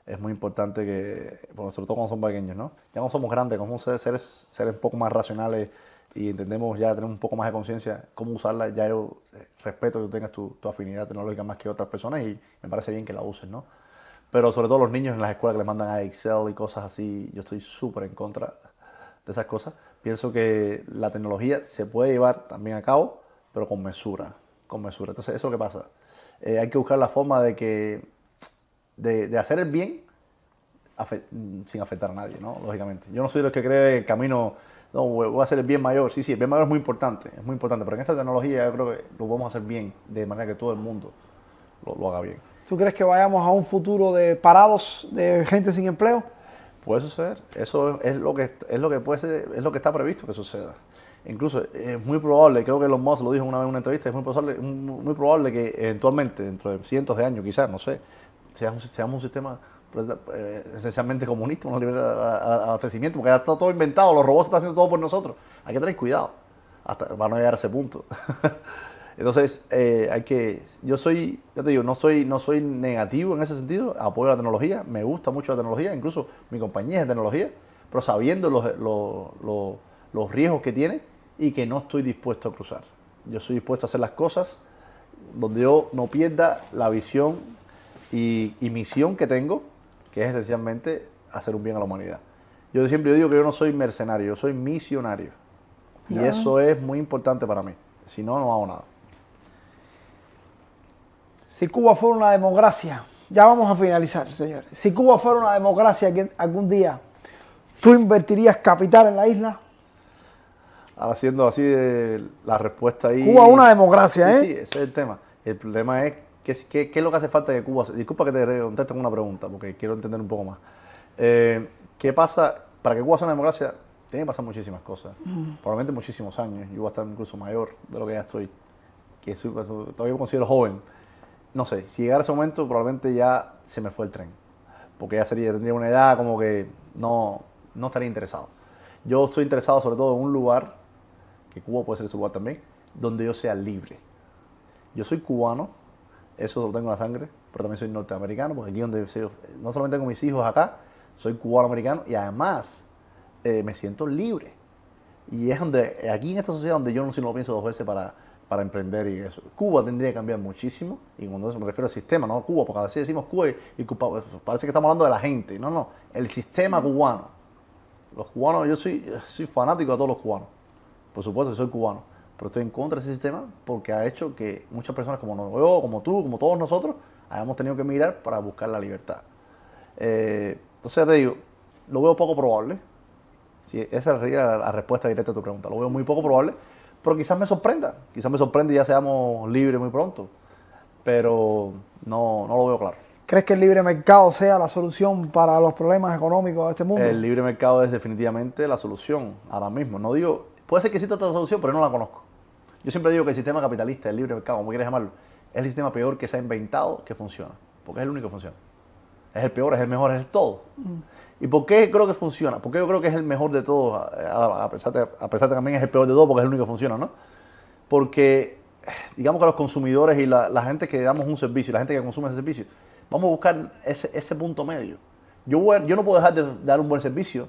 Es muy importante que, bueno, sobre todo cuando son pequeños, ¿no? Ya no somos grandes, como seres un poco más racionales y entendemos ya, tenemos un poco más de conciencia cómo usarla. Ya yo respeto que tú tengas tu afinidad tecnológica más que otras personas y me parece bien que la uses, ¿no? Pero sobre todo los niños en las escuelas que les mandan a Excel y cosas así, yo estoy súper en contra de esas cosas. Pienso que la tecnología se puede llevar también a cabo, pero con mesura, con mesura. Entonces, eso es lo que pasa. Hay que buscar la forma de hacer el bien sin afectar a nadie, ¿no? Lógicamente. Yo no soy de los que cree el camino, no, voy a hacer el bien mayor. Sí, el bien mayor es muy importante, pero en esta tecnología yo creo que lo podemos hacer bien, de manera que todo el mundo lo haga bien. ¿Tú crees que vayamos a un futuro de parados, de gente sin empleo? Puede suceder, eso es lo que puede ser, es lo que está previsto que suceda. Incluso es muy probable, creo que Elon Musk lo dijo una vez en una entrevista, es muy probable que eventualmente, dentro de cientos de años quizás, no sé, seamos un sistema esencialmente comunista, una libertad de abastecimiento, porque ya está todo inventado, los robots están haciendo todo por nosotros. Hay que tener cuidado para no llegar a ese punto. Entonces, ya te digo, no soy negativo en ese sentido, apoyo la tecnología, me gusta mucho la tecnología, incluso mi compañía es de tecnología, pero sabiendo los riesgos que tiene y que no estoy dispuesto a cruzar. Yo estoy dispuesto a hacer las cosas donde yo no pierda la visión y misión que tengo, que es esencialmente hacer un bien a la humanidad. Yo siempre digo que yo no soy mercenario, yo soy misionario. Y eso es muy importante para mí. Si no, no hago nada. Si Cuba fuera una democracia, ya vamos a finalizar, señores. Si Cuba fuera una democracia algún día, ¿tú invertirías capital en la isla? Haciendo así la respuesta ahí. Cuba es una democracia, sí, Sí, ese es el tema. El problema es qué es lo que hace falta que Cuba. Disculpa que te conteste una pregunta, porque quiero entender un poco más. ¿Qué pasa? Para que Cuba sea una democracia, tiene que pasar muchísimas cosas. Probablemente muchísimos años. Yo voy a estar incluso mayor de lo que ya estoy. Todavía me considero joven. No sé, si llegara ese momento, probablemente ya se me fue el tren. Porque ya tendría una edad como que no estaría interesado. Yo estoy interesado sobre todo en un lugar, que Cuba puede ser ese lugar también, donde yo sea libre. Yo soy cubano, eso lo tengo en la sangre, pero también soy norteamericano, porque aquí donde no solamente tengo mis hijos acá, soy cubano-americano y además me siento libre. Y es aquí en esta sociedad donde yo no lo pienso 2 veces para emprender y eso. Cuba tendría que cambiar muchísimo, y cuando eso me refiero al sistema, no a Cuba, porque a veces decimos Cuba y Cuba, parece que estamos hablando de la gente. No, no, el sistema cubano. Los cubanos, yo soy fanático de todos los cubanos. Por supuesto, soy cubano, pero estoy en contra de ese sistema porque ha hecho que muchas personas como yo, como tú, como todos nosotros, hayamos tenido que emigrar para buscar la libertad. Entonces ya te digo, lo veo poco probable. Sí, esa sería la respuesta directa a tu pregunta. Lo veo muy poco probable, pero quizás me sorprenda. Quizás me sorprenda y ya seamos libres muy pronto. Pero no lo veo claro. ¿Crees que el libre mercado sea la solución para los problemas económicos de este mundo? El libre mercado es definitivamente la solución ahora mismo. No digo, puede ser que exista otra solución, pero no la conozco. Yo siempre digo que el sistema capitalista, el libre mercado, como quieras llamarlo, es el sistema peor que se ha inventado que funciona. Porque es el único que funciona. Es el peor, es el mejor, es el todo. ¿Y por qué creo que funciona? Porque yo creo que es el mejor de todos, a pesar de que también es el peor de todos, porque es el único que funciona, ¿no? Porque, digamos que los consumidores y la gente que damos un servicio, la gente que consume ese servicio, vamos a buscar ese punto medio. Yo no puedo dejar de dar un buen servicio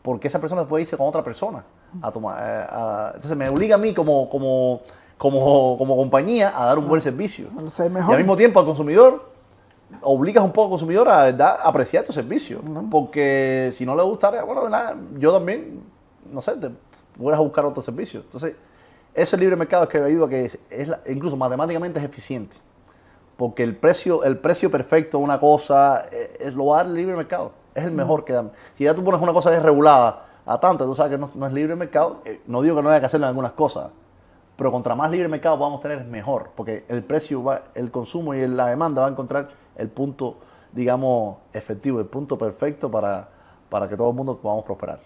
porque esa persona puede irse con otra persona a tomar. Entonces me obliga a mí como compañía a dar un buen servicio. Y al mismo tiempo al consumidor, obligas un poco al consumidor a, ¿verdad?, apreciar tu servicio. Porque si no le gustara, bueno, ¿verdad?, yo también, no sé, te voy a buscar otro servicio. Entonces, ese libre mercado es que ayuda a que incluso matemáticamente es eficiente. Porque el precio perfecto de una cosa lo va a dar el libre mercado. Es el mejor que dan. Si ya tú pones una cosa que es regulada a tanto, tú sabes que no es libre mercado, no digo que no haya que hacerlo en algunas cosas, pero contra más libre mercado vamos a tener es mejor, porque el precio, el consumo y la demanda va a encontrar el punto, digamos, efectivo, el punto perfecto para que todo el mundo podamos prosperar.